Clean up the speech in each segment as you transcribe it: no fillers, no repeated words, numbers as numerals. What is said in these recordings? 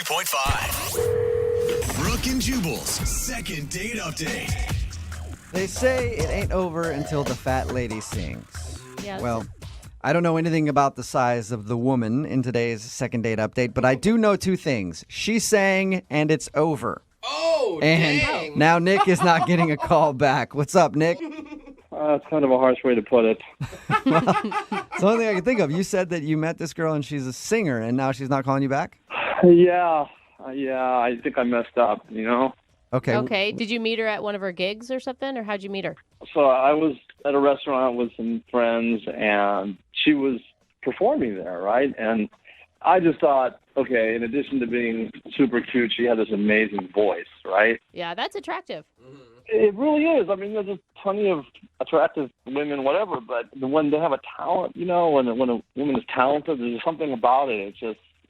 92.5. Brooke and Jubal's second date update. They say it ain't over until the fat lady sings. Yes. Well, I don't know anything about the size of the woman in today's second date update, but I do know two things. She sang, and it's over. Oh, And dang. now Nick is not getting a call back. What's up, Nick? That's kind of a harsh way to put it. It's the only thing I can think of. You said that you met this girl and she's a singer, and now she's not calling you back? Yeah, I think I messed up, you know? Okay. Okay. Did you meet her at one of her gigs or something, or how'd you meet her? So I was at a restaurant with some friends, and she was performing there, right? And I just thought, okay, in addition to being super cute, she had this amazing voice, right? Yeah, that's attractive. It really is. I mean, there's just plenty of attractive women, whatever, but when they have a talent, you know, when a woman is talented, there's something about it.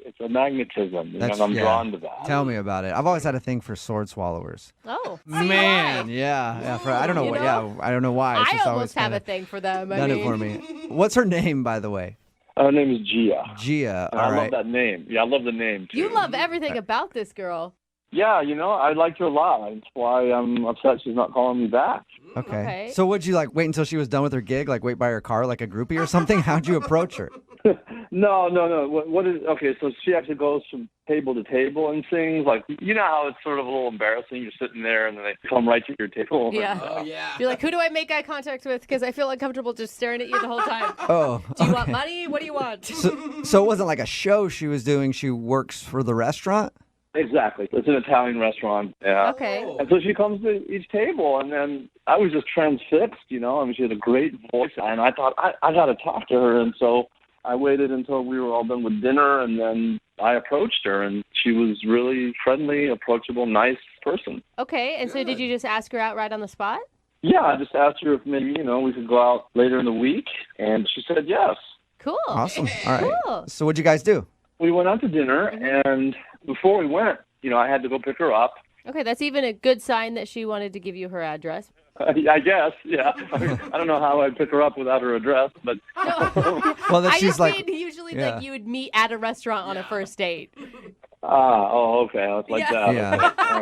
It's a magnetism, you know, and I'm drawn to that. Tell me about it. I've always had a thing for sword swallowers. Oh, Man, yeah. I don't know You what. know, Yeah, I don't know why. It's I just always almost have a kinda thing for them. done it for me. What's her name, by the way? Her name is Gia. Gia. And All I right. love that name. Yeah, I love the name, too. You love everything about this girl. Yeah, you know, I liked her a lot. That's why I'm upset she's not calling me back. Okay. So would you wait until she was done with her gig? Wait by her car like a groupie or something? How'd you approach her? No. What is okay? So she actually goes from table to table and sings. You know how it's sort of a little embarrassing. You're sitting there and then they come right to your table. Yeah. Oh, yeah. You're like, who do I make eye contact with? Because I feel uncomfortable just staring at you the whole time. Oh. Do you want money? What do you want? So it wasn't like a show she was doing. She works for the restaurant? Exactly. It's an Italian restaurant. Yeah. Okay. And so she comes to each table, and then I was just transfixed, you know. I mean, she had a great voice, and I thought, I got to talk to her. And so I waited until we were all done with dinner, and then I approached her, and she was really friendly, approachable, nice person. Okay. And so did you just ask her out right on the spot? Yeah, I just asked her if maybe, you know, we could go out later in the week, and she said yes. Cool. Awesome. All right. Cool. So what'd you guys do? We went out to dinner, and before we went, you know, I had to go pick her up. Okay, that's even a good sign that she wanted to give you her address. I guess, yeah. I don't know how I'd pick her up without her address, but Well, that I she's just mean usually yeah. you would meet at a restaurant on a first date. okay, it's like that. Yeah. All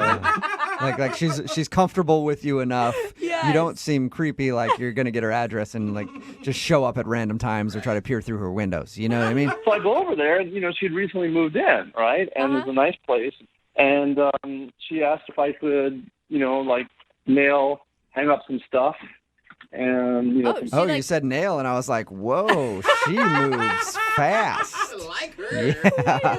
right. like she's comfortable with you enough. Yes. You don't seem creepy like you're gonna get her address and just show up at random times or try to peer through her windows. You know what I mean? So I go over there, and, you know, she'd recently moved in, right? And it was a nice place. And she asked if I could, you know, hang up some stuff. And, you know, Oh, You said nail, and I was like, whoa, she moves fast. I like her. Yeah.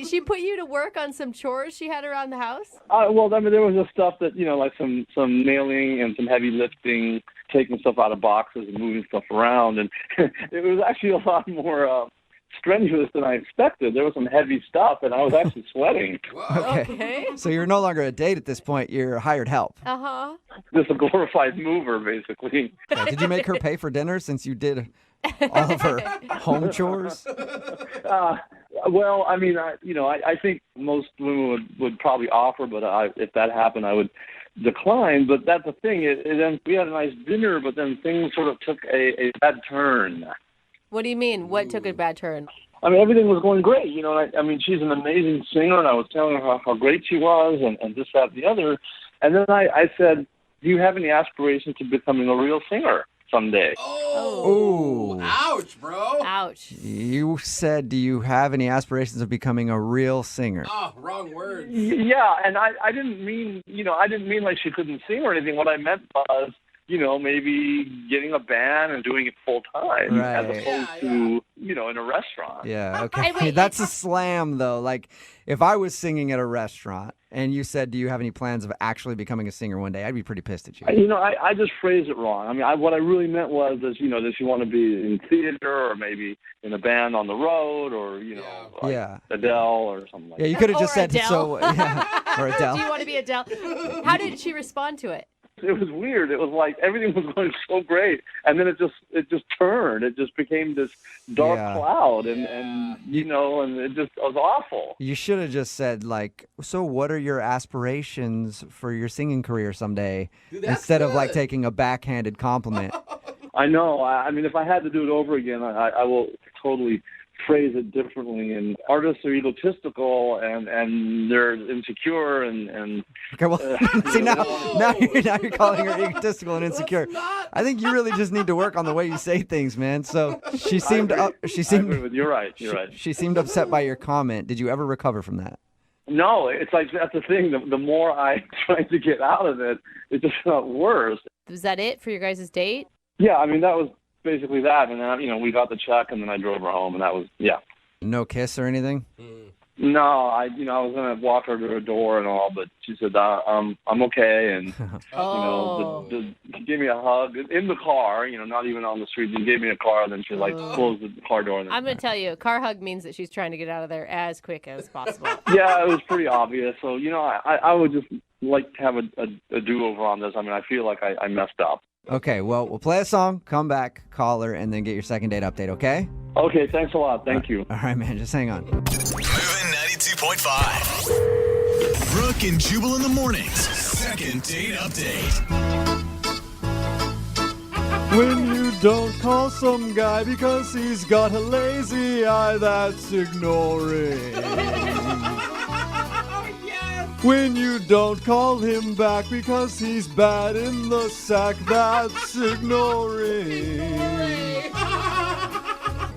She put you to work on some chores she had around the house? well, I mean, there was just stuff that, you know, like some nailing and some heavy lifting, taking stuff out of boxes and moving stuff around. And it was actually a lot more strenuous than I expected. There was some heavy stuff, and I was actually sweating. Okay. So you're no longer a date at this point. You're hired help. Uh-huh. Just a glorified mover, basically. Okay, did you make her pay for dinner since you did all of her home chores? Well, I mean, I think most women would probably offer, but if that happened, I would decline. But that's the thing. Then we had a nice dinner, but then things sort of took a bad turn. What do you mean? What took a bad turn? I mean, everything was going great. You know, I mean, she's an amazing singer, and I was telling her how great she was and this, that, and the other. And then I said, do you have any aspirations to becoming a real singer someday? Oh. Ooh. Ouch, bro. Ouch. You said, do you have any aspirations of becoming a real singer? Oh, wrong word. Yeah, and I didn't mean, like she couldn't sing or anything. What I meant was, you know, maybe getting a band and doing it full time as Right. opposed to, you know, in a restaurant. Yeah, okay. Wait, That's a slam, though. If I was singing at a restaurant and you said, do you have any plans of actually becoming a singer one day, I'd be pretty pissed at you. You know, I just phrased it wrong. I mean, what I really meant was, does she want to be in theater or maybe in a band on the road or, you know, like Yeah. Adele or something like Yeah, that. you could have just Or said Adele. or Adele. Do you want to be Adele? How did she respond to it? It was weird. It was like everything was going so great, and then it just turned. It just became this dark cloud, and you know, and it was awful. You should have just said, so what are your aspirations for your singing career someday? Dude, that's Instead of good. taking a backhanded compliment. I know. I mean, if I had to do it over again, I will totally phrase it differently. And artists are egotistical and they're insecure and Okay, well, see now you're calling her egotistical and insecure. I think you really just need to work on the way you say things, man. So she seemed I agree with you. You're right. You're right. She seemed upset by your comment. Did you ever recover from that? No, it's like that's the thing. The more I tried to get out of it, it just got worse. Was that it for your guys' date? Yeah, I mean that was basically that, and then we got the check, and then I drove her home, and that was No kiss or anything? No, I was gonna walk her to her door and all, but she said I'm okay, and she gave me a hug in the car. Not even on the street. She gave me a car, and then she closed the car door. And I'm going to tell you, a car hug means that she's trying to get out of there as quick as possible. Yeah, it was pretty obvious. So I would just like to have a do-over on this. I mean, I feel like I messed up. Okay, well, we'll play a song, come back, call her, and then get your second date update, okay? Okay, thanks a lot. Thank you. All right, man, just hang on. Moving 92.5. Brooke and Jubal in the mornings. Second date update. When you don't call some guy because he's got a lazy eye, that's ignoring. When you don't call him back because he's bad in the sack, that's ignoring.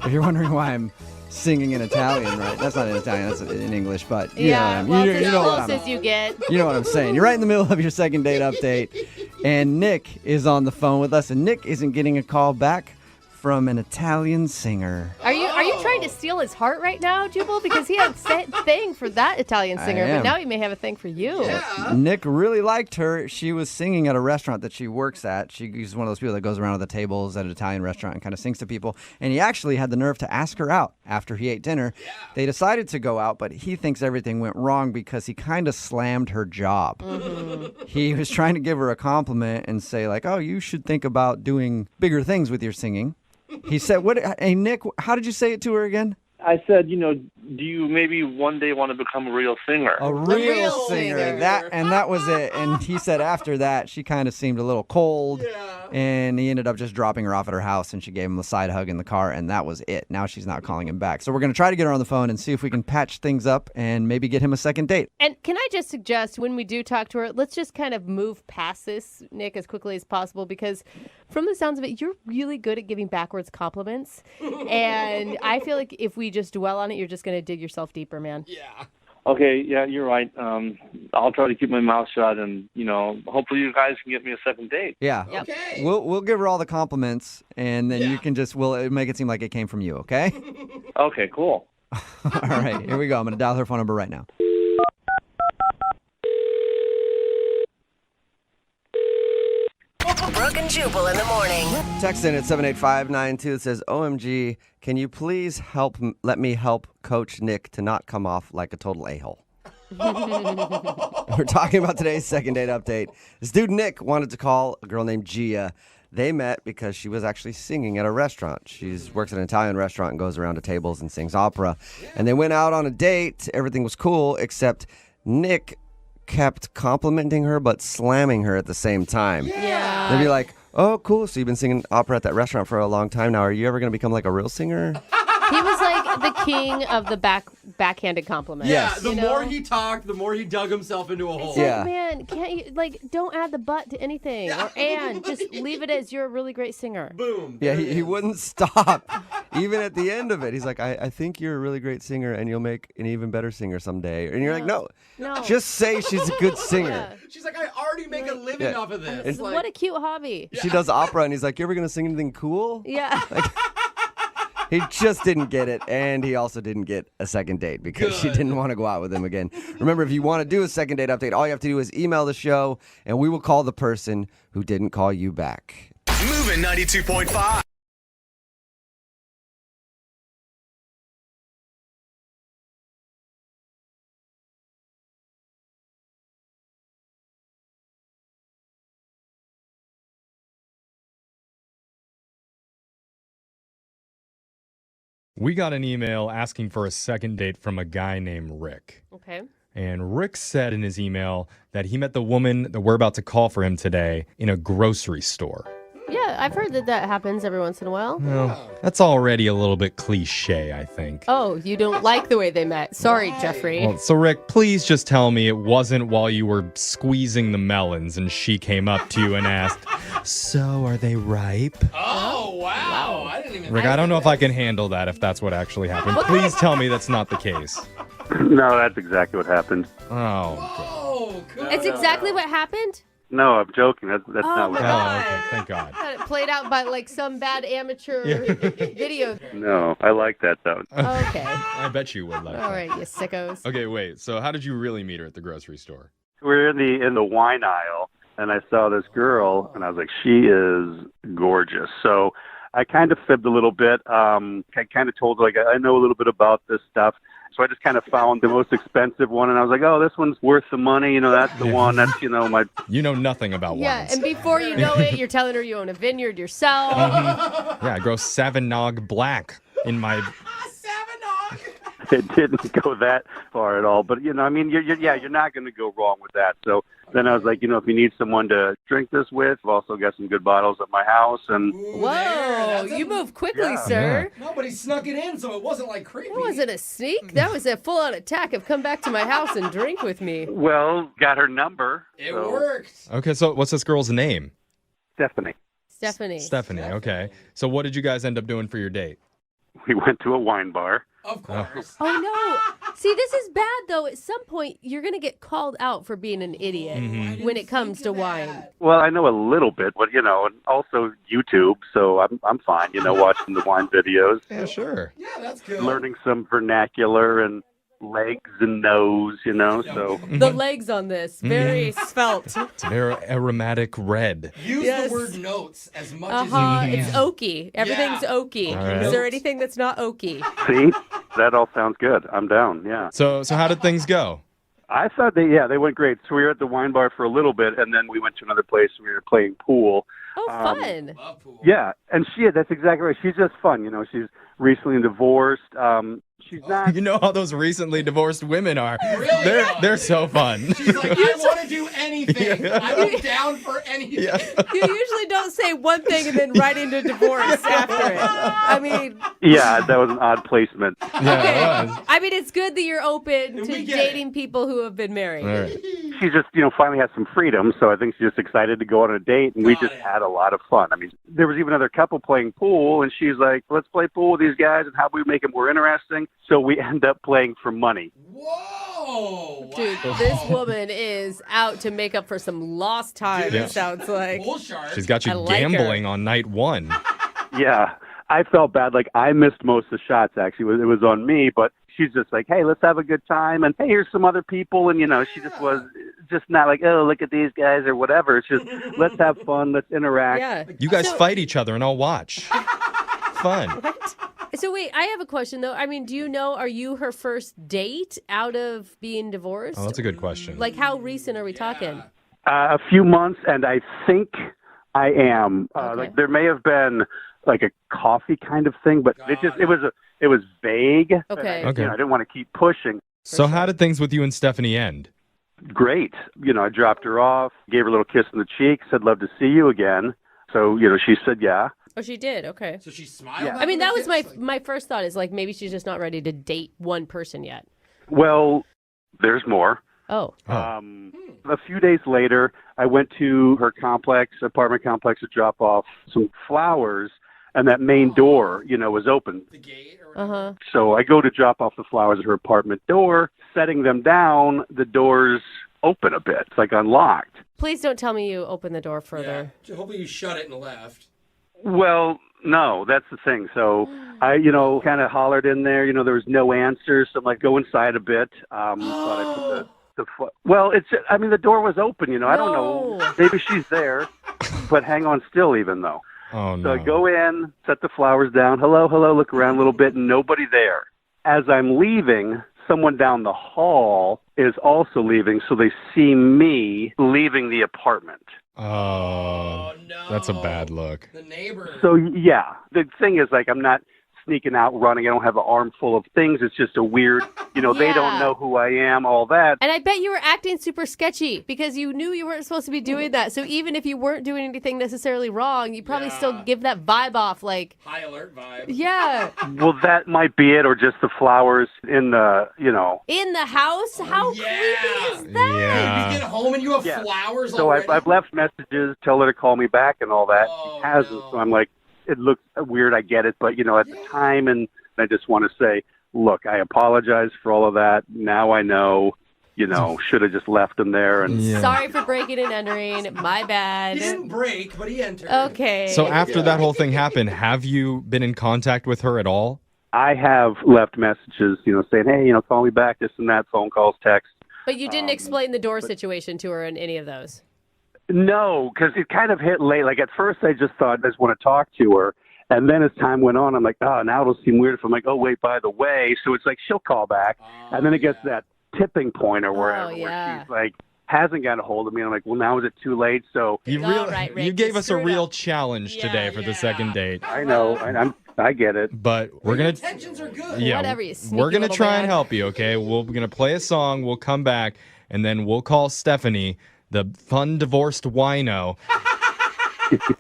If you're wondering why I'm singing in Italian, right? That's not in Italian, that's in English, but you know what I mean. Well, You know what as close as you get. You know what I'm saying. You're right in the middle of your second date update, and Nick is on the phone with us, and Nick isn't getting a call back from an Italian singer. Are you trying to steal his heart right now, Jubal? Because he had a thing for that Italian singer, but now he may have a thing for you. Yeah. Nick really liked her. She was singing at a restaurant that she works at. She's one of those people that goes around to the tables at an Italian restaurant and kind of sings to people. And he actually had the nerve to ask her out after he ate dinner. Yeah. They decided to go out, but he thinks everything went wrong because he kind of slammed her job. Mm-hmm. He was trying to give her a compliment and say, like, oh, you should think about doing bigger things with your singing. He said, hey, Nick, how did you say it to her again? I said, do you maybe one day want to become a real singer? A real singer. That was it. And he said after that, she kind of seemed a little cold. Yeah. And he ended up just dropping her off at her house, and she gave him a side hug in the car, and that was it. Now she's not calling him back. So we're going to try to get her on the phone and see if we can patch things up and maybe get him a second date. And can I just suggest when we do talk to her, let's just kind of move past this, Nick, as quickly as possible, because from the sounds of it, you're really good at giving backwards compliments. And I feel like if we just dwell on it, you're just going to dig yourself deeper, man. Yeah. Okay, yeah, you're right. I'll try to keep my mouth shut, and hopefully you guys can get me a second date. Yeah. Yep. Okay. We'll give her all the compliments, and then you can we'll make it seem like it came from you, okay? Okay, cool. All right, here we go. I'm going to dial her phone number right now. Brooke and Jubal in the morning. Text in at 78592. It says, OMG, can you please let me help Coach Nick to not come off like a total a-hole? We're talking about today's second date update. This dude Nick wanted to call a girl named Gia. They met because she was actually singing at a restaurant. She works at an Italian restaurant and goes around to tables and sings opera. And they went out on a date. Everything was cool, except Nick kept complimenting her but slamming her at the same time. Yeah. They'd be like, oh, cool, so you've been singing opera at that restaurant for a long time now. Are you ever going to become like a real singer? He was like the king of the backhanded compliment. Yeah, the more he talked, the more he dug himself into a hole. It's Yeah. like, man, can't you, don't add the but to anything. Or and, just leave it as you're a really great singer. Boom. Yeah, he wouldn't stop. Even at the end of it, he's like, I think you're a really great singer and you'll make an even better singer someday. And you're like, no, just say she's a good singer. Yeah. She's like, I already make a living off of this. What a cute hobby. She does opera, and he's like, you ever going to sing anything cool? Yeah. He just didn't get it, and he also didn't get a second date because she didn't want to go out with him again. Remember, if you want to do a second date update, all you have to do is email the show, and we will call the person who didn't call you back. Moving 92.5. We got an email asking for a second date from a guy named Rick. Okay. And Rick said in his email that he met the woman that we're about to call for him today in a grocery store. Yeah, Yeah, I've heard that happens every once in a while. Well, that's already a little bit cliche, I think. Oh, you don't like the way they met. Sorry, Jeffrey. Well, so Rick, please just tell me it wasn't while you were squeezing the melons and she came up to you and asked, "So, are they ripe?" Oh, wow. I didn't even Rick, I don't know if I can handle that if that's what actually happened. Please tell me that's not the case. No, that's exactly what happened. Oh, Oh, cool. It's exactly what happened? No, I'm joking. That's Oh, not what my happened. God. Okay, thank God. It played out by like some bad amateur video. No, I like that though. Okay. I bet you would like All that. right, you sickos. Okay, wait. So how did you really meet her at the grocery store? We're in the wine aisle, and I saw this girl, and I was like, she is gorgeous. So I kind of fibbed a little bit. I kind of told her, like, I know a little bit about this stuff. So I just kind of found the most expensive one, and I was like, oh, this one's worth the money. That's the one. That's, my... You know nothing about wines. Yeah, and before you know it, you're telling her you own a vineyard yourself. Yeah, I grow Savagnog Black in my... It didn't go that far at all. But, you're not going to go wrong with that. So then I was like, if you need someone to drink this with, I've also got some good bottles at my house. And Whoa, you move quickly, sir. Nobody snuck it in, so it wasn't like creepy. That wasn't a sneak. That was a full-on attack of come back to my house and drink with me. well, got her number. It so- worked. Okay, so what's this girl's name? Stephanie. Stephanie. Okay. So what did you guys end up doing for your date? We went to a wine bar. Of course. Oh, no. See, this is bad, though. At some point, you're going to get called out for being an idiot when it comes to wine. Well, I know a little bit, but and also YouTube, so I'm fine. Watching the wine videos, Yeah, sure. Yeah, that's good. learning some vernacular and legs and nose. So The legs on this, very svelte. It's very aromatic red. Use Yes. the word notes as much Uh-huh. as you can. It's oaky. Everything's Yeah. oaky. All right. Is there anything that's not oaky? see, that all sounds good. I'm down. Yeah. So how did things go? I thought they went great. So we were at the wine bar for a little bit, and then we went to another place and we were playing pool. Oh, fun. Love pool. Yeah, and that's exactly right. She's just fun. She's recently divorced. She's not. You know how those recently divorced women are. Really? They're so fun. She's like, I want to do anything. I'm down for anything. Yeah. You usually don't say one thing and then right into divorce after it. I mean, Yeah, that was an odd placement. Yeah, it was. I mean, it's good that you're open to We get dating people who have been married. All right. She just, finally has some freedom, so I think she's just excited to go on a date, and we just had a lot of fun. I mean, there was even another couple playing pool, and she's like, let's play pool with these guys, and how do we make it more interesting? So we end up playing for money. Whoa. Dude, wow. this woman is out to make up for some lost time, Yeah. it sounds like. Bull shark. She's got I you like her. gambling on night one. Yeah, I felt bad. Like, I missed most of the shots, actually. It was on me, but she's just like, hey, let's have a good time, and hey, here's some other people, and, she just was just not like, oh, look at these guys or whatever. It's just, let's have fun, let's interact. Yeah. You guys So- fight each other and I'll watch. Fun. So wait, I have a question though. I mean, do you know, are you her first date out of being divorced? Oh, that's a good question. Like, how recent are we talking? A few months, and I think I am. Okay. Like, there may have been like a coffee kind of thing, but it was vague. Okay. Okay. I didn't want to keep pushing. So how did things with you and Stephanie end? Great. I dropped her off, gave her a little kiss on the cheek, said, love to see you again. So, she said, yeah. Oh, she did. Okay. So she smiled. Yeah. I mean, that was my Like, my first thought is like maybe she's just not ready to date one person yet. Well, there's more. Oh. A few days later, I went to her apartment complex, to drop off some flowers, and that main door, was open. the gate or whatever. Uh-huh. So I go to drop off the flowers at her apartment door, setting them down, the doors open a bit. It's like unlocked. Please don't tell me you open the door further. Yeah. Hopefully you shut it and left. Well, no, that's the thing. So I, kind of hollered in there. There was no answer. So I'm like, go inside a bit. Thought I put well, the door was open, I don't know. No. Maybe she's there, but hang on still even though. Oh, So no. I go in, set the flowers down. Hello, look around a little bit, and nobody there. As I'm leaving, someone down the hall is also leaving, so they see me leaving the apartment. Oh, no. that's a bad look. The neighbor. So, yeah, the thing is, like, I'm not sneaking out, running. I don't have an arm full of things. It's just a weird, they don't know who I am, all that. And I bet you were acting super sketchy because you knew you weren't supposed to be doing that. So even if you weren't doing anything necessarily wrong, you probably still give that vibe off like... High alert vibe. Yeah. Well, that might be it, or just the flowers in the, In the house? How creepy is that? Yeah. You get home and you have flowers So already? I've left messages, tell her to call me back and all that. She hasn't, so I'm like, it looks weird, I get it, but, at the time, and I just want to say, look, I apologize for all of that. Now I know, should have just left him there. And Sorry for breaking and entering. My bad. He didn't break, but he entered. Okay. So after that whole thing happened, have you been in contact with her at all? I have left messages, saying, hey, call me back, this and that, phone calls, text. But you didn't explain the door situation to her in any of those? No, because it kind of hit late. Like, at first I just thought I just want to talk to her. And then as time went on, I'm like, oh, now it'll seem weird if I'm like, oh, wait, by the way. So it's like she'll call back. And then it gets that tipping point or wherever where she's like, hasn't got a hold of me. And I'm like, well, now is it too late? So You gave us a real challenge today for the second date. I know. I get it. But we're going Intentions are good. Yeah, Whatever, you sneaky we're going to little try man. and help you, okay? We're going to play a song, we'll come back, and then we'll call Stephanie, the fun divorced wino,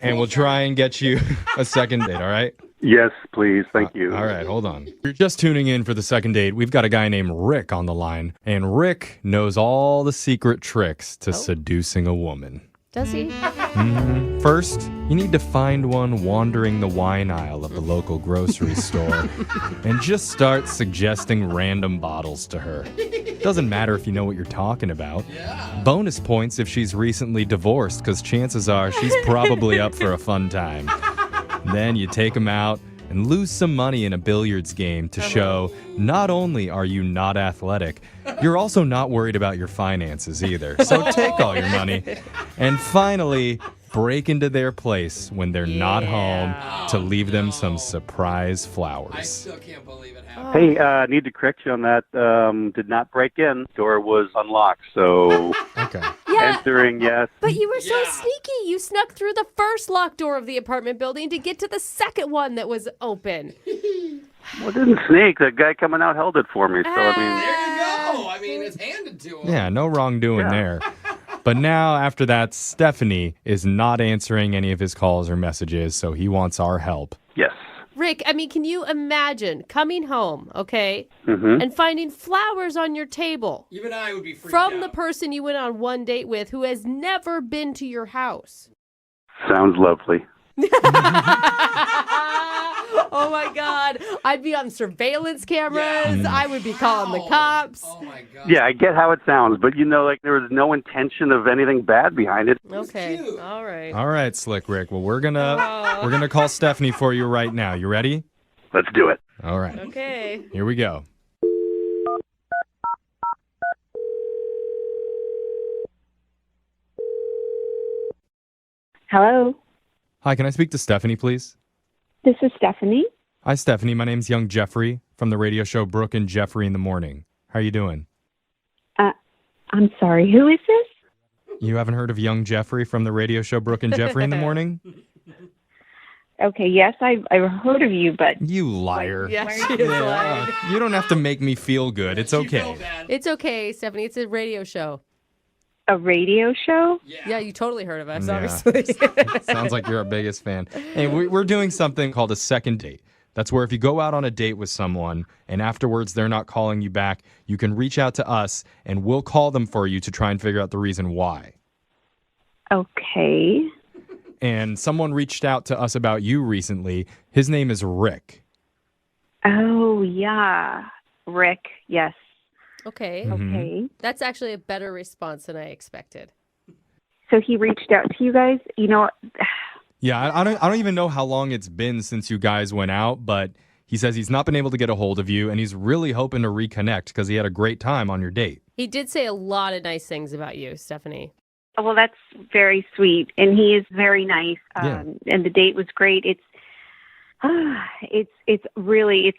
and we'll try and get you a second date, all right? Yes, please. Thank you. All right, hold on. You're just tuning in for the second date. We've got a guy named Rick on the line, and Rick knows all the secret tricks to seducing a woman. Does he? First, you need to find one wandering the wine aisle of the local grocery store and just start suggesting random bottles to her. Doesn't matter if you know what you're talking about. Bonus points if she's recently divorced, because chances are she's probably up for a fun time. Then you take them out and lose some money in a billiards game to show not only are you not athletic, you're also not worried about your finances either. So take all your money. And finally, break into their place when they're not home to leave them some surprise flowers. I still can't believe it happened. Hey, need to correct you on that. Did not break in. Door was unlocked, so Okay. Yeah. entering, yes. But you were so sneaky. You snuck through the first locked door of the apartment building to get to the second one that was open. Well, it didn't sneak. The guy coming out held it for me, so I mean... There you go. I mean, it's handed to him. Yeah, no wrongdoing there. But now, after that, Stephanie is not answering any of his calls or messages, so he wants our help. Yes. Rick, I mean, can you imagine coming home, okay, Mm-hmm. and finding flowers on your table Even I would be freaked from out. the person you went on one date with who has never been to your house? Sounds lovely. Oh my God. I'd be on surveillance cameras. Yeah. I would be calling the cops. Oh, my God. Yeah, I get how it sounds, but there was no intention of anything bad behind it. Okay. cute. All right. All right, Slick Rick. Well, we're gonna call Stephanie for you right now. You ready? Let's do it. All right. Okay. Here we go. Hello, Hi, can I speak to Stephanie, please? this is Stephanie. Hi, Stephanie. My name's Young Jeffrey from the radio show Brooke and Jeffrey in the Morning. How are you doing? I'm sorry, who is this? You haven't heard of Young Jeffrey from the radio show Brooke and Jeffrey in the Morning? Okay, yes, I've heard of you, but You liar. Yeah, she is lying. You don't have to make me feel good. It's You feel okay. bad. It's okay, Stephanie. It's a radio show. a radio show? Yeah, you totally heard of us, Yeah. obviously. Sounds like you're our biggest fan. Hey, we're doing something called a second date. That's where if you go out on a date with someone and afterwards they're not calling you back, you can reach out to us and we'll call them for you to try and figure out the reason why. Okay. And someone reached out to us about you recently. His name is Rick. Oh, yeah. Rick, yes. Okay. Mhm. Okay. That's actually a better response than I expected. So he reached out to you guys? You know, Yeah, I don't even know how long it's been since you guys went out, but he says he's not been able to get a hold of you and he's really hoping to reconnect because he had a great time on your date. He did say a lot of nice things about you, Stephanie. well, that's very sweet, and he is very nice. Yeah. And the date was great. It's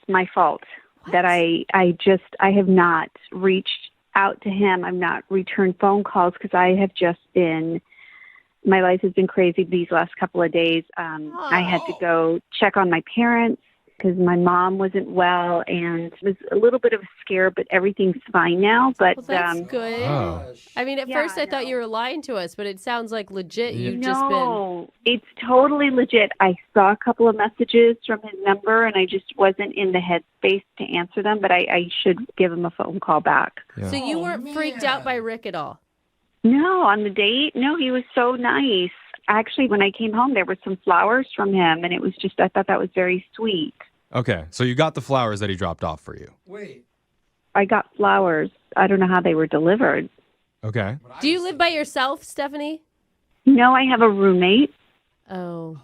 my fault that I have not reached out to him. I've not returned phone calls because I have just been. My life has been crazy these last couple of days. I had to go check on my parents, because my mom wasn't well, and it was a little bit of a scare, but everything's fine now. But Well, that's good. Oh. I mean, at Yeah, first I I thought know. you were lying to us, but it sounds like legit. You've just been. No, it's totally legit. I saw a couple of messages from his number, and I just wasn't in the headspace to answer them, but I should give him a phone call back. Yeah. So you weren't freaked out by Rick at all? No, on the date, no, he was so nice. Actually, when I came home, there were some flowers from him, and it was just, I thought that was very sweet. Okay, so you got the flowers that he dropped off for you. Wait. I got flowers. I don't know how they were delivered. Okay. Do you live by yourself, Stephanie? No, I have a roommate. Oh.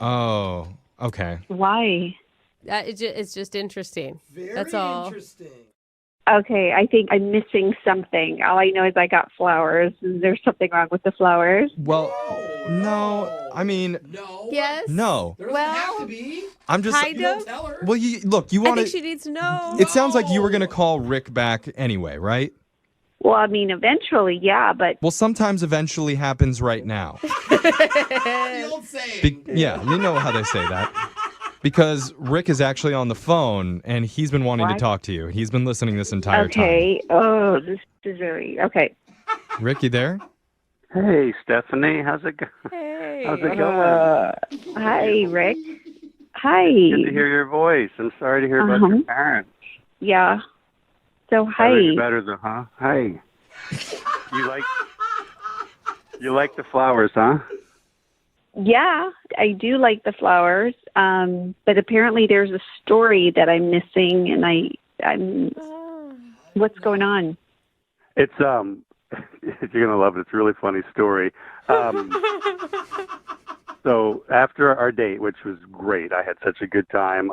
Oh, okay. Why? It's just interesting. That's all. Interesting. Okay, I think I'm missing something. All I know is I got flowers. Is there something wrong with the flowers? Well, no, I mean, No. Yes? no. There doesn't have to be. I'm just. Kind You don't of. tell her. Well, you I want think to. she needs to know. It sounds like you were going to call Rick back anyway, right? Well, I mean, eventually, yeah, but Well, sometimes eventually happens right now. The old saying. Yeah, you know how they say that. Because Rick is actually on the phone and he's been wanting to What? talk to you. He's been listening this entire okay. Oh, this is very, okay. time. Rick, you there? Hey, Stephanie, how's it going? Hey. How's it going? Hi, Rick. Hi. Good to hear your voice. I'm sorry to hear about your parents. Yeah. So, I hi. wish better though, huh? Hey. You like the flowers, huh? Yeah, I do like the flowers, but apparently there's a story that I'm missing, and I'm. What's going on? It's you're gonna love it. It's a really funny story. So after our date, which was great, I had such a good time.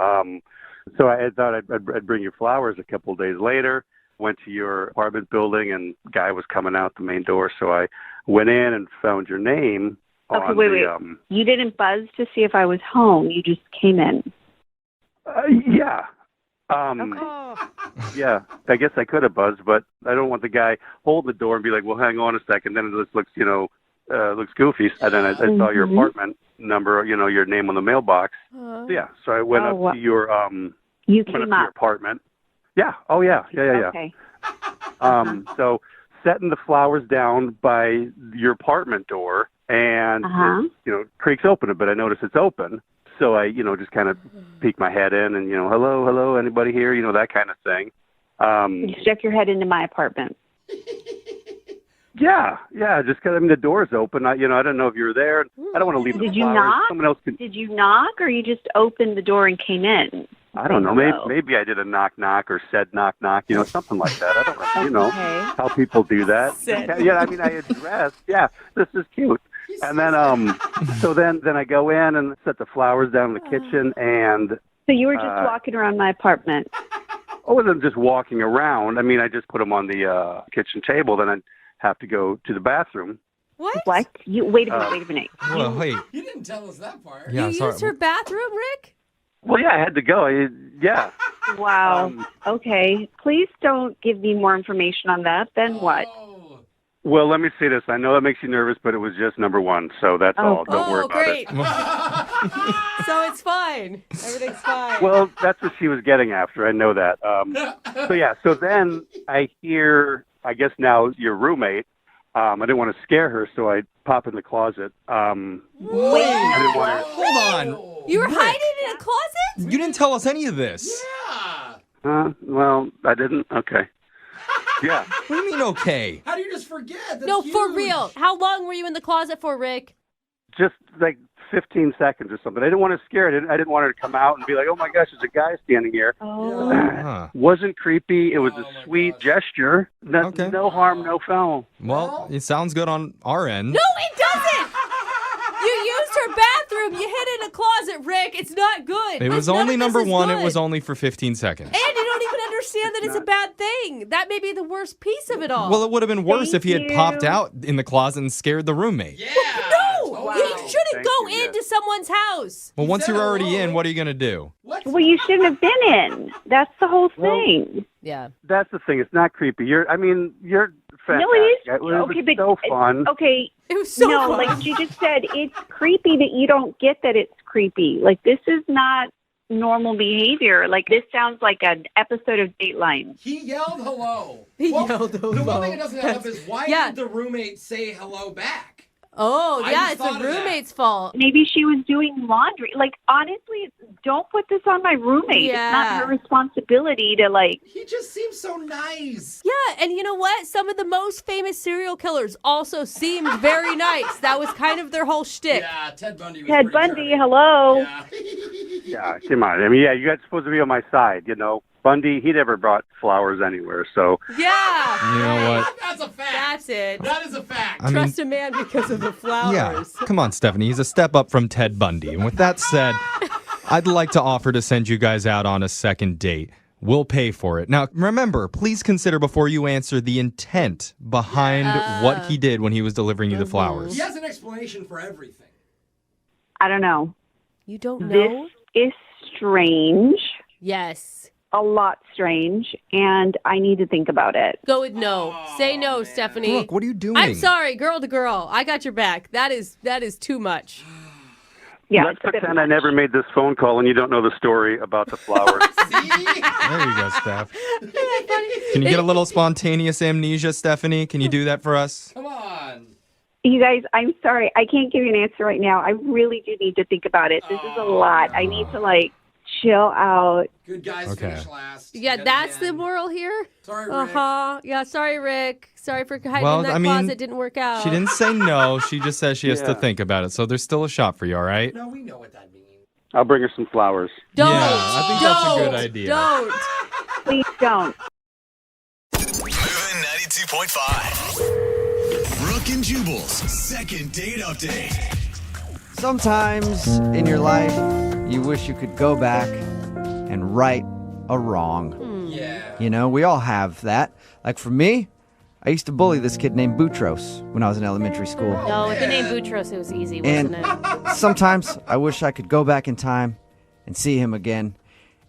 So I had thought I'd bring you flowers a couple of days later. Went to your apartment building, and guy was coming out the main door. So I went in and found your name. Okay, on wait. the, You didn't buzz to see if I was home. You just came in. Yeah. Yeah, I guess I could have buzzed, but I don't want the guy holding the door and be like, well, hang on a second. Then it looks, looks goofy. And then I saw your apartment number, your name on the mailbox. Yeah, so I went up to your, You went up came to your up. apartment. Yeah. Oh, yeah. Okay. So setting the flowers down by your apartment door, and it, creaks open a bit. I notice it's open, so I, just kind of peek my head in, and hello, anybody here? That kind of thing. You stuck your head into my apartment. Yeah, just because the door's open. I don't know if you were there. I don't want to leave the Did you flowers. knock? Someone else could. Did you knock, or you just opened the door and came in? I don't know. Hello. Maybe I did a knock or said knock, something like that. I don't know. Okay. How people do that. Yeah, I addressed. Yeah, this is cute. And then, so then I go in and set the flowers down in the kitchen, and So you were just walking around my apartment. I wasn't just walking around. I just put them on the kitchen table. Then I'd have to go to the bathroom. What? You wait a minute. Well, wait. You didn't tell us that part. Yeah, You sorry. used her bathroom, Rick? Well, yeah, I had to go. Yeah. Wow. Okay. Please don't give me more information on that. Then what? Oh. Well, let me see this. I know that makes you nervous, but it was just number one, so that's all. Don't worry about great. it. So it's fine. Everything's fine. Well, that's what she was getting after. I know that. So then I hear, I guess now your roommate. I didn't want to scare her, so I pop in the closet. I didn't want her. Hold on. You were hiding in a closet? You didn't tell us any of this. Yeah. Well, I didn't. Okay. Yeah. What do you mean, okay? How do you just forget? That's No, for huge. real. How long were you in the closet for, Rick? Just like 15 seconds or something. I didn't want to scare her. I didn't want her to come out and be like, oh my gosh, there's a guy standing here. Oh. Huh. Wasn't creepy. It was Oh a my sweet gosh. gesture. Okay. No harm, no foul. Well, it sounds good on our end. No, it doesn't! You used her bathroom. You hid in a closet, Rick. It's not good. It was None only of this number is one. good. It was only for 15 seconds. And you don't even understand that it's a bad thing. That may be the worst piece of it all. Well, it would have been worse if he had Thank popped you. out in the closet and scared the roommate. Yeah. no! totally. You shouldn't Thank go you, yeah. into someone's house. Well, once you're said already hello. in, what are you going to do? What? Well, you shouldn't have been in. That's the whole thing. Yeah. That's the thing. It's not creepy. You're fantastic. No, it is. It was Okay, but so fun. Okay, It was so no, fun. like you just said, it's creepy that you don't get that it's creepy. Like this is not normal behavior. Like, this sounds like an episode of Dateline. He yelled hello. He Well, yelled The hello. one thing that doesn't add up is why Yeah. did the roommate say hello back? Oh, I yeah, just it's thought the of that. roommate's fault. Maybe she was doing laundry. Like, honestly, don't put this on my roommate. It's Yeah. not her responsibility to, like, He just seems so nice. Yeah, and you know what? Some of the most famous serial killers also seemed very nice. That was kind of their whole shtick. Yeah, Ted Bundy was Ted pretty Bundy, charming. hello. Yeah. Yeah, come on. I mean, yeah, you guys supposed to be on my side, you know. Bundy, he never brought flowers anywhere, so Yeah. You know what? That's a fact. That's it. That is a fact. I mean, Trust a man because of the flowers. yeah. Come on, Stephanie. He's a step up from Ted Bundy. And with that said, I'd like to offer to send you guys out on a second date. We'll pay for it. Now, remember, please consider before you answer the intent behind what he did when he was delivering you the flowers. He has an explanation for everything. I don't know. You don't know? This is strange. Yes. A lot strange, and I need to think about it. Go with no. Say no, Stephanie. Look, what are you doing? I'm sorry, girl to girl. I got your back. That is too much. Yeah, let's it's a bit pretend I never made this phone call and you don't know the story about the flowers. See? There you go, Steph. Can you get a little spontaneous amnesia, Stephanie? Can you do that for us? Come on. You guys, I'm sorry. I can't give you an answer right now. I really do need to think about it. This is a lot. I need to, like, chill out. Good guys Okay. finish last. Yeah, Yet that's the again. moral here? Sorry, Rick. Uh-huh. Yeah, sorry, Rick. Sorry for hiding Well, in that I mean, closet. Didn't work out. She didn't say no. She just says she has to Yeah. think about it. So there's still a shot for you, all right? No, we know what that means. I'll bring her some flowers. Don't. Yeah, I think that's a good idea. Don't. Please don't. Moving 92.5. Brooke and Jubal's second date update. Sometimes in your life, you wish you could go back and right a wrong. Yeah. You know, we all have that. Like for me, I used to bully this kid named Boutros when I was in elementary school. No, with the name Boutros, it was easy, And wasn't it? sometimes I wish I could go back in time and see him again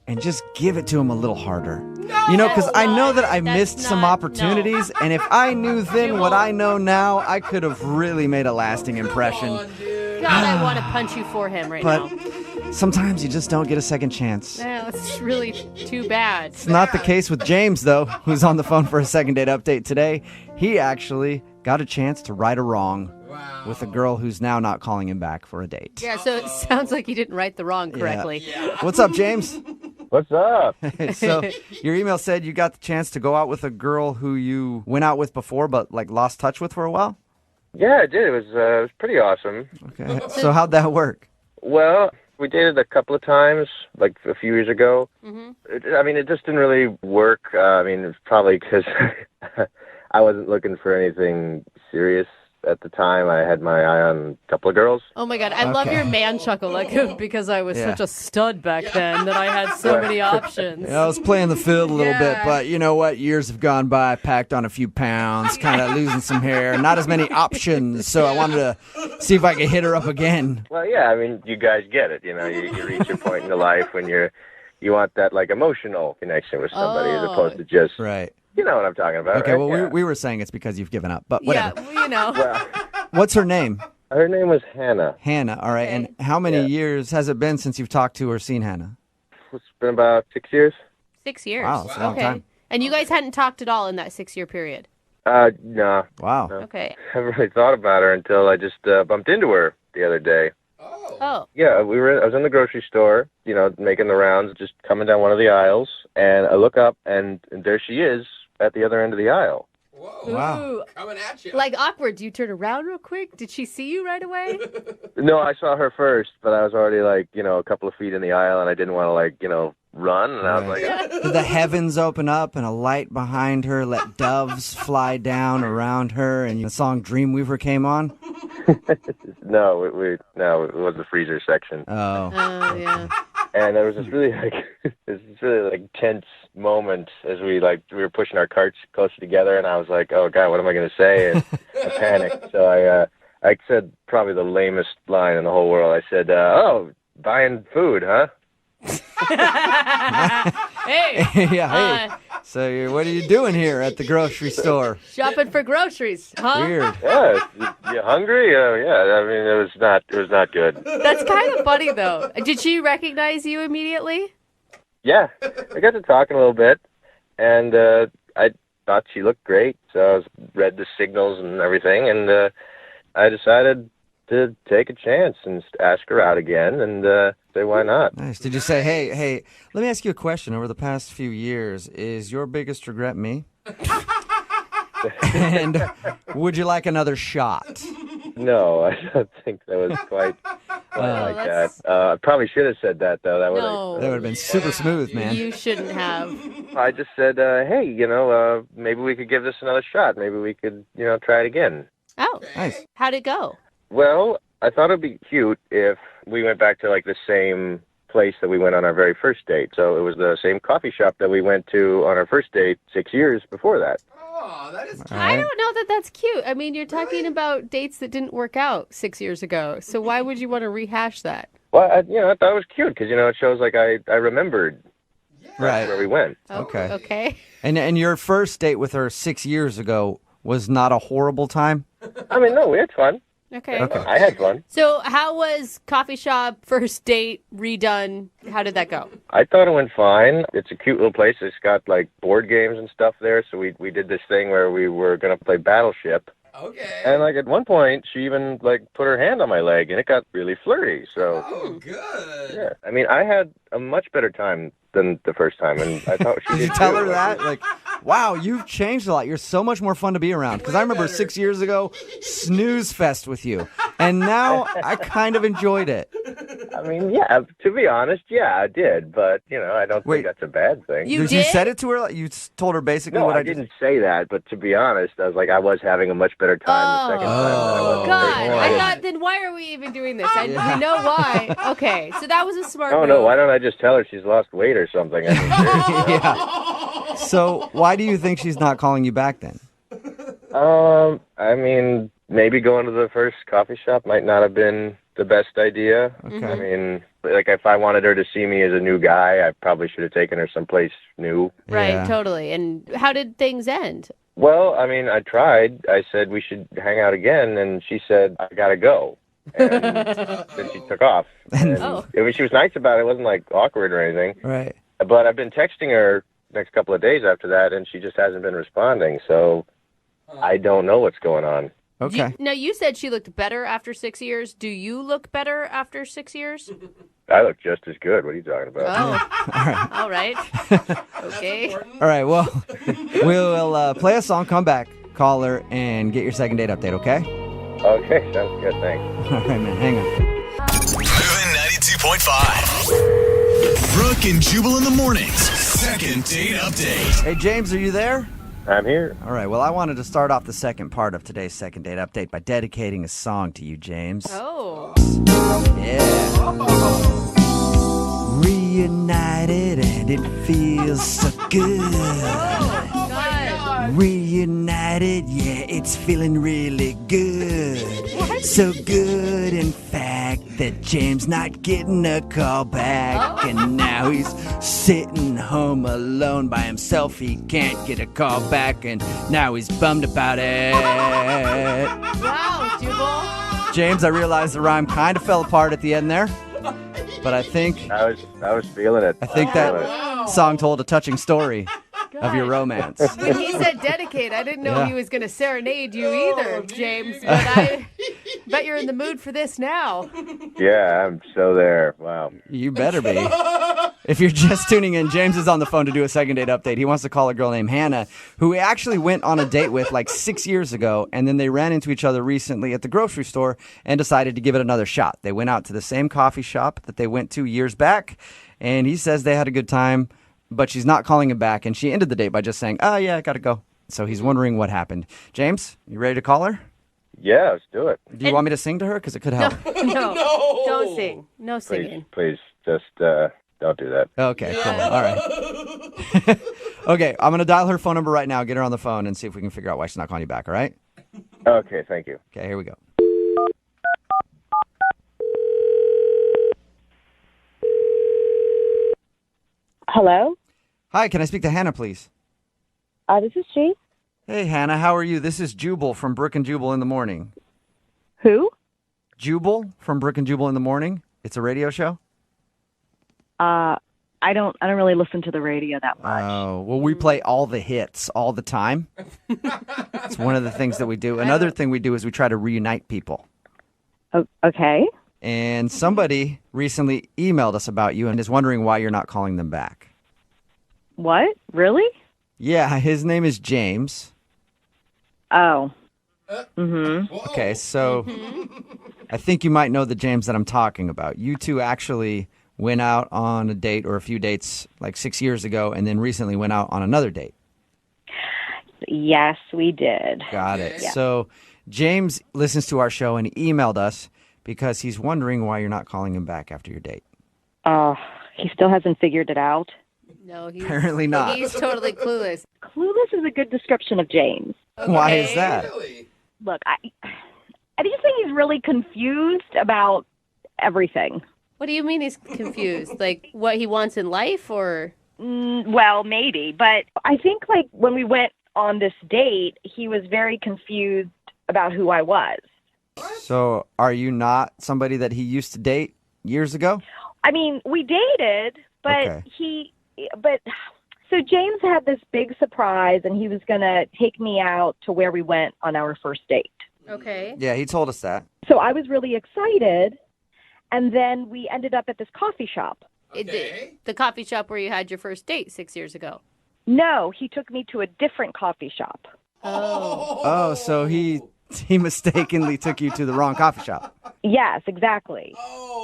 and just give it to him a little harder. You know, because I know that I That's missed some not- opportunities, and if I knew then what I know now, I could have really made a lasting impression. Come on, dude. God, I want to punch you for him right But now. sometimes you just don't get a second chance. Yeah, it's really too bad. It's not the case with James, though, who's on the phone for a second date update today. He actually got a chance to right a wrong Wow. with a girl who's now not calling him back for a date. Yeah, so it sounds like you didn't write the wrong correctly. What's up, James? What's up? So your email said you got the chance to go out with a girl who you went out with before but like lost touch with for a while? Yeah, I did. It was pretty awesome. Okay. So how'd that work? Well, we dated a couple of times, like a few years ago. I mean, it just didn't really work. I mean, it's probably because I wasn't looking for anything serious at the time. I had my eye on a couple of girls. Oh my God, I love Okay. your man chuckle, like because I was Yeah. such a stud back then that I had so many options. Yeah, I was playing the field a little bit, Yeah. but you know what? Years have gone by, packed on a few pounds, kind of losing some hair, not as many options. So I wanted to see if I could hit her up again. Well, yeah, I mean, you guys get it. You know, you reach a point in your life when you want that like emotional connection with somebody as Oh. opposed to just, Right. you know what I'm talking about. Okay, right? well, Yeah. we were saying it's because you've given up, but whatever. Yeah, well, you know. Well, What's her name? her name was Hannah. Hannah. All right. Okay. And how many years has it been since you've talked to or seen Hannah? It's been about 6 years. 6 years. Wow, that's a long okay. time. And you guys hadn't talked at all in that 6 year period. No, Wow. Okay. I haven't really thought about her until I just bumped into her the other day. Oh. Yeah, I was in the grocery store, you know, making the rounds, just coming down one of the aisles, and I look up, and there she is at the other end of the aisle. Whoa. Wow. Ooh, Coming at you. like awkward. Do you turn around real quick? Did she see you right away? No, I saw her first, but I was already like, you know, a couple of feet in the aisle, and I didn't want to like, you know, run, and I was like, Did the heavens open up and a light behind her let doves fly down around her and the song Dreamweaver came on? no, it was the freezer section, Oh. Oh, yeah. and there was this really like tense moment as we were pushing our carts closer together, and I was like, oh god, what am I going to say? And I panicked, so I said probably the lamest line in the whole world. I said, oh, buying food, huh? Hey. Yeah, hey. So what are you doing here at the grocery store? Shopping for groceries, huh? Weird. Yeah, you hungry? Yeah. I mean, it was not good. That's kind of funny, though. Did she recognize you immediately? Yeah, I got to talking a little bit, and I thought she looked great, so I read the signals and everything, and I decided to take a chance and ask her out again, and say why not. Nice. Did you say, hey, let me ask you a question. Over the past few years, is your biggest regret me? And would you like another shot? No, I don't think that was quite like that. I probably should have said that, though. That No. That would have been super smooth, man. You shouldn't have. I just said, hey, maybe we could give this another shot. Maybe we could, try it again. Oh, Nice. how'd it go? Well, I thought it'd be cute if we went back to, the same place that we went on our very first date. So it was the same coffee shop that we went to on our first date 6 years before that. Oh, that is cute. All I right. don't know that that's cute. I mean, you're talking about dates that didn't work out 6 years ago. So why would you want to rehash that? Well, I thought it was cute because, it shows I remembered Right. where we went. Oh, Okay. Okay. And your first date with her 6 years ago was not a horrible time? I mean, no, we had fun. Okay. I had fun. So how was coffee shop first date redone? How did that go? I thought it went fine. It's a cute little place. It's got board games and stuff there. So we did this thing where we were going to play Battleship. Okay. And at one point, she even put her hand on my leg, and it got really flirty. So Oh, good. yeah, I mean, I had a much better time than the first time, and I thought she Did you did tell too. her that? Wow, you've changed a lot. You're so much more fun to be around. Because I remember 6 years ago, snooze fest with you. And now I kind of enjoyed it. I mean, yeah, to be honest, yeah, I did, but I don't Wait. think that's a bad thing. You You did? said it to her? You told her basically No, what I I just... didn't say that, but to be honest, I was I was having a much better time the second time than I was Oh, the God. first I time. thought, then why are we even doing this? We know why. Okay, so that was a smart Oh, move. no, why don't I just tell her she's lost weight or something? I mean, seriously. Yeah. So why do you think she's not calling you back then? I mean, maybe going to the first coffee shop might not have been the best idea. Okay. I mean, if I wanted her to see me as a new guy, I probably should have taken her someplace new. Right, Yeah. totally. And how did things end? Well, I mean, I tried. I said we should hang out again, and she said, I gotta go. And then she took off. And, Oh. I mean, she was nice about it. It wasn't, awkward or anything. Right. But I've been texting her next couple of days after that, and she just hasn't been responding. So I don't know what's going on. Okay. Now, you said she looked better after 6 years. Do you look better after 6 years? I look just as good. What are you talking about? Oh, all right. Okay. All right, well, we'll play a song, come back, call her, and get your second date update, okay? Okay, sounds good. Thanks. All right, man, hang on. Moving 92.5. Brooke and Jubal in the mornings. Second date update. Hey, James, are you there? I'm here. All right, well, I wanted to start off the second part of today's second date update by dedicating a song to you, James. Oh. Yeah. Reunited and it feels so good. God. Reunited, yeah, it's feeling really good. So good, in fact, that James not getting a call back. And now he's sitting home alone by himself. He can't get a call back, and now he's bummed about it. Wow, Jubal. James, I realize the rhyme kind of fell apart at the end there, but I think I was feeling it. I think that song told a touching story of your romance. When he said dedicate, I didn't know Yeah. he was going to serenade you either, James. But I bet you're in the mood for this now. Yeah, I'm so there. Wow. You better be. If you're just tuning in, James is on the phone to do a second date update. He wants to call a girl named Hannah, who he actually went on a date with 6 years ago, and then they ran into each other recently at the grocery store and decided to give it another shot. They went out to the same coffee shop that they went to years back, and he says they had a good time, but she's not calling him back, and she ended the date by just saying, oh, yeah, I gotta go. So he's wondering what happened. James, you ready to call her? Yeah, let's do it. Do you want me to sing to her? Because it could help. No, don't sing. No singing. Please, just don't do that. Okay, cool. All right. Okay, I'm going to dial her phone number right now, get her on the phone, and see if we can figure out why she's not calling you back, all right? Okay, thank you. Okay, here we go. Hello? Hi, can I speak to Hannah, please? This is she. Hey, Hannah, how are you? This is Jubal from Brooke and Jubal in the Morning. Who? Jubal from Brooke and Jubal in the Morning. It's a radio show. I don't really listen to the radio that much. Oh, well, we play all the hits all the time. It's one of the things that we do. Another thing we do is we try to reunite people. Okay. And somebody recently emailed us about you and is wondering why you're not calling them back. What? Really? Yeah, his name is James. Oh. Okay, so I think you might know the James that I'm talking about. You two actually went out on a date or a few dates like 6 years ago and then recently went out on another date. Yes, we did. Got it. Yeah. So James listens to our show and emailed us because he's wondering why you're not calling him back after your date. He still hasn't figured it out. No, he's Apparently not. He's totally clueless. Clueless is a good description of James. Why is that? Look, I just think he's really confused about everything. What do you mean he's confused? Like what he wants in life, or? Well, maybe, but I think like when we went on this date, he was very confused about who I was. So are you not somebody that he used to date years ago? I mean, we dated, but Okay. So James had this big surprise, and he was going to take me out to where we went on our first date. Okay. Yeah, he told us that. So I was really excited, and then we ended up at this coffee shop. The coffee shop where you had your first date 6 years ago. No, he took me to a different coffee shop. Oh, so he mistakenly took you to the wrong coffee shop. Yes, exactly.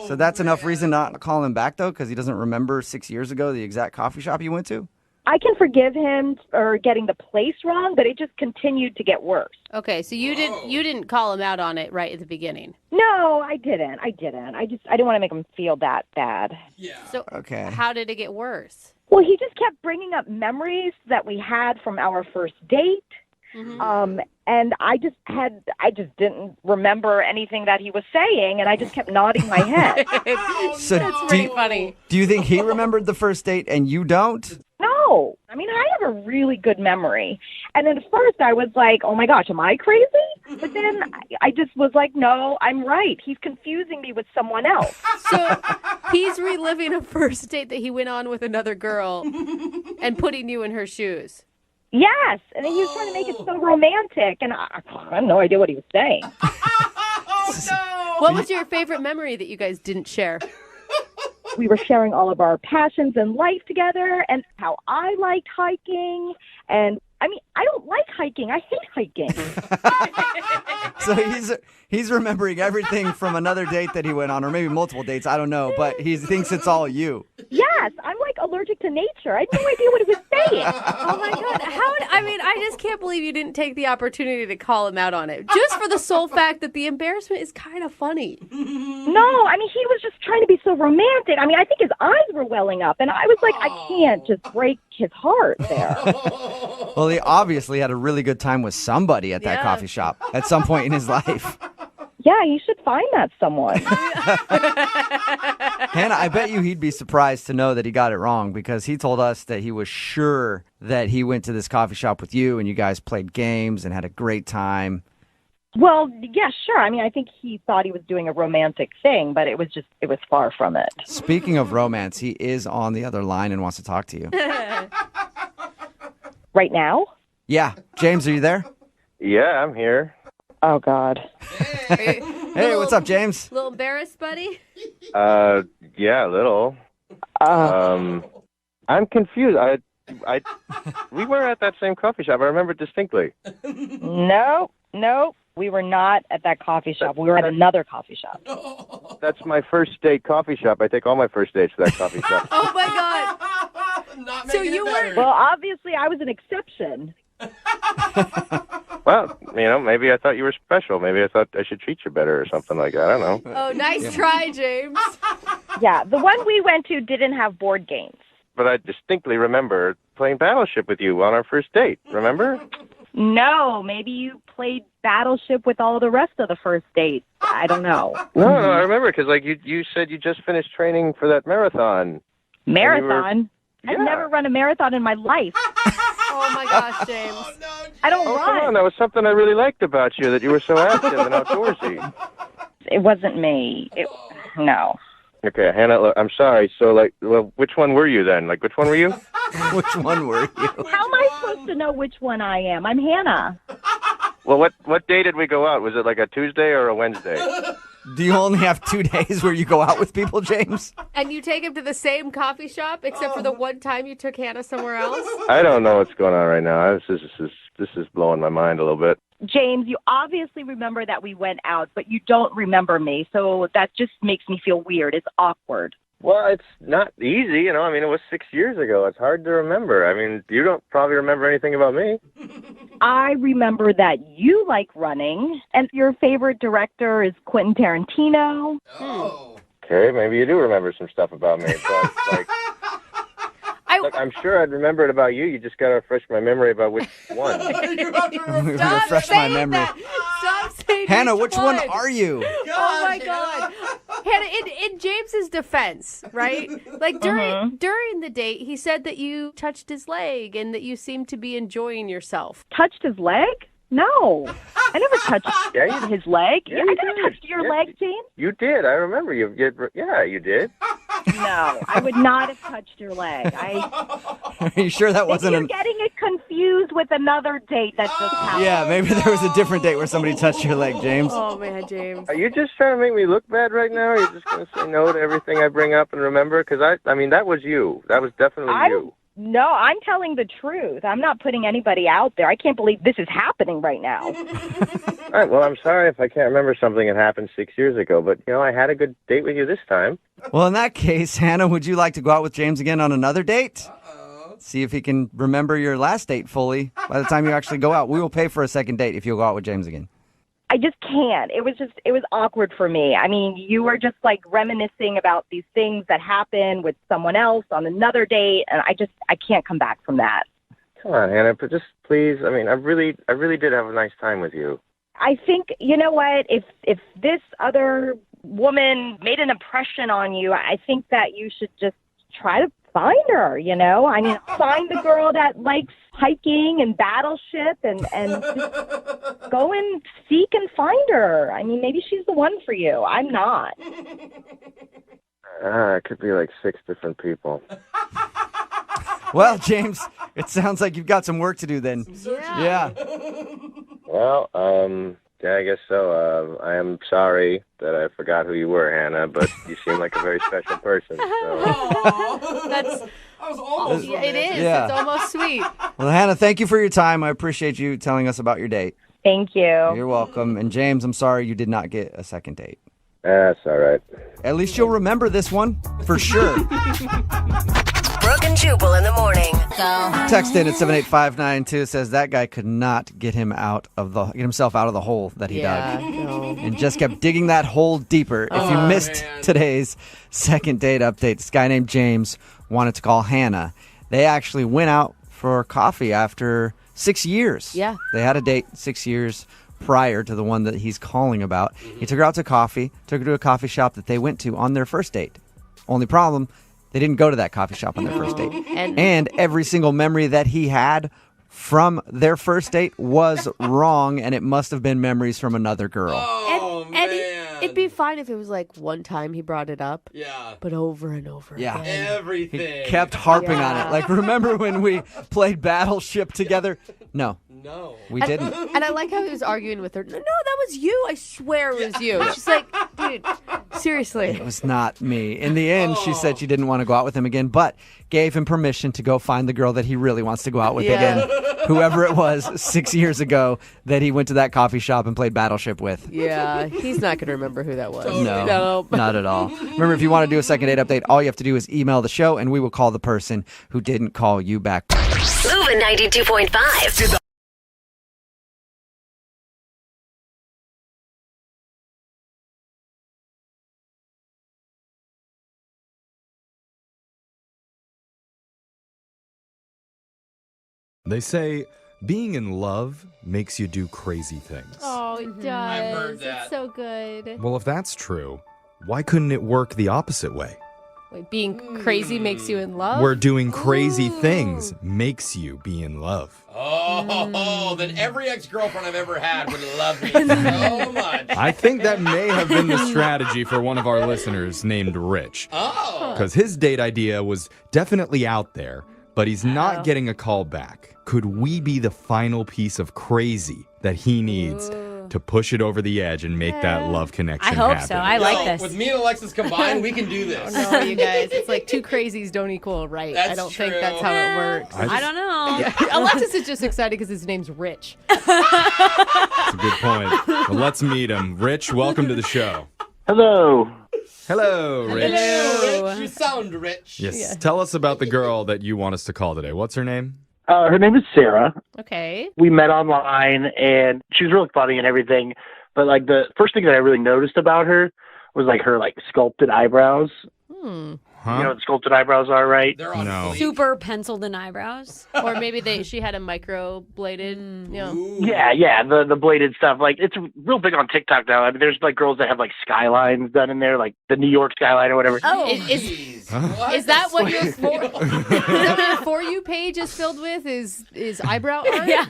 So that's enough reason not to call him back, though, because he doesn't remember 6 years ago the exact coffee shop you went to? I can forgive him for getting the place wrong, but it just continued to get worse. Okay, so you didn't call him out on it right at the beginning. No, I didn't. I didn't want to make him feel that bad. Yeah. So okay. How did it get worse? Well, he just kept bringing up memories that we had from our first date. Mm-hmm. And I just didn't remember anything that he was saying, and I just kept nodding my head. So That's pretty funny. Do you think he remembered the first date and you don't? No. I mean, I have a really good memory. And at first I was like, oh my gosh, am I crazy? But then I just was like, no, I'm right. He's confusing me with someone else. So he's reliving a first date that he went on with another girl and putting you in her shoes. Yes. And then he was trying to make it so romantic, and I had no idea what he was saying. What was your favorite memory that you guys didn't share? We were sharing all of our passions in life together, and how I liked hiking. And I mean, I don't like hiking. I hate hiking. So he's remembering everything from another date that he went on, or maybe multiple dates. I don't know, but he thinks it's all you. Yes, I'm like allergic to nature. I had no idea what he was saying. Oh my God. I just can't believe you didn't take the opportunity to call him out on it. Just for the sole fact that the embarrassment is kind of funny. No, I mean, he was just trying to be so romantic. I mean, I think his eyes were welling up, and I was like, I can't just break his heart there. Well, he obviously had a really good time with somebody at that coffee shop at some point in his life. Yeah, you should find that someone. Hannah, I bet you he'd be surprised to know that he got it wrong, because he told us that he was sure that he went to this coffee shop with you and you guys played games and had a great time. Well, yeah, sure. I mean, I think he thought he was doing a romantic thing, but it was far from it. Speaking of romance, he is on the other line and wants to talk to you. Right now? Yeah. James, are you there? Yeah, I'm here. Oh, God. Hey, what's up, James? A little embarrassed, buddy? Yeah, a little. I'm confused. We were at that same coffee shop. I remember distinctly. No. We were not at that coffee shop. We were at another coffee shop. That's my first date coffee shop. I take all my first dates to that coffee shop. Oh my God. Not So making you it were- better. Well, obviously, I was an exception. Well, maybe I thought you were special. Maybe I thought I should treat you better or something like that. I don't know. Oh, nice try, James. Yeah, the one we went to didn't have board games. But I distinctly remember playing Battleship with you on our first date. Remember? No, maybe you played Battleship with all the rest of the first dates. I don't know. No, I remember because you said you just finished training for that marathon. Marathon? I've never run a marathon in my life. Oh my gosh, James. I don't Oh, run. come on. That was something I really liked about you, that you were so active and outdoorsy. It wasn't me. No. Okay, Hannah, look, I'm sorry. So, which one were you then? Which one were you? Which one were you? How am I supposed to know which one I am? I'm Hannah. Well, what day did we go out? Was it a Tuesday or a Wednesday? Do you only have 2 days where you go out with people, James? And you take him to the same coffee shop, except for the one time you took Hannah somewhere else? I don't know what's going on right now. This is blowing my mind a little bit. James, you obviously remember that we went out, but you don't remember me. So that just makes me feel weird. It's awkward. Well, it's not easy, it was 6 years ago. It's hard to remember. You don't probably remember anything about me. I remember that you like running, and your favorite director is Quentin Tarantino. Oh. Okay, maybe you do remember some stuff about me. But, look, I'm sure I'd remember it about you. You just got to refresh my memory about which one. Refresh my memory. Stop saying Hannah, which one are you? Oh my God. Hannah, in James's defense, right? During the date, he said that you touched his leg and that you seemed to be enjoying yourself. Touched his leg? No. I never touched his leg. Yeah, I you never did. touched your leg, James. You did. I remember you. You did. No, I would not have touched your leg. Are you sure that Maybe wasn't you're getting it confused with another date that just happened. Yeah, maybe there was a different date where somebody touched your leg, James. Oh, man, James. Are you just trying to make me look bad right now? Or are you just going to say no to everything I bring up and remember? Because, that was you. That was definitely you. No, I'm telling the truth. I'm not putting anybody out there. I can't believe this is happening right now. All right, well, I'm sorry if I can't remember something that happened 6 years ago, but, I had a good date with you this time. Well, in that case, Hannah, would you like to go out with James again on another date? See if he can remember your last date fully by the time you actually go out. We will pay for a second date if you'll go out with James again. I just can't. It was awkward for me. You were just reminiscing about these things that happened with someone else on another date, and I can't come back from that. Come on, Hannah, but just please. I really did have a nice time with you. I think, you know what, if this other woman made an impression on you, I think that you should just try to find her, find the girl that likes hiking and battleship and just go and seek and find her. Maybe she's the one for you. I'm not. It could be 6 different people. Well, James, it sounds like you've got some work to do then. Yeah. Well, yeah, I guess so. I am sorry that I forgot who you were, Hannah, but you seem like a very special person. So. That was almost it is. Yeah. It's almost sweet. Well, Hannah, thank you for your time. I appreciate you telling us about your date. Thank you. You're welcome. And James, I'm sorry you did not get a second date. That's all right. At least you'll remember this one for sure. Brooke and Jubal in the morning. Text in at 78592 says that guy could not get himself out of the hole that he dug. No. And just kept digging that hole deeper. If you missed today's second date update, this guy named James wanted to call Hannah. They actually went out for coffee after 6 years. Yeah. They had a date 6 years prior to the one that he's calling about. He took her out to coffee, took her to a coffee shop that they went to on their first date. Only problem, they didn't go to that coffee shop on their first date. And every single memory that he had from their first date was wrong, and it must have been memories from another girl. Oh, man. It'd be fine if it was one time he brought it up. Yeah. But over and over again. Everything. He kept harping on it. Remember when we played Battleship together? No. No. We didn't. And I like how he was arguing with her. No, that was you. I swear it was you. She's like, dude, seriously. It was not me. In the end, she said she didn't want to go out with him again, but gave him permission to go find the girl that he really wants to go out with again. Whoever it was 6 years ago that he went to that coffee shop and played Battleship with. Yeah, he's not going to remember who that was. No, not at all. Remember, if you want to do a second date update, all you have to do is email the show, and we will call the person who didn't call you back. Moving 92.5. They say being in love makes you do crazy things. Oh, it does. I've heard that. It's so good. Well, if that's true, why couldn't it work the opposite way? Wait, being crazy makes you in love? Where doing crazy things makes you be in love. Oh, then every ex-girlfriend I've ever had would love me so much. I think that may have been the strategy for one of our listeners named Rich. Oh. Because his date idea was definitely out there, but he's not getting a call back. Could we be the final piece of crazy that he needs to push it over the edge and make that love connection happen? I hope so. I like this. With me and Alexis combined, we can do this. No, you guys. It's like two crazies don't equal right. That's I don't true. think that's how it works. I don't know. Yeah. Alexis is just excited because his name's Rich. That's a good point. Well, let's meet him. Rich, welcome to the show. Hello. Hello, Rich. Hello, Rich. You sound rich. Yes. Yeah. Tell us about the girl that you want us to call today. What's her name? Her name is Sarah. Okay. We met online, and she was really funny and everything. But like the first thing that I really noticed about her was like her like sculpted eyebrows. Huh? You know what sculpted eyebrows are, right? They're on No. fleek. Super penciled in eyebrows. Or maybe she had a micro-bladed, Ooh. Yeah, the bladed stuff. Like it's real big on TikTok now. I mean, there's like girls that have like skylines done in there, like the New York skyline or whatever. Oh, Jeez. What? Is that what your For You page is filled with? Is eyebrow art? yeah.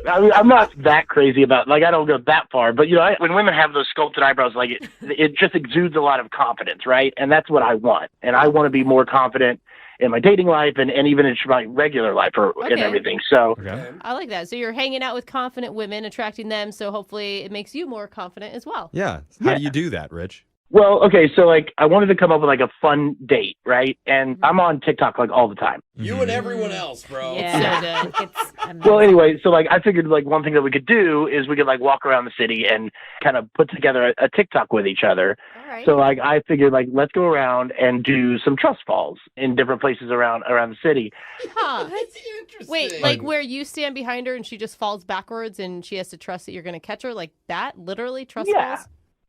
I mean, I'm not that crazy about like I don't go that far, but you know, when women have those sculpted eyebrows, like it just exudes a lot of confidence, right? And that's what I want. And I want to be more confident in my dating life and even in my regular life and Okay. everything. So Okay. I like that. So you're hanging out with confident women, attracting them, so hopefully it makes you more confident as well. Yeah. How do you do that, Rich? well, okay, so like I wanted to come up with like a fun date, right? And I'm on TikTok like all the time. You and everyone else, bro. Yeah. So good. It's amazing. Well, anyway, so like I figured like one thing that we could do is we could like walk around the city and kind of put together a TikTok with each other. All right. So like I figured like let's go around and do some trust falls in different places around the city. Huh. That's interesting. Wait, like where you stand behind her and she just falls backwards and she has to trust that you're going to catch her? Like that? Literally trust Yeah. falls?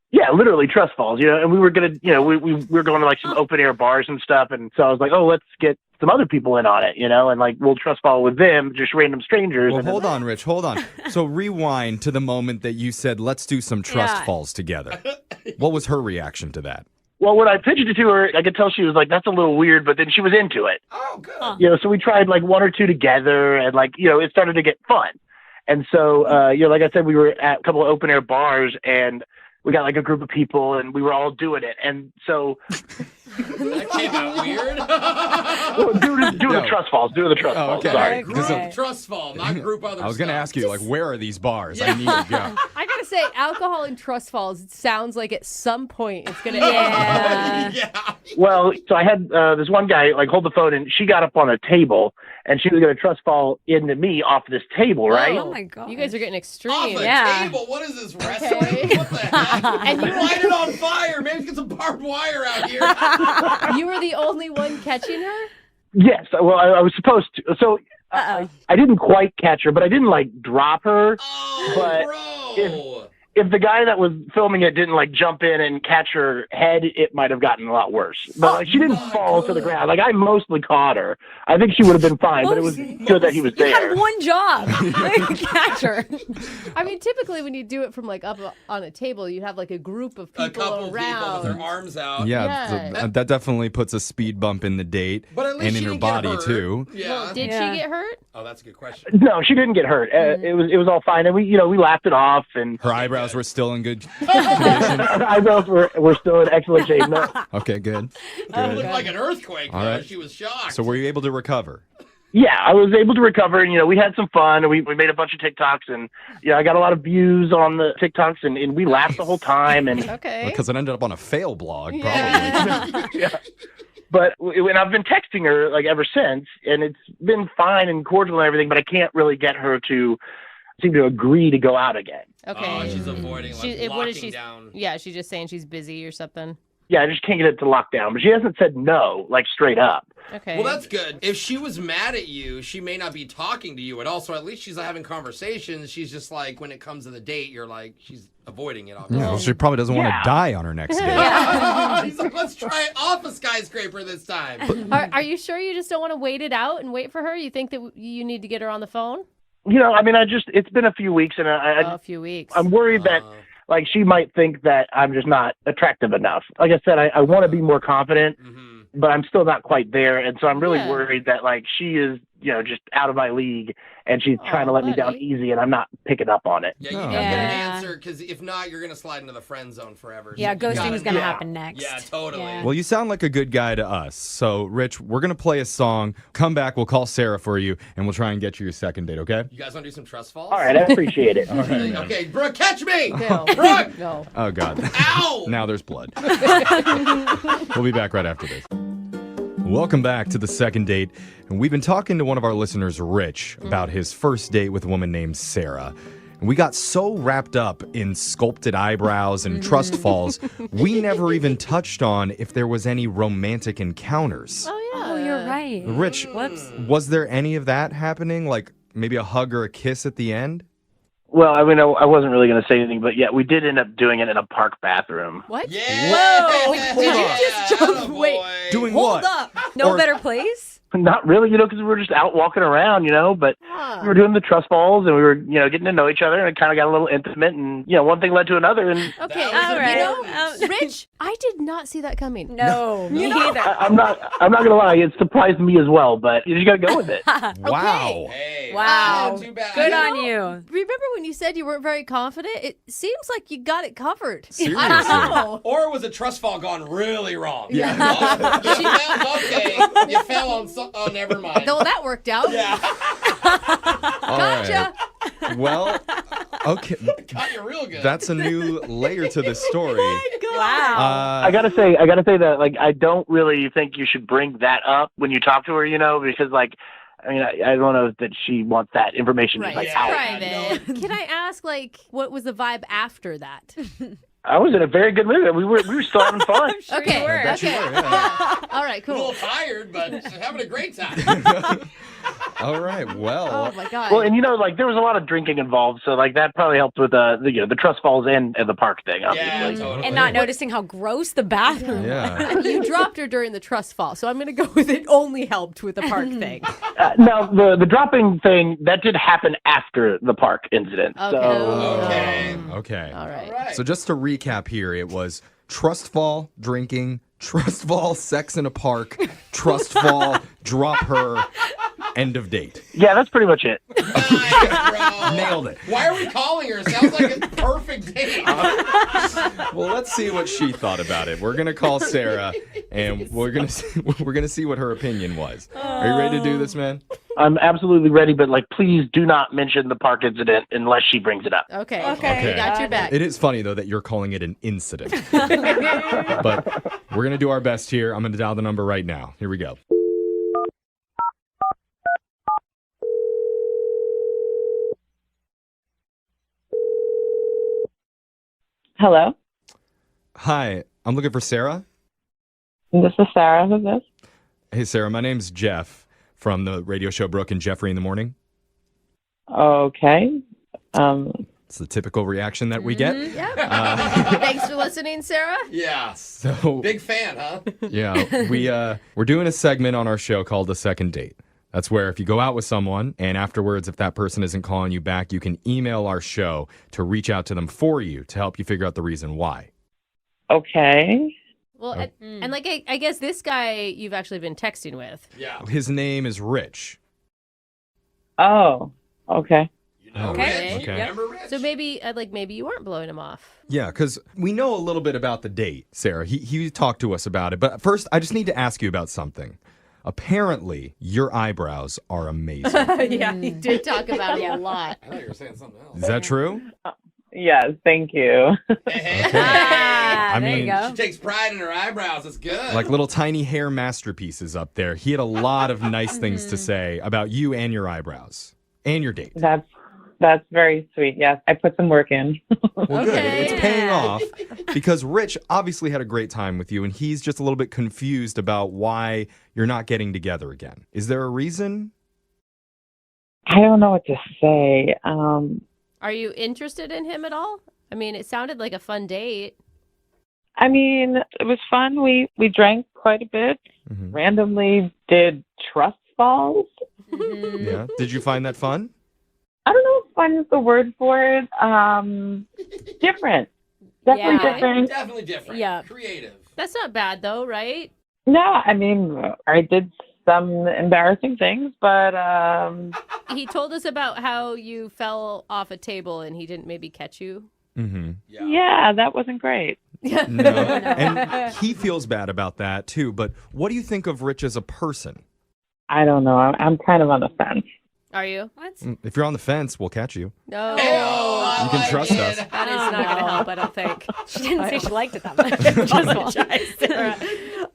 Yeah, literally trust falls, you know, and we were gonna, you know, we were going to like some open air bars and stuff, and so I was like, oh, let's get some other people in on it, you know, and like we'll trust fall with them, just random strangers. Well, and hold on, Rich. Hold on. So rewind to the moment that you said, let's do some trust Yeah. falls together. What was her reaction to that? Well, when I pitched it to her, I could tell she was like, that's a little weird, but then she was into it. Oh, good. You know, so we tried like one or two together, and like, you know, it started to get fun. And so, you know, like I said, we were at a couple of open air bars, and we got like a group of people, and we were all doing it. And so, That came out weird. well, doing the trust falls, doing the trust falls. okay. Sorry. Group Okay. trust fall, not group other I was going to stuff. ask you, like, where are these bars? I need to go. I got to say, alcohol and trust falls, it sounds like at some point it's going to Yeah. Yeah. Well, so I had this one guy like hold the phone, and she got up on a table, and she was going to trust fall into me off this table, right? Oh my god. You guys are getting Off extreme. a Yeah. table. What is this, wrestling? Okay. What the heck? And you Light it on fire. Maybe get some barbed wire out here. You were the only one catching her? Yes. Well, I was supposed to. So Uh-oh. I didn't quite catch her, but I didn't like drop her. Oh, But bro. If the guy that was filming it didn't like jump in and catch her head, it might have gotten a lot worse. But like, she didn't my fall to the God. ground. Like I mostly caught her. I think she would have been fine, but it was good that he was You there. had one job. Catch her. I mean, typically when you do it from like up on a table, you have like a group of A people couple around. people with their arms out. Yeah, Yeah. that definitely puts a speed bump in the date But at least and she in her didn't get body, hurt. too. Yeah. Well, did Yeah. she get hurt? Oh, that's a good question. No, she didn't get hurt. It was all fine, and we laughed it off, and Her eyebrows were still in good condition. our eyebrows were still in excellent shape. No, Okay, good. It Good. looked like an earthquake. All though. right. She was shocked. So were you able to recover? yeah, I was able to recover, and we had some fun, and we made a bunch of TikToks, and I got a lot of views on the TikToks, and we laughed the whole time, and Okay. Because it ended up on a fail blog, probably. Yeah. but when I've been texting her like ever since, and it's been fine and cordial and everything, but I can't really get her to seem to agree to go out again. Okay. Oh, she's avoiding, like, what is locking she? down. Yeah, she's just saying she's busy or something. Yeah, I just can't get it to lock down, but she hasn't said no, like straight up. Okay. Well, that's good. If she was mad at you, she may not be talking to you at all. So at least she's having conversations. She's just like, when it comes to the date, you're like, she's avoiding it. Obviously. Yeah, well, she probably doesn't want Yeah. to die on her next date. He's like, let's try it off a skyscraper this time. Are you sure you just don't want to wait it out and wait for her? You think that you need to get her on the phone? I mean, it's been a few weeks, and A few weeks. I'm worried that like she might think that I'm just not attractive enough. Like I said, I want to be more confident. but I'm still not quite there. And so I'm really Yeah. worried that like she is, just out of my league and she's trying to let me down buddy. easy and I'm not picking up on it. Yeah, you gotta get an answer, because if not, you're gonna slide into the friend zone forever. Yeah, So you ghosting is gonna know. happen next. Yeah, totally. Yeah. Well, you sound like a good guy to us. So, Rich, we're going to play a song. Come back. We'll call Sarah for you, and we'll try and get you your second date, okay? You guys want to do some trust falls? All right, I appreciate it. All right, man. Okay, Brooke, catch me! No. Brooke! No. Oh, God. Ow! Now there's blood. We'll be back right after this. Welcome back to the second date. And we've been talking to one of our listeners, Rich, about his first date with a woman named Sarah. And we got so wrapped up in sculpted eyebrows and trust falls, we never even touched on if there was any romantic encounters. Oh, yeah. Oh, you're right. Rich, Whoops. was there any of that happening? Like maybe a hug or a kiss at the end? Well, I mean, I wasn't really going to say anything, but yeah, we did end up doing it in a park bathroom. What? Yeah! Whoa! Hold Did you on. just jump? Wait. Doing Hold what? up. No Or- better place? Not really, because we were just out walking around, but Huh. we were doing the trust falls and we were, getting to know each other and it kind of got a little intimate and, one thing led to another and Okay, That was All you right. know, Rich, I did not see that coming. No, me neither. I'm not going to lie, it surprised me as well, but you just got to go with it. Wow. Hey, Wow. not too bad. Good You on know, you. Remember when you said you weren't very confident? It seems like you got it covered. Seriously. I don't know. Or was a trust fall gone really wrong? Yeah. You fell, okay. You fell on oh, never mind. No, that worked out. Yeah. All Gotcha. right. Well, okay. Got you real good. That's a new layer to this story. Wow. I gotta say that like I don't really think you should bring that up when you talk to her, because like I don't know that she wants that information Right. just like It's out. private. Can I ask, what was the vibe after that? I was in a very good mood. We were still having fun. Sure Okay. you were. Bet you Okay. were, yeah. All right, a little cool. tired, but having a great time. All right. Well, Oh, my God. Well, and like there was a lot of drinking involved, so like that probably helped with the trust falls and the park thing, obviously. Yeah, totally. And not noticing how gross the bathroom yeah. You dropped her during the trust fall, so I'm going to go with it only helped with the park thing. Now the dropping thing that did happen after the park incident. Okay. So Okay. Okay. All right. All right. So just to recap here, it was trust fall, drinking, trust fall, sex in a park, trust fall, drop her, end of date. yeah, that's pretty much it. Nice, bro. Nailed it. Why are we calling her? Sounds like a perfect date. Well, let's see what she thought about it. We're gonna call Sarah, and we're gonna see what her opinion was. Are you ready to do this, man? I'm absolutely ready, but like please do not mention the park incident unless she brings it up. Okay. Okay. We got your back. It is funny though that you're calling it an incident, but we're gonna do our best here. I'm gonna dial the number right now. Here we go. Hello, Hi, I'm looking for Sarah. this is Sarah. Who's this? Hey, Sarah, my name's Jeff from the radio show Brooke and Jeffrey in the Morning. Okay. It's the typical reaction that we get. Yep. Thanks for listening, Sarah. Yeah. So, Big fan, huh? yeah, we're doing a segment on our show called The Second Date. That's where if you go out with someone and afterwards, if that person isn't calling you back, you can email our show to reach out to them for you to help you figure out the reason why. Okay. Well, and like I guess this guy you've actually been texting with. Yeah. His name is Rich. Oh, okay. You know Okay. Rich. You Okay. remember Rich? So maybe maybe you weren't blowing him off. Yeah, because we know a little bit about the date, Sarah. He talked to us about it. But first, I just need to ask you about something. Apparently, your eyebrows are amazing. Yeah, he did talk about it a lot. I thought you were saying something else. Is that true? Yes, thank you. Hey, I there you mean, go. She takes pride in her eyebrows. It's good. like little tiny hair masterpieces up there. He had a lot of nice things to say about you and your eyebrows and your date. That's very sweet. Yes, I put some work in. Well, good. Okay. It's paying off because Rich obviously had a great time with you, and he's just a little bit confused about why you're not getting together again. Is there a reason? I don't know what to say. Are you interested in him at all? I mean, it sounded like a fun date. I mean, it was fun. We drank quite a bit. Mhm. Randomly did trust falls. Yeah. Did you find that fun? I don't know if fun is the word for it. Different. Definitely Yeah. different. Definitely different. Yeah. Creative. That's not bad though, right? No, I mean, I did some embarrassing things, but He told us about how you fell off a table and he didn't maybe catch you. Mm-hmm. yeah, that wasn't great. No. And he feels bad about that too. But what do you think of Rich as a person? I don't know. I'm kind of on the fence. Are you? What? If you're on the fence, we'll catch you. No. You can trust us. That is not going to help, I don't think. She didn't say she liked it that much.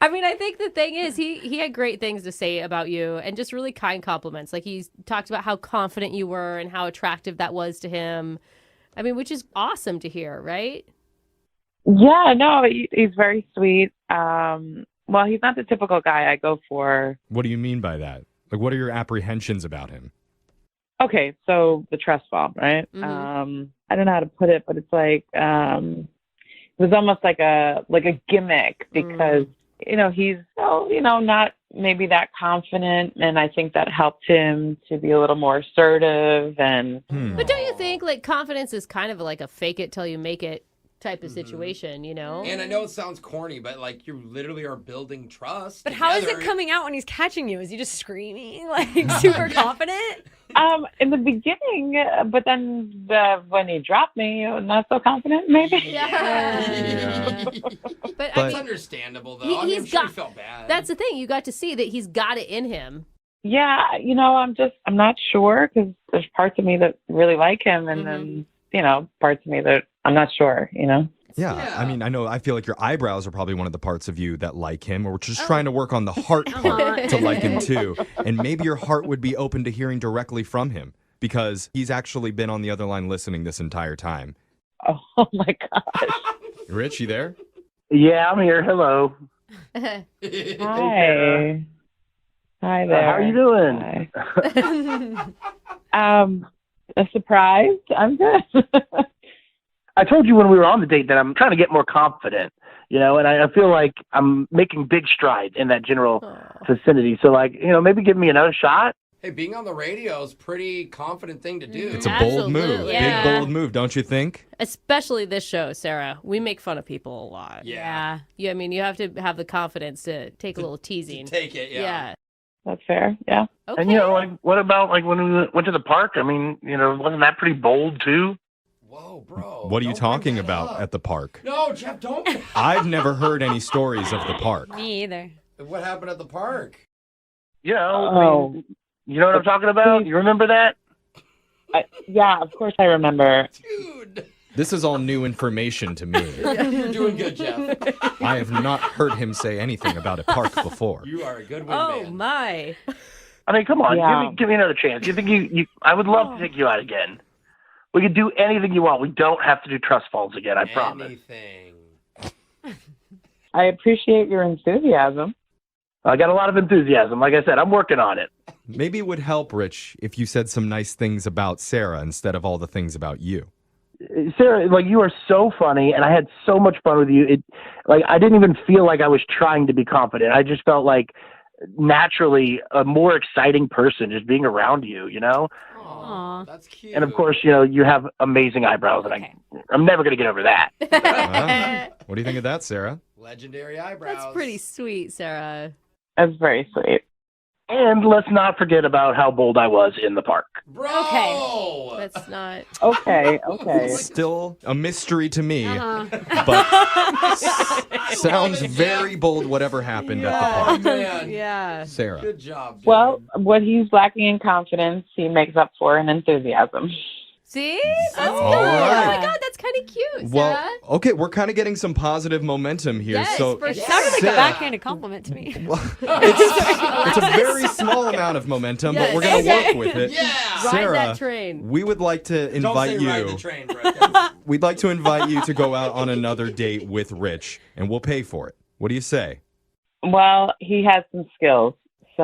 I mean, I think the thing is, he had great things to say about you and just really kind compliments. Like, he talked about how confident you were and how attractive that was to him. I mean, which is awesome to hear, right? Yeah, no, he's very sweet. Well, he's not the typical guy I go for. What do you mean by that? Like, what are your apprehensions about him? Okay, so the trust fall, right? Mm-hmm. I don't know how to put it, but it's like it was almost like a gimmick because he's not maybe that confident, and I think that helped him to be a little more assertive. And But don't you think like confidence is kind of like a fake it till you make it type of situation, you know? And I know it sounds corny, but like you literally are building trust. But how is together. it coming out when he's catching you? Is he just screaming, like super confident? in the beginning, but then when he dropped me, not so confident, maybe. Yeah. But I It's mean, understandable though. I mean, I'm sure he felt bad. that's the thing. You got to see that he's got it in him. Yeah, I'm not sure because there's parts of me that really like him, and then parts of me that I'm not sure. Yeah, I mean, I feel like your eyebrows are probably one of the parts of you that like him, or we're just trying to work on the heart part to like him too. And maybe your heart would be open to hearing directly from him because he's actually been on the other line listening this entire time. Oh my gosh. Rich, you there? Yeah, I'm here. Hello. Hi. Hi there. How are you doing? A surprise. I'm good. I told you when we were on the date that I'm trying to get more confident, and I feel like I'm making big strides in that general vicinity. So, maybe give me another shot. Hey, being on the radio is a pretty confident thing to do. It's a bold move. Yeah. Big, bold move, don't you think? Especially this show, Sarah. We make fun of people a lot. Yeah. I mean, you have to have the confidence to take a little teasing. Take it, yeah. That's fair. Yeah. Okay. And what about when we went to the park? I mean, wasn't that pretty bold too? Whoa, bro. What are you talking about at the park? No, Jeff, don't. I've never heard any stories of the park. Me either. What happened at the park? You know what I'm talking about? You remember that? Yeah, of course I remember. Dude. This is all new information to me. You're doing good, Jeff. I have not heard him say anything about a park before. You are a good Oh, man. my. I mean, come on, Yeah. give me another chance. You think you? I would love to take you out again. We could do anything you want. We don't have to do trust falls again. I promise. Anything. I appreciate your enthusiasm. I got a lot of enthusiasm. Like I said, I'm working on it. Maybe it would help, Rich, if you said some nice things about Sarah instead of all the things about you. Sarah, you are so funny, and I had so much fun with you. I didn't even feel like I was trying to be confident. I just felt like naturally a more exciting person just being around you, Aw. That's cute. And of course, you have amazing eyebrows, and I'm never going to get over that. What do you think of that, Sarah? Legendary eyebrows. That's pretty sweet, Sarah. That's very sweet. And let's not forget about how bold I was in the park. Bro! Okay. That's not... Okay. Still a mystery to me, Uh-huh. but sounds very bold whatever happened at the Oh, park. man. Yeah. Sarah. Good job, Jeff. Well, what he's lacking in confidence, he makes up for in enthusiasm. See? That's good. All right. Oh, my God. That's kind of cute, Sarah. Well, okay, we're kind of getting some positive momentum here. Yes, so for It sure. sounded like a Sarah, backhanded compliment to me. it's a very small amount of momentum, but we're going to work with it. Yeah. Ride Sarah, that train. we would like to Don't invite say ride you. the train, bro. We'd like to invite you to go out on another date with Rich, and we'll pay for it. What do you say? Well, he has some skills. So,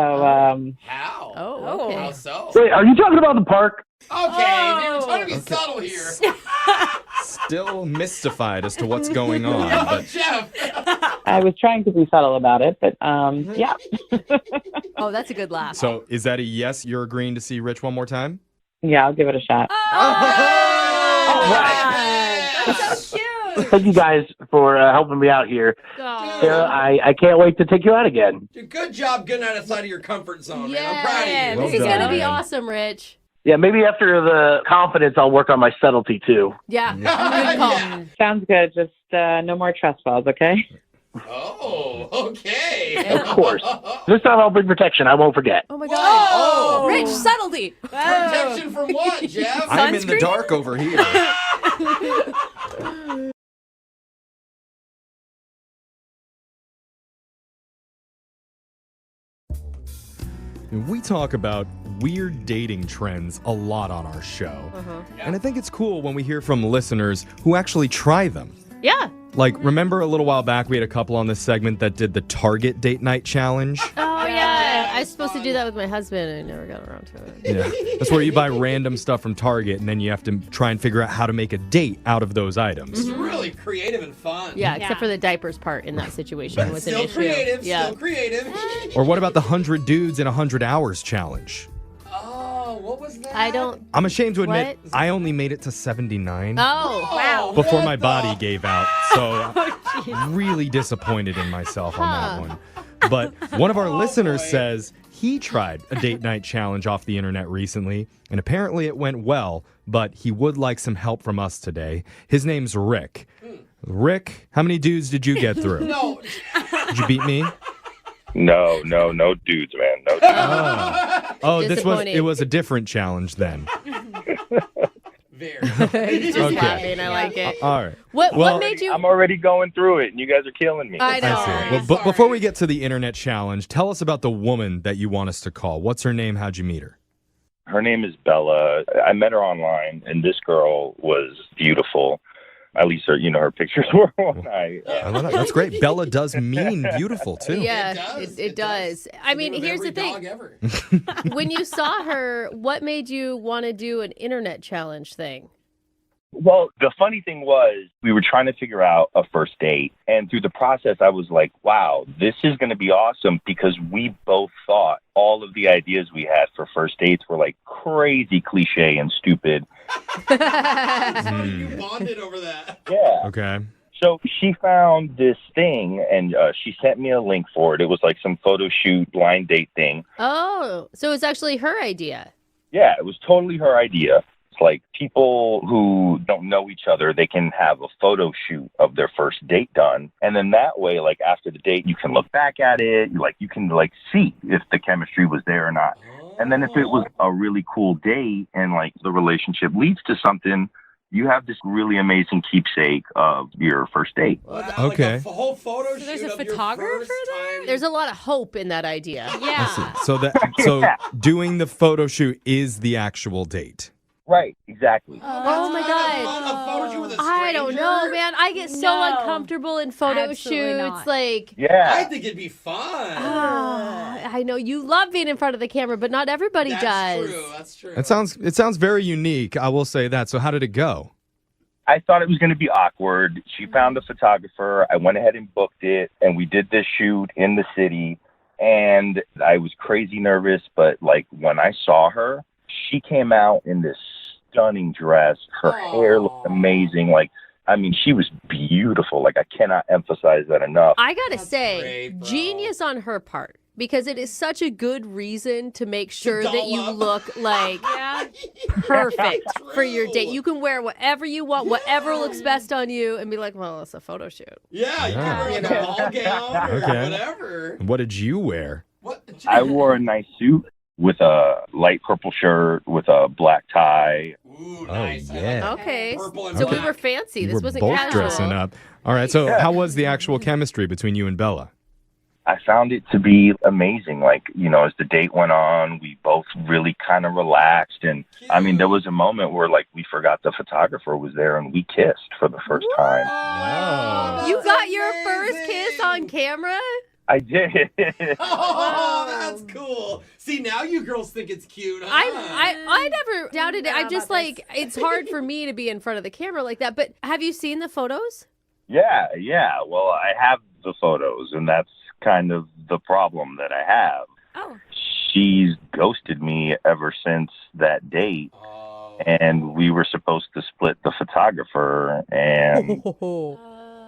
How? Oh, okay. How so? Wait, are you talking about the park? Okay, they were trying to be subtle here. Still mystified as to what's going on. Oh, But Jeff. I was trying to be subtle about it, but yeah. Oh, that's a good laugh. so is that a yes? You're agreeing to see Rich one more time? Yeah, I'll give it a shot. Oh, All right. that's so cute. Thank you guys for helping me out here. Sarah, I can't wait to take you out again. Good job getting outside of your comfort zone, man. I'm Yeah, proud of you. this is going to be awesome, Rich. Yeah, maybe after the confidence, I'll work on my subtlety too. Yeah, good call. Sounds good. Just no more trust falls, okay? Oh, okay. Of course. This time I'll bring protection. I won't forget. Oh, my God. Oh. Rich, subtlety. Protection from what, Jeff? I'm in the dark over here. We talk about weird dating trends a lot on our show. And I think it's cool when we hear from listeners who actually try them. Yeah. Like, remember a little while back we had a couple on this segment that did the Target date night challenge? Oh, yeah. I was supposed to do that with my husband, and I never got around to it. Yeah. That's where you buy random stuff from Target, and then you have to try and figure out how to make a date out of those items. It's really creative and fun. Yeah, except for the diapers part in that situation was an Still issue. creative, Yeah. still creative. Or what about the 100 dudes in 100 hours challenge? Oh, what was that? I don't. I'm ashamed to admit, What? I only made it to 79. Oh, wow. Before my body gave out. So really disappointed in myself on that one. But one of our listeners says he tried a date night challenge off the internet recently, and apparently it went well, but he would like some help from us today. His name's Rick. Rick, how many dudes did you get through? No. Did you beat me? No dudes, man. No dudes. Oh, Disappointing. it was a different challenge then. Very. He's just laughing. I like it. All right. What made you? I'm already going through it, and you guys are killing me. I know. I see. Well, but before we get to the internet challenge, tell us about the woman that you want us to call. What's her name? How'd you meet her? Her name is Bella. I met her online, and this girl was beautiful. At least her pictures were on. I love that. That's great. Bella does mean beautiful, too. Yeah, it does. I mean, here's the thing. When you saw her, what made you want to do an internet challenge thing? Well, the funny thing was we were trying to figure out a first date. And through the process, I was like, wow, this is going to be awesome because we both thought all of the ideas we had for first dates were like crazy cliche and stupid. So you bonded over that. Yeah. Okay. So she found this thing and she sent me a link for it. It was like some photo shoot blind date thing. Oh, so it's actually her idea. Yeah, it was totally her idea. Like people who don't know each other, they can have a photo shoot of their first date done. And then that way, like after the date, you can look back at it. You can see if the chemistry was there or not. And then if it was a really cool date and like the relationship leads to something, you have this really amazing keepsake of your first date. Okay. Like a whole photo shoot there's a of your photographer first time. There's a lot of hope in that idea. Yeah. So doing the photo shoot is the actual date. Right, exactly. Oh my God. A photo shoot with a I don't stranger? know, man. I get so No. uncomfortable in photo Absolutely shoots. not. Like, Yeah. I think it'd be fun. I know you love being in front of the camera, but not everybody does. That's true. It sounds very unique. I will say that. So how did it go? I thought it was going to be awkward. She found a photographer. I went ahead and booked it, and we did this shoot in the city. And I was crazy nervous, but like when I saw her, she came out in this stunning dress. Her hair looked amazing. She was beautiful. Like, I cannot emphasize that enough. I gotta say, genius on her part. Because it is such a good reason to make sure that you look like perfect for your date. You can wear whatever you want, whatever looks best on you, and be like, well, it's a photo shoot. Yeah, you can wear a ball gown or Okay. whatever. What did you wear? I wore a nice suit with a light purple shirt with a black tie. Ooh, nice. Yeah. Okay. Purple and So we black. were fancy. You This were wasn't both casual. dressing up. All right. So how was the actual chemistry between you and Bella? I found it to be amazing. As the date went on, we both really kind of relaxed. And there was a moment where we forgot the photographer was there and we kissed for the first time. You got your first kiss on camera? I did. Oh, that's cool. See, now you girls think it's cute, huh? I never doubted it. I'm just it's hard for me to be in front of the camera like that. But have you seen the photos? Yeah. Well, I have the photos, and that's kind of the problem that I have. Oh. She's ghosted me ever since that date, and we were supposed to split the photography. photographer, and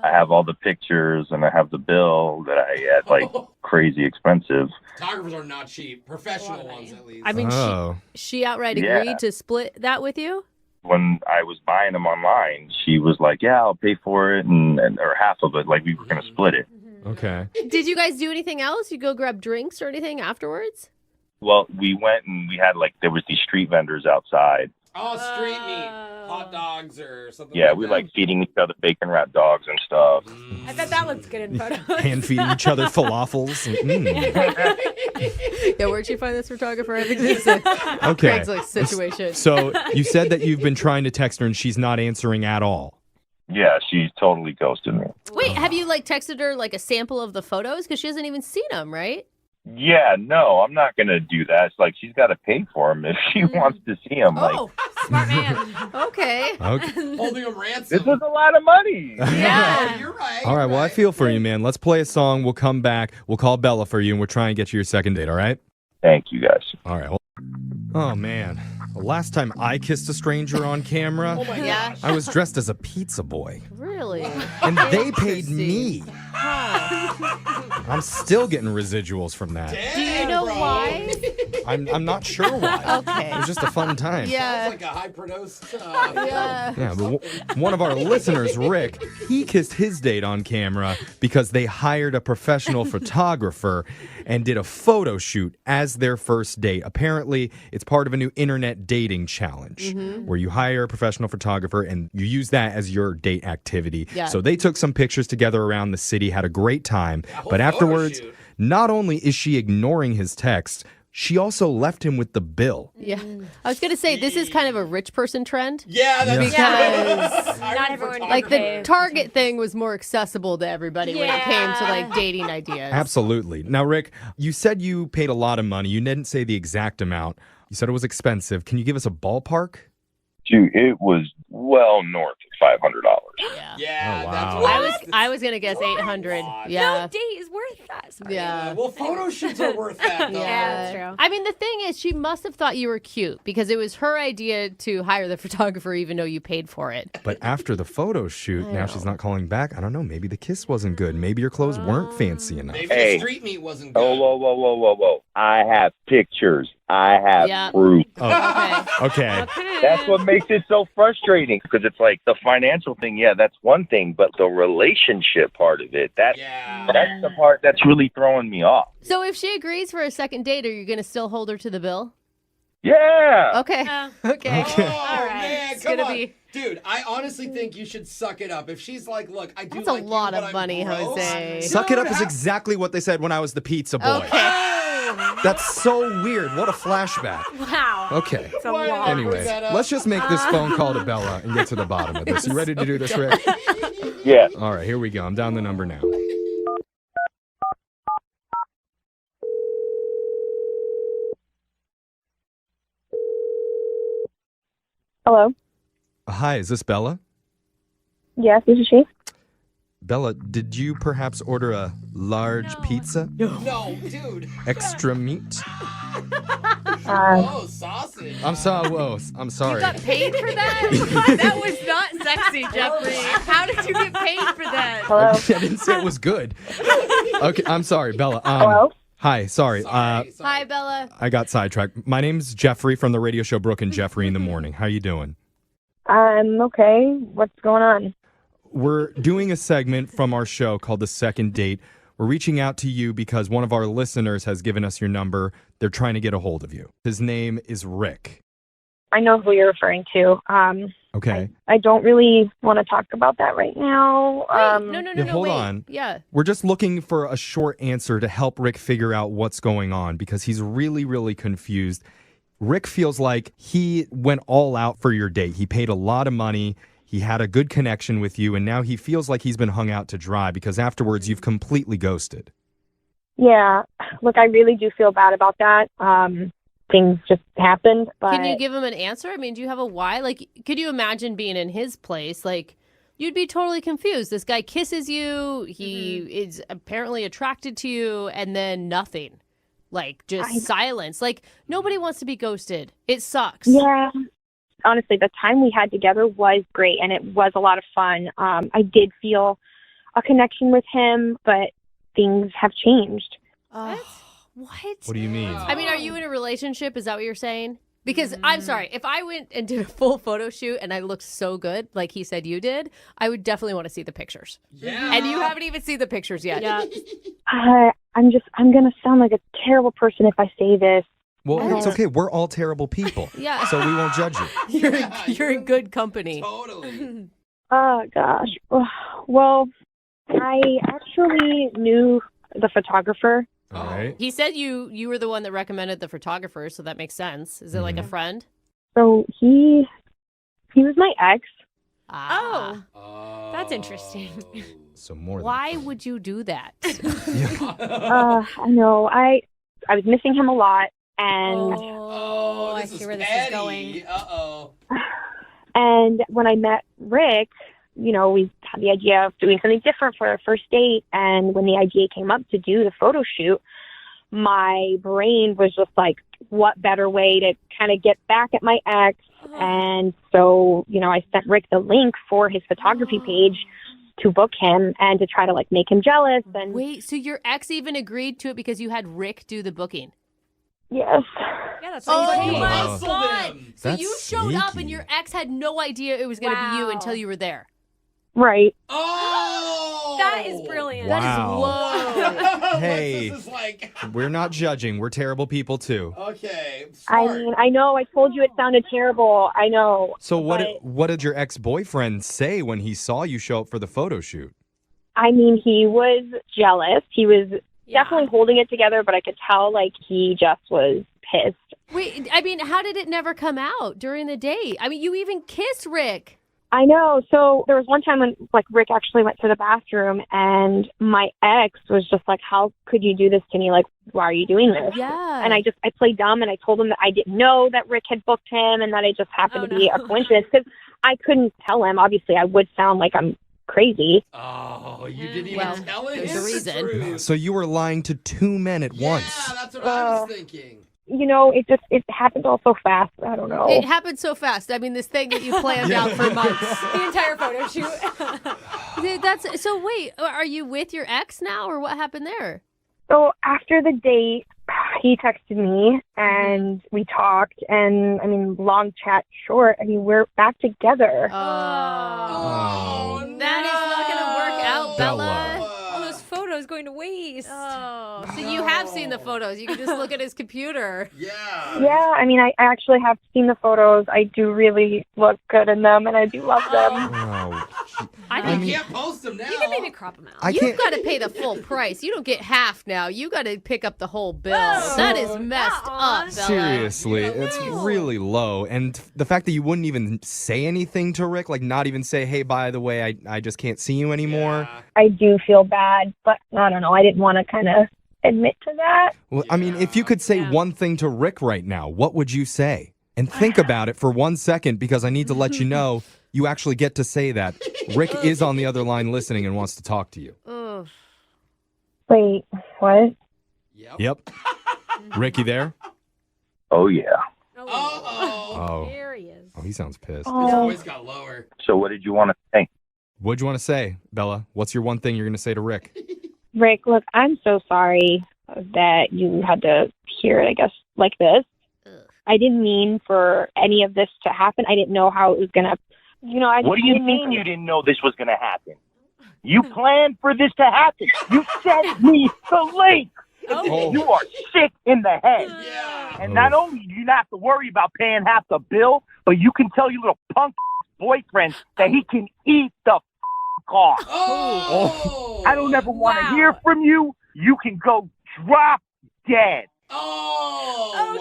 I have all the pictures, and I have the bill that I had, like, crazy expensive. Photographers are not cheap. Professional ones, at least. I mean, she outright agreed to split that with you? When I was buying them online, she was like, yeah, I'll pay for it, or half of it, like we were going to split it. Okay. Did you guys do anything else? You go grab drinks or anything afterwards? Well, we went and we had, like, there was these street vendors outside. Oh, street meat. Hot dogs or something Yeah, like we that. like feeding each other bacon wrapped dogs and stuff. I bet that looks good in photos. Hand feeding each other falafels. Yeah, where'd you find this photographer? I think this is a Okay. Craigslist situation. So you said that you've been trying to text her and she's not answering at all. Yeah, she totally ghosted me. Wait, have you texted her a sample of the photos? Because she hasn't even seen them, right? Yeah, no, I'm not going to do that. It's like she's got to pay for them if she wants to see them. Oh, smart man. Okay. Holding them ransom. This was a lot of money. Yeah, you're right. All right, well, I feel for you, man. Let's play a song. We'll come back. We'll call Bella for you, and we'll try and get you your second date, all right? Thank you, guys. All right. Oh, man. The last time I kissed a stranger on camera, Oh, my gosh. I was dressed as a pizza boy. Really? And they paid me. I'm still getting residuals from that. Do you know why? I'm not sure why. Okay. It was just a fun time. Yeah. Sounds like a high-produced... Yeah. Yeah, but one of our listeners, Rick, he kissed his date on camera because they hired a professional photographer and did a photo shoot as their first date. Apparently, it's part of a new internet dating challenge where you hire a professional photographer and you use that as your date activity. Yeah. So they took some pictures together around the city, had a great time, but afterwards, not only is she ignoring his text, she also left him with the bill. Yeah. I was going to say, this is kind of a rich person trend. Yeah, that's because Not everyone the Target thing was more accessible to everybody when it came to dating ideas. Absolutely. Now, Rick, you said you paid a lot of money. You didn't say the exact amount. You said it was expensive. Can you give us a ballpark? Dude, it was well north of $500. Yeah, Oh, wow. that's what I was going to guess 800. Yeah. No date is worth that. Sorry. Yeah. Well, photo shoots are worth that, though. Yeah, that's true. I mean, the thing is, she must have thought you were cute because it was her idea to hire the photographer even though you paid for it. But after the photo shoot, now she's not calling back. I don't know. Maybe the kiss wasn't good. Maybe your clothes weren't fancy enough. Maybe Hey. the street meat wasn't good. Whoa. I have pictures. I have Yeah. proof. Oh, okay. That's what makes it so frustrating because it's like the financial thing, yeah, that's one thing, but the relationship part of it, that's the part that's really throwing me off. So if she agrees for a second date, are you going to still hold her to the bill? Yeah. Okay. Okay. Oh, man, It's come gonna on. be- Dude, I honestly think you should suck it up. If she's like, look, I do That's a like lot you, of but I'm money, broke. Jose. Suck it up is exactly what they said when I was the pizza boy. Okay. That's so weird. What a flashback. Wow. Okay. It's a lot. Anyway, let's just make this phone call to Bella and get to the bottom of this. You ready to do this, Rick? Yeah. All right, here we go. I'm down the number now. Hello. Hi, is this Bella? Yes, this is she. Bella, did you perhaps order a large pizza? No, dude. Extra meat? Oh, sausage. I'm sorry. Whoa, I'm sorry. You got paid for that? That was not sexy, Jeffrey. How did you get paid for that? Hello. I didn't say it was good. Okay, I'm sorry, Bella. Hello. Hi, sorry. Hi, Bella. I got sidetracked. My name's Jeffrey from the radio show Brooke and Jeffrey in the Morning. How you doing? I'm okay. What's going on? We're doing a segment from our show called The Second Date. We're reaching out to you because one of our listeners has given us your number. They're trying to get a hold of you. His name is Rick. I know who you're referring to. Okay. I don't really want to talk about that right now. No, Yeah, hold wait. on. Yeah. We're just looking for a short answer to help Rick figure out what's going on because he's really, really confused. Rick feels like he went all out for your date. He paid a lot of money. He had a good connection with you, and now he feels like he's been hung out to dry because afterwards you've completely ghosted. Yeah. Look, I really do feel bad about that. Things just happened. But Can you give him an answer? I mean, do you have a why? Like, could you imagine being in his place? Like, you'd be totally confused. This guy kisses you. He is apparently attracted to you, and then nothing. Like, just silence. Like, nobody wants to be ghosted. It sucks. Yeah. Honestly, the time we had together was great, and it was a lot of fun. I did feel a connection with him, but things have changed. What? What do you mean? I mean, are you in a relationship? Is that what you're saying? Because I'm sorry, if I went and did a full photo shoot and I looked so good, like he said you did, I would definitely want to see the pictures. Yeah. And you haven't even seen the pictures yet. Yeah. I'm going to sound like a terrible person if I say this. Well, it's okay. We're all terrible people. Yeah. So we won't judge you. You're in good company. Totally. Oh, gosh. Well, I actually knew the photographer. All right. He said you were the one that recommended the photographer, so that makes sense. Is it like a friend? So he was my ex. Ah. Oh, that's interesting. So more. Why would you do that? I know. I was missing him a lot, and I see where this is going. Uh-oh. And when I met Rick, we had the idea of doing something different for our first date. And when the idea came up to do the photo shoot, my brain was just like, what better way to kind of get back at my ex? And so, I sent Rick the link for his photography page to book him and to try to make him jealous. And Wait, so your ex even agreed to it because you had Rick do the booking? Yes. Yeah, that's Oh what my Hustled God. him. So That's you showed up sneaky. and your ex had no idea it was going to be you until you were there. Right. Oh! That is brilliant. Wow. Whoa. Hey. This is like... We're not judging. We're terrible people too. Okay. I Smart. mean, I know I told you it sounded terrible. I know. So but, what did your ex-boyfriend say when he saw you show up for the photo shoot? I mean, he was jealous. He was definitely holding it together, but I could tell he just was pissed. Wait, I mean, how did it never come out during the date? I mean, you even kissed Rick. I know. So there was one time when Rick actually went to the bathroom, and my ex was just like, how could you do this to me? Why are you doing this? Yeah. And I played dumb, and I told him that I didn't know that Rick had booked him and that it just happened to be a coincidence because I couldn't tell him. Obviously, I would sound like I'm crazy. Oh, you didn't even tell it? There's a reason. So you were lying to two men at once. Yeah, that's what I was thinking. It happened all so fast. I don't know. It happened so fast. I mean, this thing that you planned out for months. The entire photo shoot. Dude, so wait, are you with your ex now or what happened there? So after the date, he texted me and we talked, and I mean, long chat short, we're back together. Oh, that is not going to work out, Bella. All those photos going to waste. Oh, so you have seen the photos. You can just look at his computer. Yeah, I mean, I actually have seen the photos. I do really look good in them, and I do love them. Wow. You can't post them now. You can maybe crop them out. You've got to pay the full price. You don't get half now. You got to pick up the whole bill. That is messed up, Bella. Seriously, it's really low. And the fact that you wouldn't even say anything to Rick, not even say, hey, by the way, I just can't see you anymore. I do feel bad, but I don't know. I didn't want to kind of admit to that. Well, I mean, if you could say one thing to Rick right now, what would you say? And think about it for 1 second, because I need to let you know you actually get to say that. Rick is on the other line listening and wants to talk to you. Wait, what? Yep. Rick, you there? Oh, yeah. Oh. There he is. Oh, he sounds pissed. His voice got lower. So what did you want to say? What'd you want to say, Bella? What's your one thing you're going to say to Rick? Rick, look, I'm so sorry that you had to hear it, I guess, like this. I didn't mean for any of this to happen. I didn't know how it was going to, What do you mean you didn't know this was going to happen? You planned for this to happen. You sent me the link. Oh. You are sick in the head. Yeah. And not only do you not have to worry about paying half the bill, but you can tell your little punk boyfriend that he can eat the cost. Oh. I don't ever want to hear from you. You can go drop dead. Oh.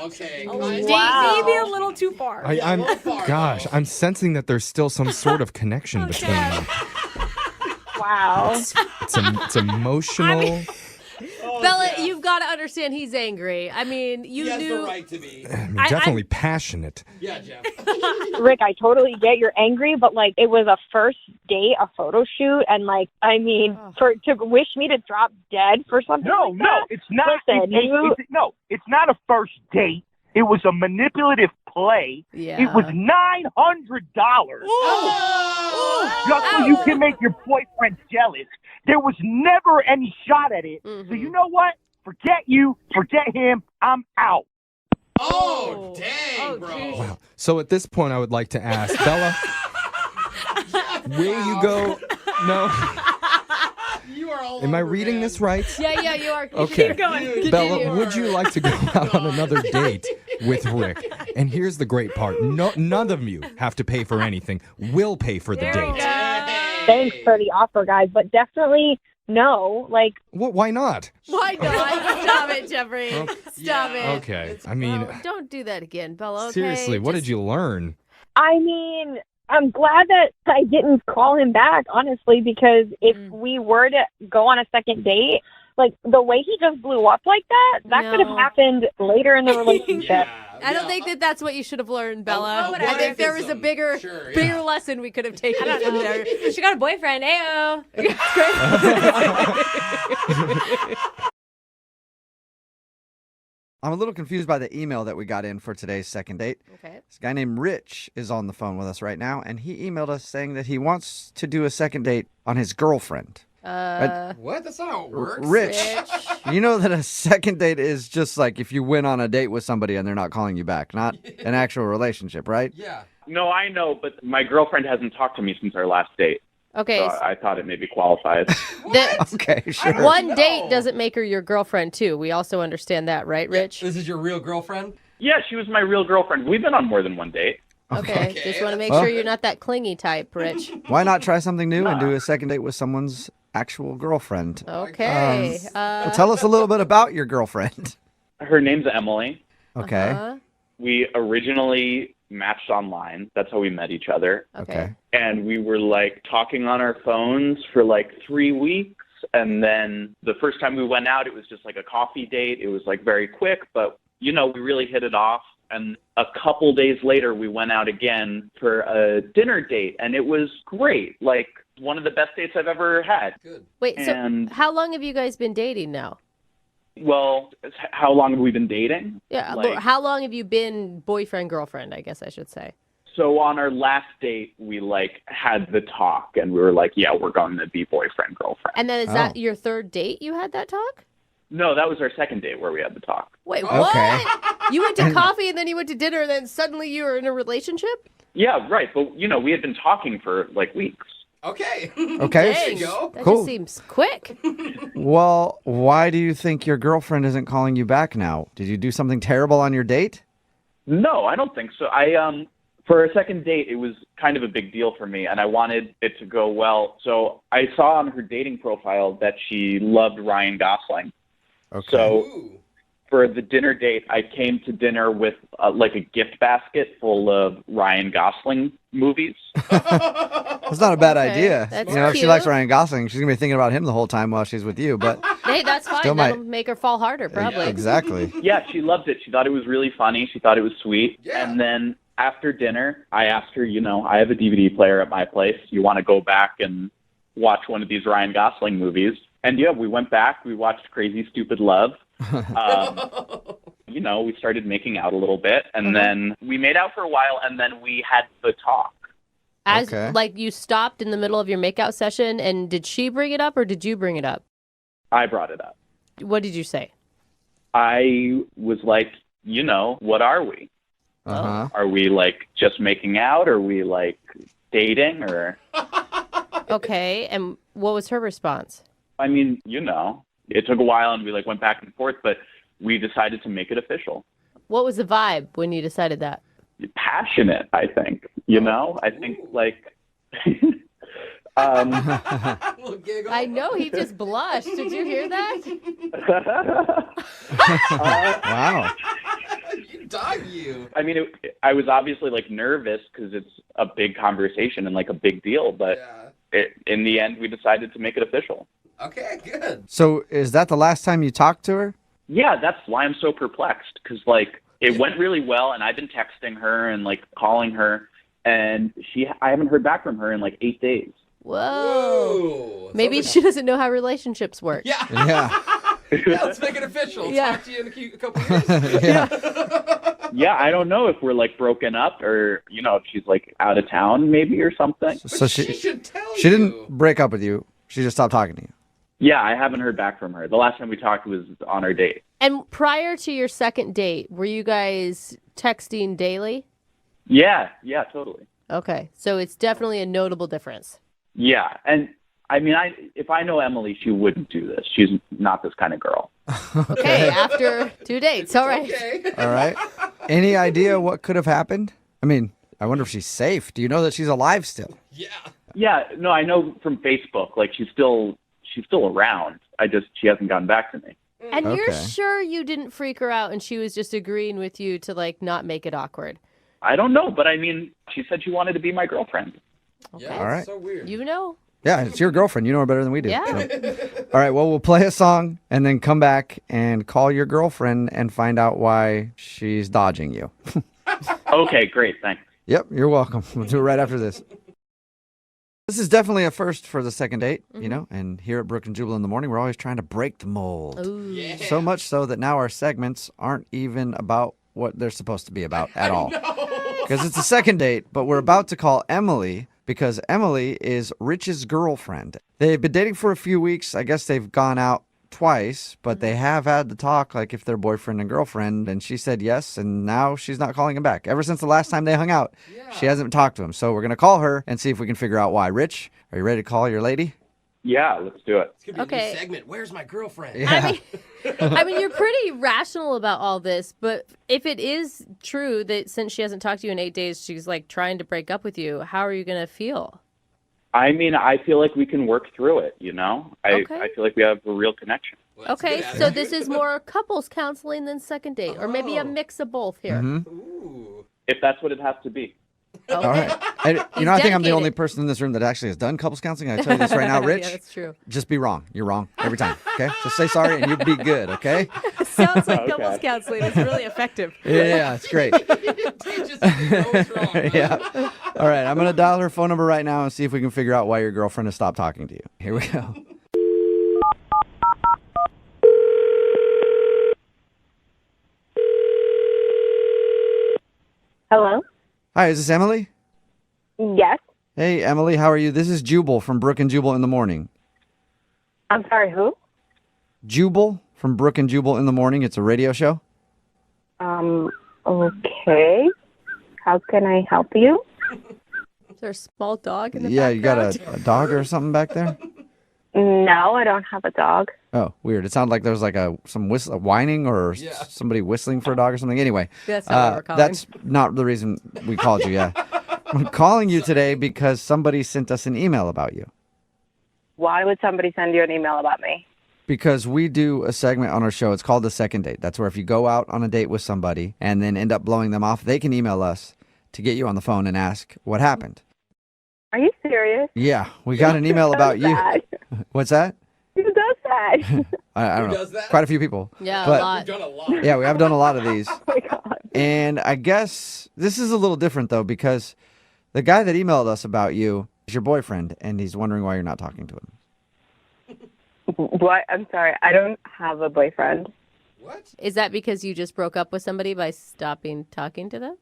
Okay. Wow. Okay. Maybe a little too far. I'm sensing that there's still some sort of connection between them. Wow. It's emotional. Bella, you've got to understand he's angry. I mean, you He has knew. the right to be. Definitely passionate. Yeah, Jeff. Rick, I totally get you're angry, but it was a first date, a photo shoot, and to wish me to drop dead for something. No, like that? it's not. Listen, It's not a first date. It was a manipulative play. Yeah. It was $900. Just so you can make your boyfriend jealous. There was never any shot at it. So you know what? Forget you. Forget him. I'm out. Oh, dang, bro. Wow. So at this point, I would like to ask Bella, will you go? No. You are all Am I reading this right? Yeah, you are. Okay. Keep going. Bella, would you like to go out on another date with Rick? And here's the great part. No, none of you have to pay for anything. We'll pay for the date. Thanks for the offer, guys, but definitely no. Like, Why not? Why not? Stop it, Jeffrey. Stop it. Okay. I mean, Oh, don't do that again, Bella. Okay? seriously, what did you learn? I mean, I'm glad that I didn't call him back, honestly, because if we were to go on a second date, like the way he just blew up like that could have happened later in the relationship. I don't think that that's what you should have learned, Bella. whatever. I think there was a bigger lesson we could have taken I don't from know. there. She got a boyfriend. Ayo. I'm a little confused by the email that we got in for today's second date. Okay. This guy named Rich is on the phone with us right now, and he emailed us saying that he wants to do a second date on his girlfriend. What? That's not how it works. Rich, you know that a second date is just like if you went on a date with somebody and they're not calling you back, not an actual relationship, right? Yeah. No, I know, but my girlfriend hasn't talked to me since our last date. Okay. So I thought it maybe qualifies. Okay, sure. One date doesn't make her your girlfriend, too. We also understand that, right, Rich? This is your real girlfriend? Yeah, she was my real girlfriend. We've been on more than one date. Okay. Just want to make Well- sure you're not that clingy type, Rich. Why not try something new and do a second date with someone's actual girlfriend? Okay. Well, tell us a little bit about your girlfriend. Her name's Emily. Okay. Uh-huh. We originally matched online. That's how we met each other. Okay. And we were like talking on our phones for like 3 weeks. And then the first time we went out, it was just like a coffee date. It was like very quick, but you know, we really hit it off. And a couple days later, we went out again for a dinner date, and it was great. Like one of the best dates I've ever had. Wait, And- so how long have you guys been dating now? Well, how long have we been dating? Yeah, Like- how long have you been boyfriend, girlfriend, I guess I should say? So on our last date, we like had the talk, and we were like, yeah, we're going to be boyfriend, girlfriend. And then is that your third date you had that talk? No, that was our second date where we had the talk. Wait, what? You went to coffee and then you went to dinner and then suddenly you were in a relationship? Yeah, right. But, you know, we had been talking for like weeks. Okay. Okay. There you go. That Cool. just seems quick. Well, why do you think your girlfriend isn't calling you back now? Did you do something terrible on your date? No, I don't think so. For a second date, it was kind of a big deal for me, and I wanted it to go well. So I saw on her dating profile that she loved Ryan Gosling. Okay. So for the dinner date, I came to dinner with like a gift basket full of Ryan Gosling movies. That's not a bad Okay, idea. that's You know, if she cute. likes Ryan Gosling, she's gonna be thinking about him the whole time while she's with you. But Hey, that's fine. Still That'll might- make her fall harder, probably. exactly. Yeah, she loved it. She thought it was really funny. She thought it was sweet. And then after dinner, I asked her, you know, I have a DVD player at my place. You want to go back and watch one of these Ryan Gosling movies? And yeah, we went back. We watched Crazy Stupid Love. You know, we started making out a little bit, and then we made out for a while, and then we had the talk. As like you stopped in the middle of your makeout session and did she bring it up or did you bring it up? I brought it up. What did you say? I was like, you know, what are we? Uh-huh. Are we like just making out? Are we like dating? Or Okay, and what was her response? I mean, you know, it took a while, and we like went back and forth, but we decided to make it official. What was the vibe when you decided that? Passionate, I think. You know, I think like. I know he just blushed. Did you hear that? Wow. Dog you. I mean, I was obviously like nervous because it's a big conversation and like a big deal, but in the end, we decided to make it official. Okay, good. So is that the last time you talked to her? Yeah, that's why I'm so perplexed because like it went really well, and I've been texting her and like calling her, and I haven't heard back from her in like 8 days. Whoa. Maybe she doesn't know how relationships work. Yeah. Yeah. Yeah, let's make it official. Yeah. Talk to you in a couple of years. Yeah, I don't know if we're like broken up or if she's like out of town maybe or something. So she should tell she you. didn't break up with you. She just stopped talking to you. Yeah, I haven't heard back from her. The last time we talked was on our date. And prior to your second date, were you guys texting daily? Yeah, totally. Okay, so it's definitely a notable difference. Yeah, and I mean, if I know Emily, she wouldn't do this. She's not this kind of girl. Okay, after 2 dates. All right. Okay. All right. Any idea what could have happened? I mean, I wonder if she's safe. Do you know that she's alive still? Yeah. Yeah, no, I know from Facebook. Like she's still around. She hasn't gotten back to me. And you're Okay. sure you didn't freak her out and she was just agreeing with you to like not make it awkward? I don't know, but I mean, she said she wanted to be my girlfriend. Yeah, All right. so weird. You know. Yeah, it's your girlfriend. You know her better than we do. Yeah. So. All right, well, we'll play a song and then come back and call your girlfriend and find out why she's dodging you. Okay, great, thanks. Yep, you're welcome. We'll do it right after this. This is definitely a first for the second date, you know, and here at Brooke and Jubal in the morning, we're always trying to break the mold. Ooh. Yeah. So much so that now our segments aren't even about what they're supposed to be about at all. Because it's a second date, but we're about to call Emily because Emily is Rich's girlfriend. They've been dating for a few weeks. I guess they've gone out twice, but they have had the talk like if they're boyfriend and girlfriend, and she said yes, and now she's not calling him back. Ever since the last time they hung out, she hasn't talked to him. So we're going to call her and see if we can figure out why. Rich, are you ready to call your lady? Yeah, let's do it. It's gonna be a new segment. Where's my girlfriend? Yeah. I mean, you're pretty rational about all this, but if it is true that since she hasn't talked to you in 8 days, she's like trying to break up with you, how are you going to feel? I mean, I feel like we can work through it, I Okay. feel like we have a real connection. Well, that's Okay, good so attitude. this is more couples counseling than second date, or maybe a mix of both here. Ooh. If that's what it has to be. All right. And, He's I think I'm the dedicated. only person in this room that actually has done couples counseling. I tell you this right now, Rich. Yeah, that's true. Just be wrong. You're wrong every time. Okay? Just say sorry and you'll be good, okay? Sounds like Okay. couples counseling. It's really effective. Yeah, it's great. Teaches you what's wrong, huh? Yeah. All right, I'm going to dial her phone number right now and see if we can figure out why your girlfriend has stopped talking to you. Here we go. Hello? Hi, is this Emily? Yes. Hey, Emily, how are you? This is Jubal from Brooke and Jubal in the morning. I'm sorry, who? Jubal from Brooke and Jubal in the morning. It's a radio show. Okay. How can I help you? Is there a small dog in the Yeah, you got background? a dog or something back there? No, I don't have a dog. Oh, weird. It sounded like there was like some whining or somebody whistling for a dog or something. Anyway, That's not what we're calling. that's not the reason we called you, yeah. I'm calling you today because somebody sent us an email about you. Why would somebody send you an email about me? Because we do a segment on our show. It's called The Second Date. That's where if you go out on a date with somebody and then end up blowing them off, they can email us to get you on the phone and ask what happened. Are you serious? Yeah, we got an email about you. That? What's that? Who does that? I don't Who know. does that? Quite a few people. Yeah, But- a lot. We've done a lot. Yeah, we have done a lot of these. Oh my God. And I guess this is a little different, though, because the guy that emailed us about you is your boyfriend, and he's wondering why you're not talking to him. What? I'm sorry. I don't have a boyfriend. What? Is that because you just broke up with somebody by stopping talking to them?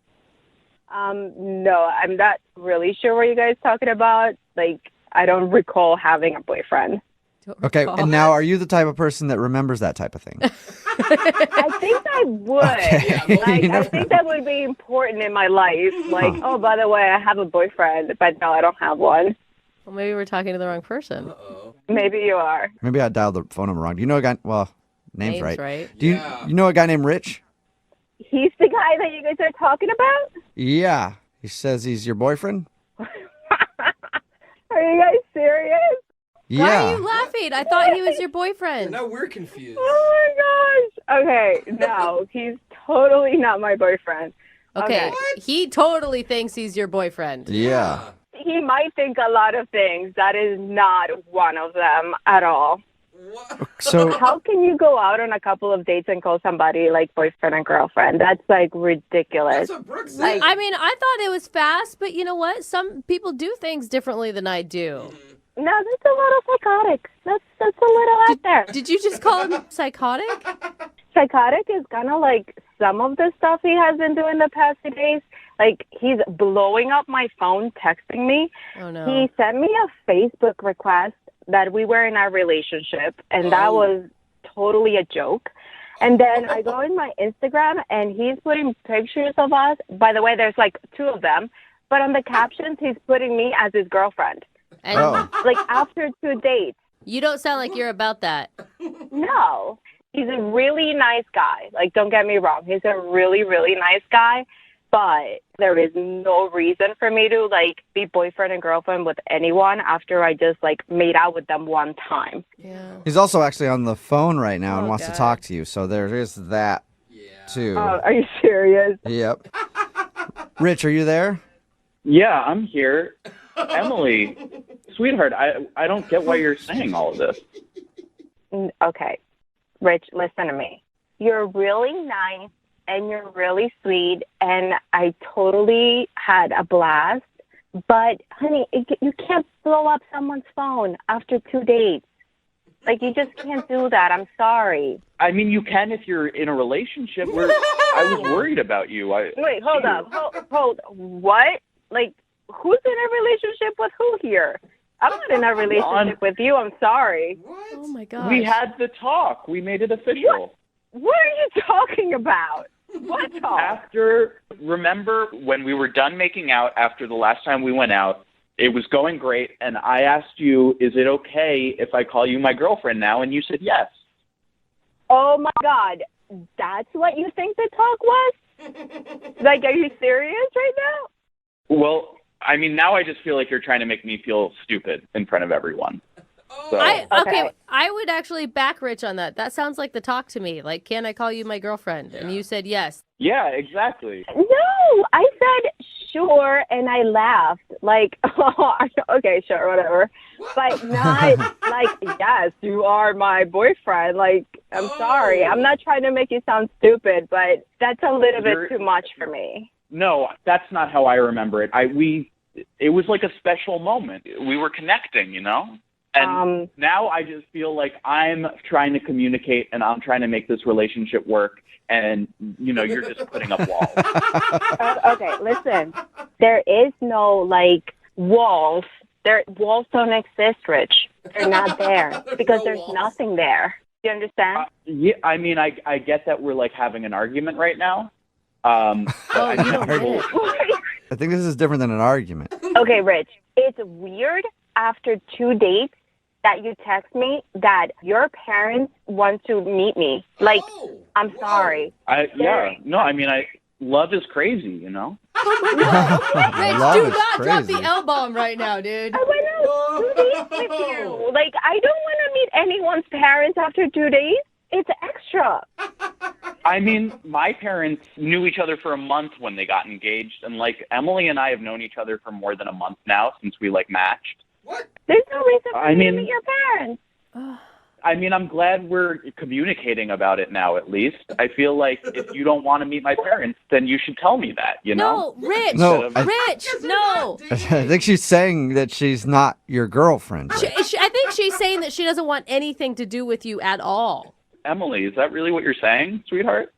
No, I'm not really sure what you guys talking about. Like, I don't recall having a boyfriend. Don't Okay, recall. and now are you the type of person that remembers that type of thing? I think I would. Okay. Like, You I never- think that would be important in my life. Like, oh, by the way, I have a boyfriend, but no, I don't have one. Well, maybe we're talking to the wrong person. Uh-oh. Maybe you are. Maybe I dialed the phone number wrong. Do you know a guy? Well, name's right. right. Do you, Yeah. you know a guy named Rich? He's the guy that you guys are talking about? Yeah. He says he's your boyfriend? Are you guys serious? Why Yeah. are you laughing? I thought he was your boyfriend. Now we're confused. Oh my gosh. Okay, no, he's totally not my boyfriend. Okay, he totally thinks he's your boyfriend. Yeah. He might think a lot of things. That is not one of them at all. What? So, How can you go out on a couple of dates and call somebody like boyfriend and girlfriend? That's like ridiculous. That's what Brooke said. Like, I mean, I thought it was fast, but you know what? Some people do things differently than I do. No, that's a little psychotic. That's a little out there. Did you just call him psychotic? Psychotic is kind of like some of the stuff he has been doing the past few days. Like, he's blowing up my phone, texting me. Oh, no. He sent me a Facebook request that we were in a relationship, and that was totally a joke. And then I go in my Instagram, and he's putting pictures of us. By the way, there's like 2 of them. But on the captions, he's putting me as his girlfriend. And Like, after 2 dates. you don't sound like you're about that. No. He's a really nice guy. Like, don't get me wrong. He's a really, really nice guy. But there is no reason for me to, like, be boyfriend and girlfriend with anyone after I just, like, made out with them one time. Yeah. He's also actually on the phone right now and Oh, wants to God. talk to you. So there is that, too. Are you serious? Yep. Rich, are you there? Yeah, I'm here. Emily, sweetheart, I don't get why you're saying all of this. Okay. Rich, listen to me. You're really nice and you're really sweet, and I totally had a blast. But, honey, you can't blow up someone's phone after 2 dates. Like, you just can't do that. I'm sorry. I mean, you can if you're in a relationship where I was worried about you. Wait, hold up. Hold. What? Like, who's in a relationship with who here? I'm not in a relationship with you. I'm sorry. Oh, my gosh. We had the talk. We made it official. What are you talking about? What talk? Remember when we were done making out after the last time we went out, it was going great, and I asked you, is it okay if I call you my girlfriend now? And you said yes. Oh, my God. That's what you think the talk was? Like, are you serious right now? Well, I mean, now I just feel like you're trying to make me feel stupid in front of everyone. So, Okay, I would actually back Rich on that. That sounds like the talk to me. Like, can I call you my girlfriend? And you said yes. yeah, exactly. No, I said sure, and I laughed. Like, oh, okay, sure, whatever. But not like, yes, you are my boyfriend. Like, I'm sorry. I'm not trying to make you sound stupid, but that's a little bit too much for me. No, that's not how I remember it. It was like a special moment. We were connecting, you know? And now I just feel like I'm trying to communicate and I'm trying to make this relationship work. And, you know, you're just putting up walls. Okay, listen. There is no, like, walls. Walls don't exist, Rich. They're not there because there's nothing there. You understand? Yeah, I mean, I get that we're, like, having an argument right now. I think this is different than an argument. Okay, Rich. It's weird after 2 dates that you text me that your parents want to meet me. Like, I'm sorry. Love is crazy, you know? Rich, do not drop the L-bomb right now, dude. I want to do dates with you. Like, I don't want to meet anyone's parents after 2 days. It's extra. I mean, my parents knew each other for a month when they got engaged. And, like, Emily and I have known each other for more than a month now since we, like, matched. There's no reason for you to meet your parents. I mean, I'm glad we're communicating about it now, at least. I feel like if you don't want to meet my parents, then you should tell me that, you know? No, Rich. No, Rich, no. I think she's saying that she's not your girlfriend. I think she's saying that she doesn't want anything to do with you at all. Emily, is that really what you're saying, sweetheart?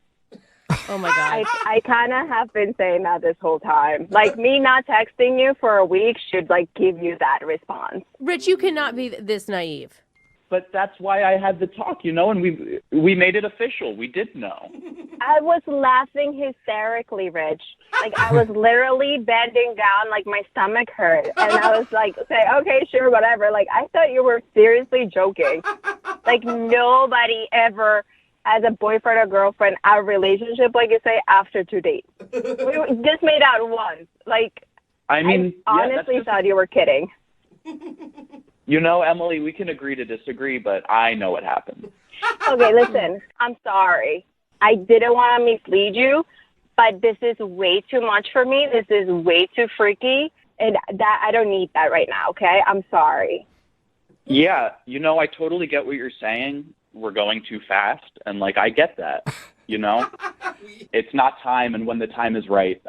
Oh, my God. I kind of have been saying that this whole time. Like, me not texting you for a week should, like, give you that response. Rich, you cannot be this naive. But that's why I had the talk, you know, and we made it official. We did know. I was laughing hysterically, Rich. Like, I was literally bending down, like, my stomach hurt. And I was like, okay, sure, whatever. Like, I thought you were seriously joking. Like, nobody ever has a boyfriend or girlfriend, our relationship, like you say, after 2 dates. We just made out once. Like, I mean, I honestly thought you were kidding. You know, Emily, we can agree to disagree, but I know what happened. Okay, listen, I'm sorry. I didn't want to mislead you, but this is way too much for me. This is way too freaky, and that I don't need that right now, okay? I'm sorry. Yeah, you know, I totally get what you're saying. We're going too fast, and, like, I get that. you know? It's not time, and when the time is right,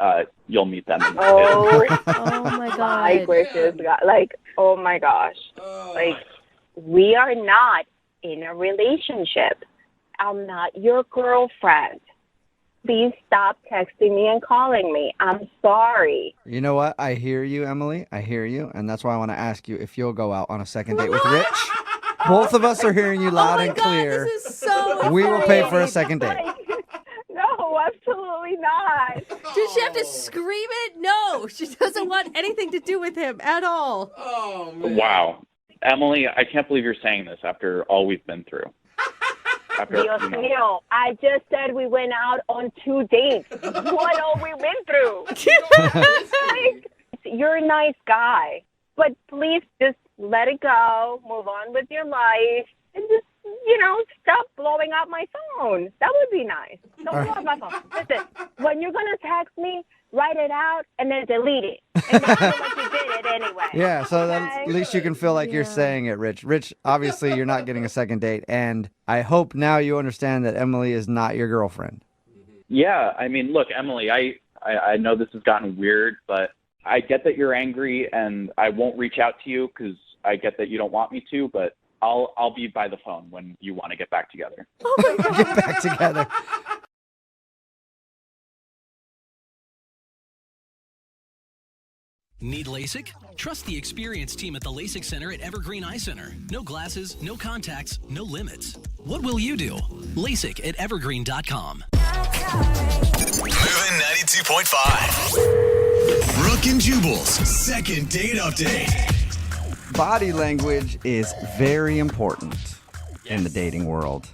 you'll meet them. Oh, Oh my my God. gracious, God. Like, oh my gosh. Like, we are not in a relationship. I'm not your girlfriend. Please stop texting me and calling me. I'm sorry. You know what? I hear you, Emily. I hear you. And that's why I want to ask you if you'll go out on a second date with Rich. Both of us are hearing you loud and clear. This is so We will pay for a second date. No, absolutely not. Does she have to scream it? No, she doesn't want anything to do with him at all. Oh, man. Wow. Emily, I can't believe you're saying this after all we've been through. Dios mío, I just said we went out on 2 dates. What all we went through? Like, you're a nice guy, but please just let it go, move on with your life, and just, stop blowing up my phone. That would be nice. Don't blow up my phone. Listen, when you're going to text me, write it out and then delete it. And then feel like you did it anyway. Yeah, so then at least you can feel like you're saying it, Rich. Rich, obviously you're not getting a second date, and I hope now you understand that Emily is not your girlfriend. Yeah, I mean, look, Emily, I know this has gotten weird, but I get that you're angry, and I won't reach out to you because I get that you don't want me to, but I'll be by the phone when you want to get back together. Get back together. Need LASIK? Trust the experienced team at the LASIK Center at Evergreen Eye Center. No glasses, no contacts, no limits. What will you do? LASIK at evergreen.com. Moving 92.5. Brooke and Jubal's second date update. Body language is very important in the dating world.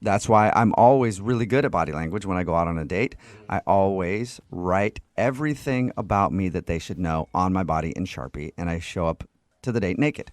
That's why I'm always really good at body language when I go out on a date. I always write everything about me that they should know on my body in Sharpie, and I show up to the date naked.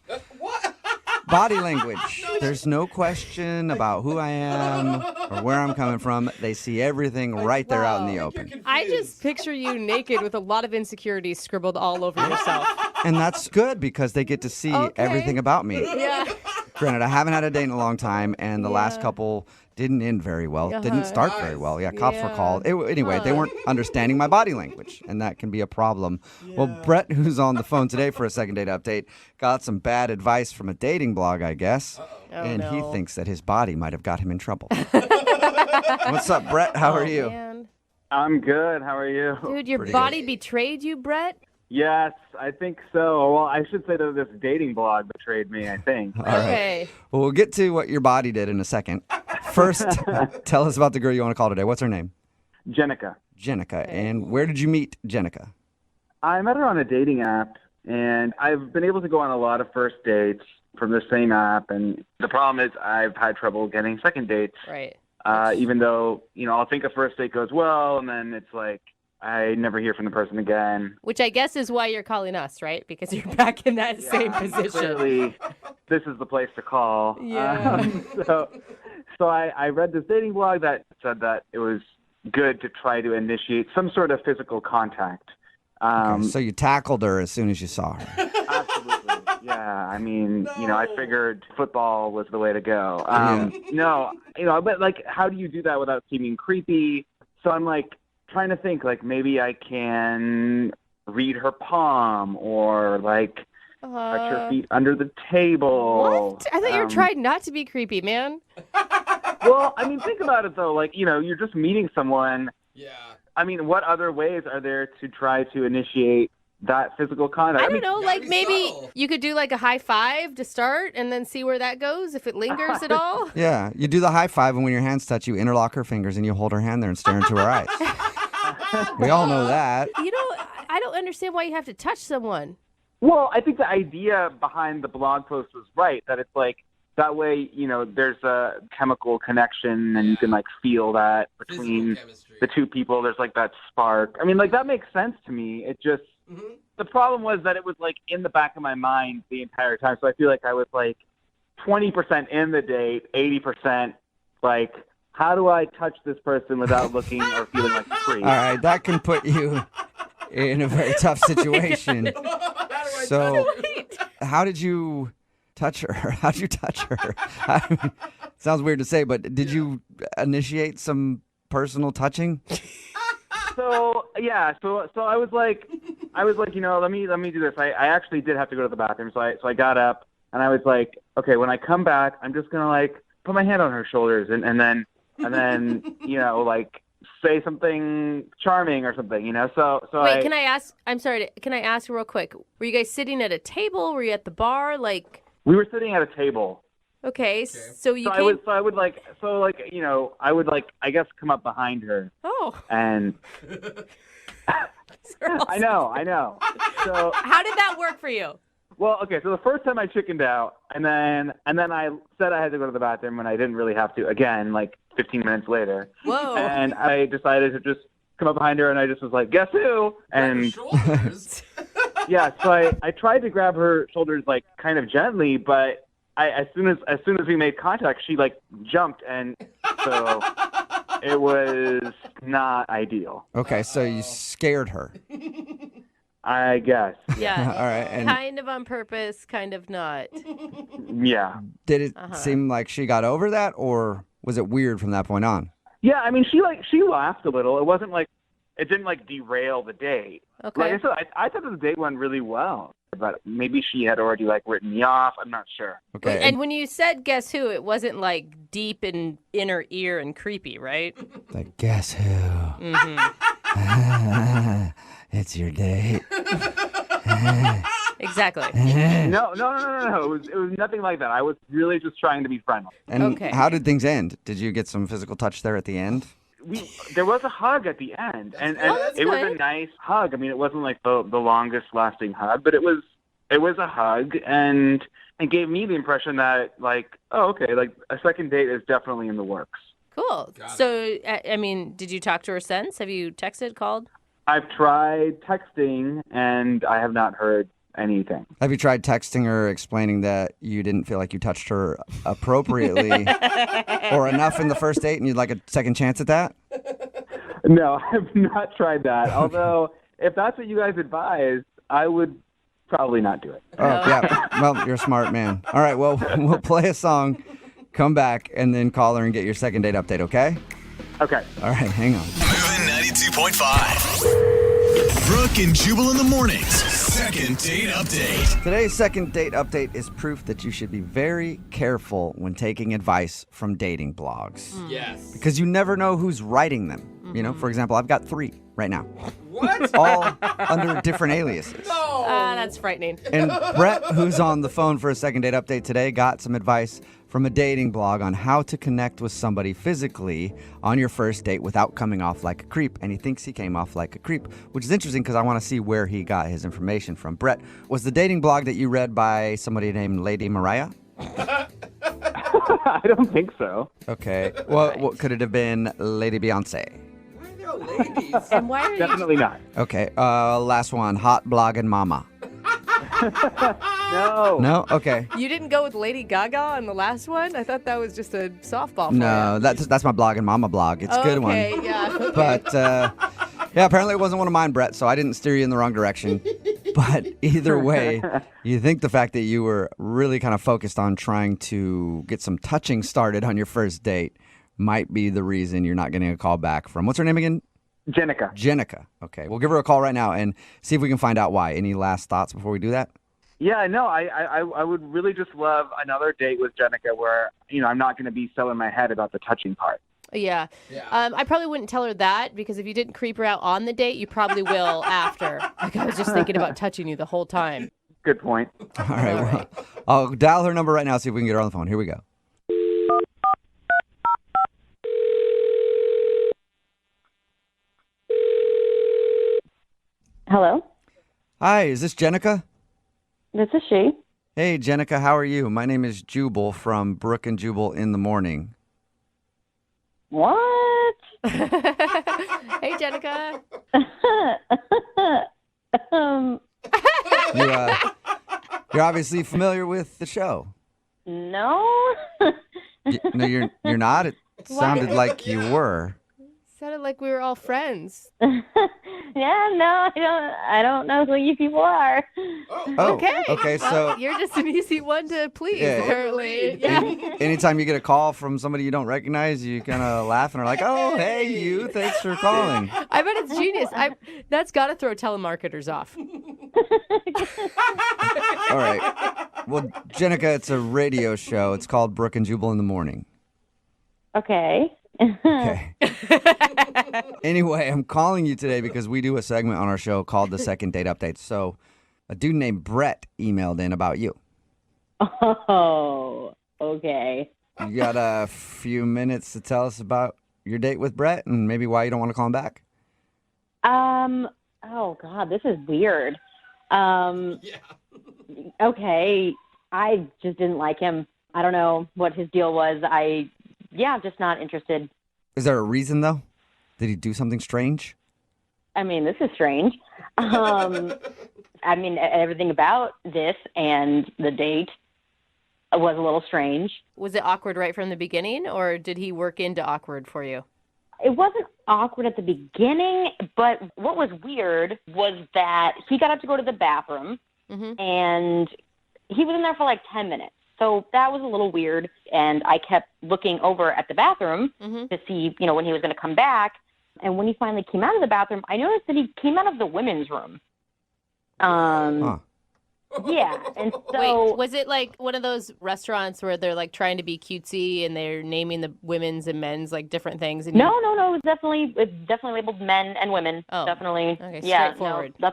Body language. There's no question about who I am or where I'm coming from. They see everything right there out in the open. I just picture you naked with a lot of insecurities scribbled all over yourself. And that's good because they get to see everything about me. Yeah. Granted, I haven't had a date in a long time, and the last couple didn't end very well. Didn't start very well. Yeah, cops were called. Anyway, they weren't understanding my body language, and that can be a problem. Well, Brett, who's on the phone today for a second date update, got some bad advice from a dating blog, I guess, and he thinks that his body might have got him in trouble. What's up, Brett? How are you? Man. I'm good. How are you? Dude, your Pretty body betrayed you, Brett? Yes, I think so. Well, I should say that this dating blog betrayed me, I think. All right. Well, we'll get to what your body did in a second. First, tell us about the girl you want to call today. What's her name? Jenica. Jenica. And where did you meet Jenica? I met her on a dating app, and I've been able to go on a lot of first dates from the same app. And the problem is I've had trouble getting second dates. Right. Even though, I'll think a first date goes well, and then it's like, I never hear from the person again. Which I guess is why you're calling us, right? Because you're back in that same position. Clearly, this is the place to call. Yeah. So I read this dating blog that said that it was good to try to initiate some sort of physical contact. So you tackled her as soon as you saw her. Absolutely. Yeah. I mean, I figured football was the way to go. No, but like, how do you do that without seeming creepy? So I'm like, trying to think, like, maybe I can read her palm or, like, touch her feet under the table. What? I thought you were trying not to be creepy, man. Well, I mean, think about it, though. Like, you're just meeting someone. Yeah. I mean, what other ways are there to try to initiate that physical contact? I don't know, like maybe you could do like a high five to start and then see where that goes, if it lingers at all. Yeah, you do the high five, and when your hands touch, you interlock her fingers, and you hold her hand there and stare into her eyes. We all know that. I don't understand why you have to touch someone. Well, I think the idea behind the blog post was right, that it's like, that way, there's a chemical connection, and you can, like, feel that between the two people. There's, like, that spark. I mean, like, that makes sense to me. It just, the problem was that it was, like, in the back of my mind the entire time. So I feel like I was, like, 20% in the date, 80%, like, how do I touch this person without looking or feeling like a creep? All right, that can put you in a very tough situation. So, how did you touch her? How'd you touch her? I mean, sounds weird to say, but did you initiate some personal touching? So yeah, so I was like, let me do this. I actually did have to go to the bathroom, so I got up and I was like, okay, when I come back, I'm just gonna like put my hand on her shoulders and then like say something charming or something, So Wait, can I ask? I'm sorry. Can I ask real quick? Were you guys sitting at a table? Were you at the bar? Like, we were sitting at a table. okay, so you So came. I would I guess come up behind her. Oh. And I know. So How did that work for you? well, okay. So the first time I chickened out, and then I said I had to go to the bathroom when I didn't really have to. Again, like 15 minutes later. Whoa. And I decided to just come up behind her, and I just was like, "Guess who?" And yeah, so I tried to grab her shoulders like kind of gently, but as soon as we made contact, she like jumped, and so it was not ideal. Okay, so you scared her. I guess. Yeah. All right. And Kind of on purpose, kind of not. Yeah. did it seem like she got over that, or was it weird from that point on? Yeah, I mean, she laughed a little. It wasn't like it didn't like derail the date. Okay. Like I said, I thought the date went really well, but maybe she had already like written me off. I'm not sure. Okay. And when you said guess who, it wasn't like deep in inner ear and creepy, right? Like, guess who? Mm-hmm. It's your date. Exactly. No. It was nothing like that. I was really just trying to be friendly. And Okay. how did things end? Did you get some physical touch there at the end? There was a hug at the end, and that's it was good. a nice hug. I mean, it wasn't like the longest lasting hug, but it was a hug, and it gave me the impression that like, oh, okay, like a second date is definitely in the works. Cool. So, I mean, did you talk to her since? Have you texted, called? I've tried texting, and I have not heard anything. Have you tried texting her explaining that you didn't feel like you touched her appropriately or enough in the first date and you'd like a second chance at that? No, I have not tried that. Although, if that's what you guys advise, I would probably not do it. Oh, yeah. Well, you're a smart man. All right, well, we'll play a song, come back, and then call her and get your second date update, okay? Okay. All right, hang on. Moving 92.5. Brooke and Jubal in the mornings. Second date update. Today's second date update is proof that you should be very careful when taking advice from dating blogs. Yes. Because you never know who's writing them. You know, for example, I've got 3 right now. What? All under different aliases. That's frightening. And Brett, who's on the phone for a second date update today, got some advice from a dating blog on how to connect with somebody physically on your first date without coming off like a creep. And he thinks he came off like a creep, which is interesting because I want to see where he got his information from. Brett, was the dating blog that you read by somebody named Lady Mariah? I don't think so. Okay. Well, what could it have been? Lady Beyonce? Ladies. And why are Definitely not. Okay. Last one. Hot blogging mama. No. No? Okay. you didn't go with Lady Gaga on the last one? I thought that was just a softball for No, you. that's my blogging mama blog. It's a good one. Okay, yeah. Okay. But, yeah, apparently it wasn't one of mine, Brett, so I didn't steer you in the wrong direction. But either way, you think the fact that you were really kind of focused on trying to get some touching started on your first date might be the reason you're not getting a call back from, what's her name again? Jenica. Jenica. Okay, we'll give her a call right now and see if we can find out why. Any last thoughts before we do that? Yeah, no, I would really just love another date with Jenica where, I'm not going to be so in my head about the touching part. Yeah. I probably wouldn't tell her that because if you didn't creep her out on the date, you probably will after. Like I was just thinking about touching you the whole time. Good point. All right, well, I'll dial her number right now, see if we can get her on the phone. Here we go. Hello, Hi, is this Jenica? this is she. Hey, Jenica, how are you? My name is Jubal from Brooke and Jubal in the Morning. What? Hey, Jenica. You're obviously familiar with the show. No. No, you're not. It sounded like you were. Sounded like we were all friends. Yeah, no, I don't know who you people are. Oh, okay, Well, so you're just an easy one to please, Yeah. apparently. Yeah. anytime you get a call from somebody you don't recognize, you kind of laugh and are like, "Oh, hey, you! Thanks for calling." I bet it's genius. That's got to throw telemarketers off. All right. Well, Jenica, it's a radio show. It's called Brooke and Jubal in the Morning. Okay. Okay. Anyway, I'm calling you today because we do a segment on our show called the Second Date Update. So, a dude named Brett emailed in about you. Oh, okay. You got a few minutes to tell us about your date with Brett and maybe why you don't want to call him back? Oh God, this is weird. Okay, I just didn't like him. I don't know what his deal was. I'm just not interested. Is there a reason, though? Did he do something strange? I mean, this is strange. I mean, everything about this and the date was a little strange. Was it awkward right from the beginning, or did he work into awkward for you? It wasn't awkward at the beginning, but what was weird was that he got up to go to the bathroom, and he was in there for like 10 minutes. So that was a little weird, and I kept looking over at the bathroom to see, when he was going to come back. And when he finally came out of the bathroom, I noticed that he came out of the women's room. Yeah, and so... Wait, was it like one of those restaurants where they're like trying to be cutesy and they're naming the women's and men's like different things? And No, it was definitely labeled men and women. Oh, definitely. okay, Yeah, straightforward. No,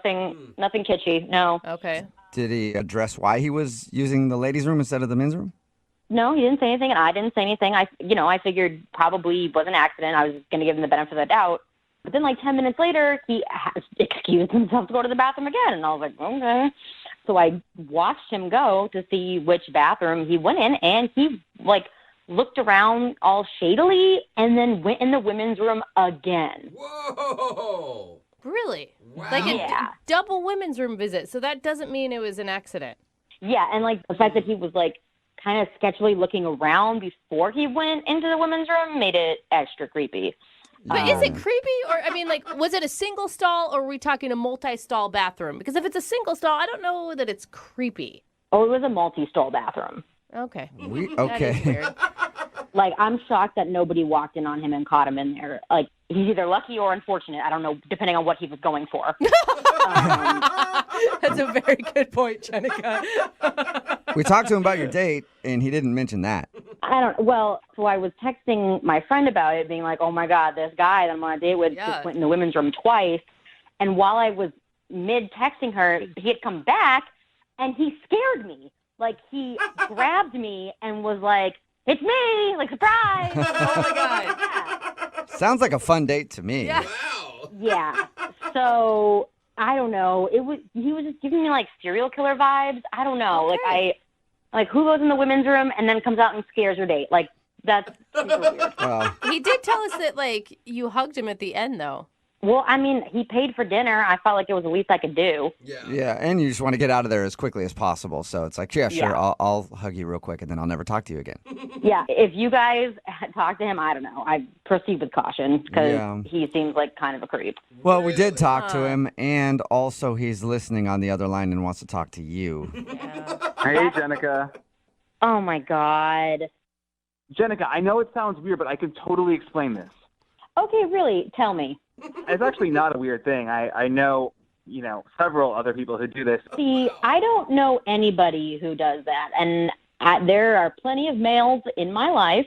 nothing kitschy. No. Okay. Did he address why he was using the ladies' room instead of the men's room? No, he didn't say anything, and I didn't say anything. I figured probably was an accident. I was going to give him the benefit of the doubt. But then, like 10 minutes later, he excused himself to go to the bathroom again, and I was like, okay. So I watched him go to see which bathroom he went in, and he looked around all shadily, and then went in the women's room again. Whoa! Really? Wow. Like a double women's room visit. So that doesn't mean it was an accident. Yeah, and the fact that he was kind of sketchily looking around before he went into the women's room made it extra creepy. But is it creepy? Or, was it a single stall or are we talking a multi-stall bathroom? Because if it's a single stall, I don't know that it's creepy. Oh, it was a multi-stall bathroom. Okay. Okay. That is weird. I'm shocked that nobody walked in on him and caught him in there. He's either lucky or unfortunate. I don't know, depending on what he was going for. That's a very good point, Jenica. We talked to him about your date, and he didn't mention that. So I was texting my friend about it, being like, oh my God, this guy that I'm on a date with just went in the women's room twice. And while I was mid-texting her, he had come back, and he scared me. He grabbed me and was like, it's me, surprise. Oh my God. Sounds like a fun date to me. Yeah. Yeah. So I don't know. He was just giving me serial killer vibes. I don't know. Okay. Who goes in the women's room and then comes out and scares your date? That's super weird. He did tell us that you hugged him at the end though. Well, he paid for dinner. I felt like it was the least I could do. Yeah, and you just want to get out of there as quickly as possible. So it's like, yeah, sure, Yeah. I'll hug you real quick, and then I'll never talk to you again. Yeah. If you guys talk to him, I don't know. I proceed with caution because he seems like kind of a creep. Well, we did talk to him, and also he's listening on the other line and wants to talk to you. Hey, Jenica. Oh, my God. Jenica, I know it sounds weird, but I can totally explain this. Okay, really? Tell me. It's actually not a weird thing. I know, several other people who do this. See, I don't know anybody who does that. And there are plenty of males in my life.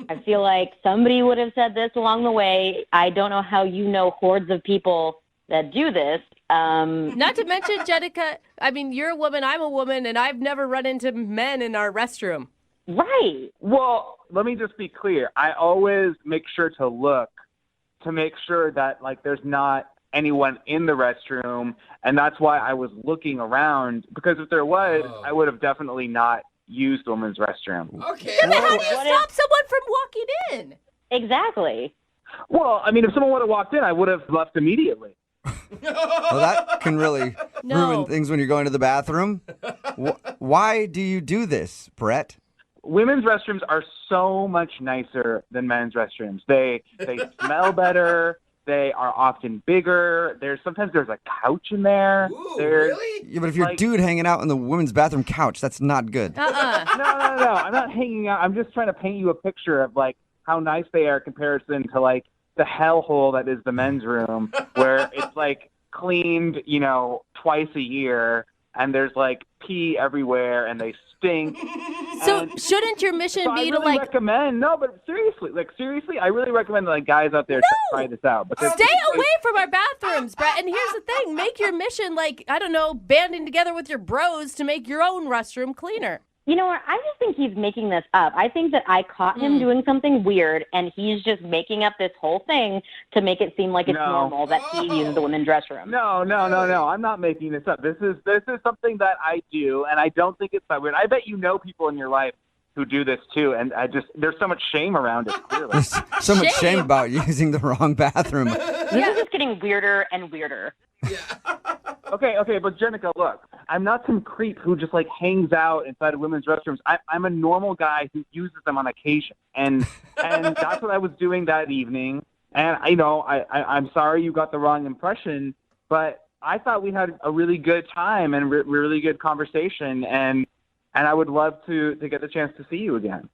I feel like somebody would have said this along the way. I don't know how you know hordes of people that do this. Not to mention, Jenica, you're a woman, I'm a woman, and I've never run into men in our restroom. Right. Well, let me just be clear. I always make sure to look to make sure that there's not anyone in the restroom, and that's why I was looking around, because if there was, I would have definitely not used the women's restroom. Okay. Then how do you stop someone from walking in? Exactly. Well, if someone would have walked in, I would have left immediately. Well, that can really ruin things when you're going to the bathroom. Why do you do this, Brett? women's restrooms are so much nicer than men's restrooms. They smell better. They are often bigger. Sometimes there's a couch in there. Ooh, really? Yeah, but if you're a dude hanging out in the women's bathroom couch, that's not good. No. I'm not hanging out. I'm just trying to paint you a picture of like how nice they are in comparison to like the hellhole that is the men's room, where it's like cleaned, twice a year, and there's like pee everywhere, and they stink. So shouldn't your mission So be I to really like recommend? No, but seriously, I really recommend like guys out there try this out. Because stay away from our bathrooms, Brett? And here's the thing: make your mission like, I don't know, banding together with your bros to make your own restroom cleaner. You know what? I just think he's making this up. I think that I caught him doing something weird, and he's just making up this whole thing to make it seem like it's normal that he uses the women's restroom. No. I'm not making this up. This is something that I do, and I don't think it's that weird. I bet you know people in your life who do this too, and there's so much shame around it. Clearly, There's so much shame about using the wrong bathroom. This is just getting weirder and weirder. Okay, but Jenica, look, I'm not some creep who just like hangs out inside of women's restrooms. I'm a normal guy who uses them on occasion, and that's what I was doing that evening. And I'm sorry you got the wrong impression, but I thought we had a really good time and really good conversation, and I would love to get the chance to see you again.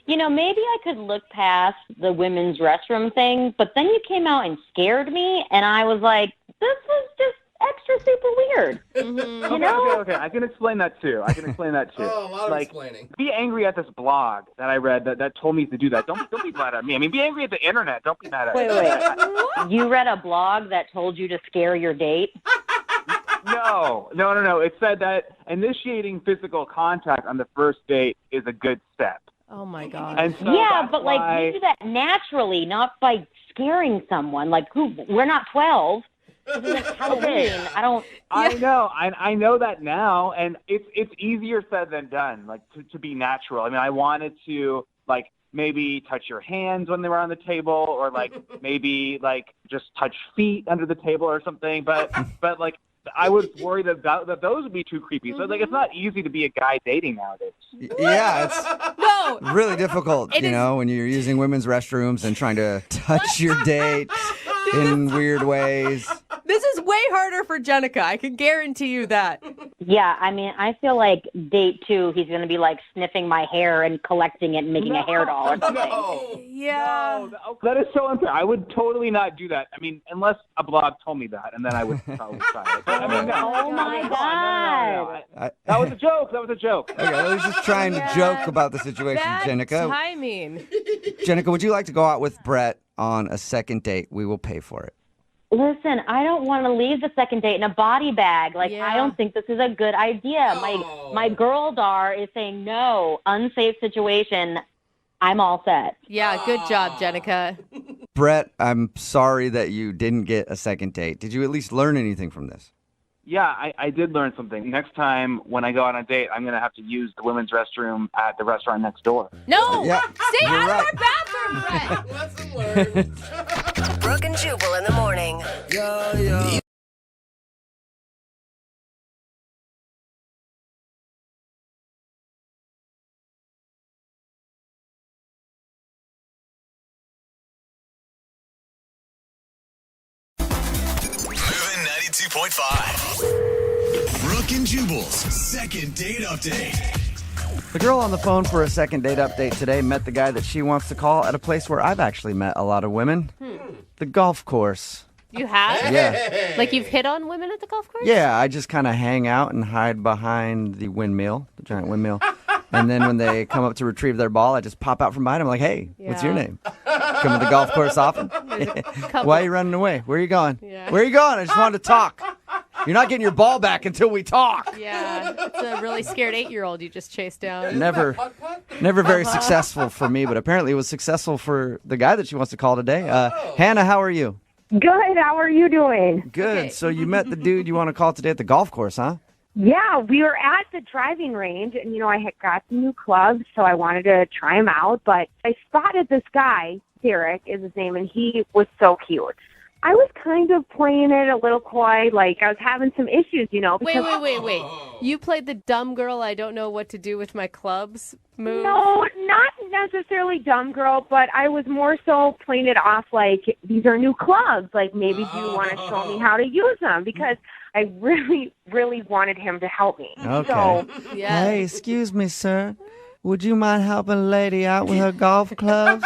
Maybe I could look past the women's restroom thing, but then you came out and scared me, and I was like, this was just extra super weird. Okay. I can explain that too. Oh, a lot of explaining. Be angry at this blog that I read that told me to do that. Don't be mad at me. I mean, be angry at the internet. Don't be mad at me. Wait. You read a blog that told you to scare your date? No. It said that initiating physical contact on the first date is a good step. Oh my God. And so but like you do that naturally, not by scaring someone. Like we're not 12. This isn't Halloween. I know. I know that now, and it's easier said than done. Like to be natural. I mean, I wanted to like maybe touch your hands when they were on the table, or like maybe like just touch feet under the table or something. But like I was worried about that those would be too creepy. So like it's not easy to be a guy dating nowadays. Yeah, it's really difficult, when you're using women's restrooms and trying to touch your date in weird ways. This is way harder for Jenica. I can guarantee you that. Yeah, I mean, I feel like date 2, he's going to be like sniffing my hair and collecting it and making a hair doll or something. Yeah. That is so unfair. I would totally not do that. I mean, unless a blog told me that, and then I would probably try it. But, I mean, Oh my God. That was a joke. Okay, I was just trying to joke about the situation, Bad Jenica. timing. Jenica, would you like to go out with Brett on a second date? We will pay for it. Listen, I don't want to leave the second date in a body bag. Like, I don't think this is a good idea. My girl Dar is saying no, unsafe situation. I'm all set. Yeah, good job, Jenica. Brett, I'm sorry that you didn't get a second date. Did you at least learn anything from this? Yeah, I did learn something. Next time when I go on a date, I'm going to have to use the women's restroom at the restaurant next door. No! Yeah, Stay you're out right. of our bathroom, Brett! Lesson learned. Brooke and Jubal in the morning. Moving 92.5. Brooke and Jubal's second date update. The girl on the phone for a second date update today met the guy that she wants to call at a place where I've actually met a lot of women. The golf course. You have? Yeah. Like you've hit on women at the golf course? Yeah, I just kind of hang out and hide behind the windmill, the giant windmill. And then when they come up to retrieve their ball, I just pop out from behind them like, hey, what's your name? Come to the golf course often? Why are you running away? Where are you going? Yeah. Where are you going? I just wanted to talk. You're not getting your ball back until we talk. Yeah, it's a really scared 8-year-old you just chased down. Never very successful for me, but apparently it was successful for the guy that she wants to call today. Hannah, how are you? Good. How are you doing? Good. Okay. So you met the dude you want to call today at the golf course, huh? Yeah, we were at the driving range, and, I had got some new clubs, so I wanted to try them out. But I spotted this guy, Derek is his name, and he was so cute. I was kind of playing it a little coy, like I was having some issues, Wait. because- You played the dumb girl, I don't know what to do with my clubs move? No, not necessarily dumb girl, but I was more so playing it off like these are new clubs. Like maybe do you want to show me how to use them? Because I really, really wanted him to help me. Okay. So, Hey, excuse me, sir. Would you mind helping a lady out with her golf clubs?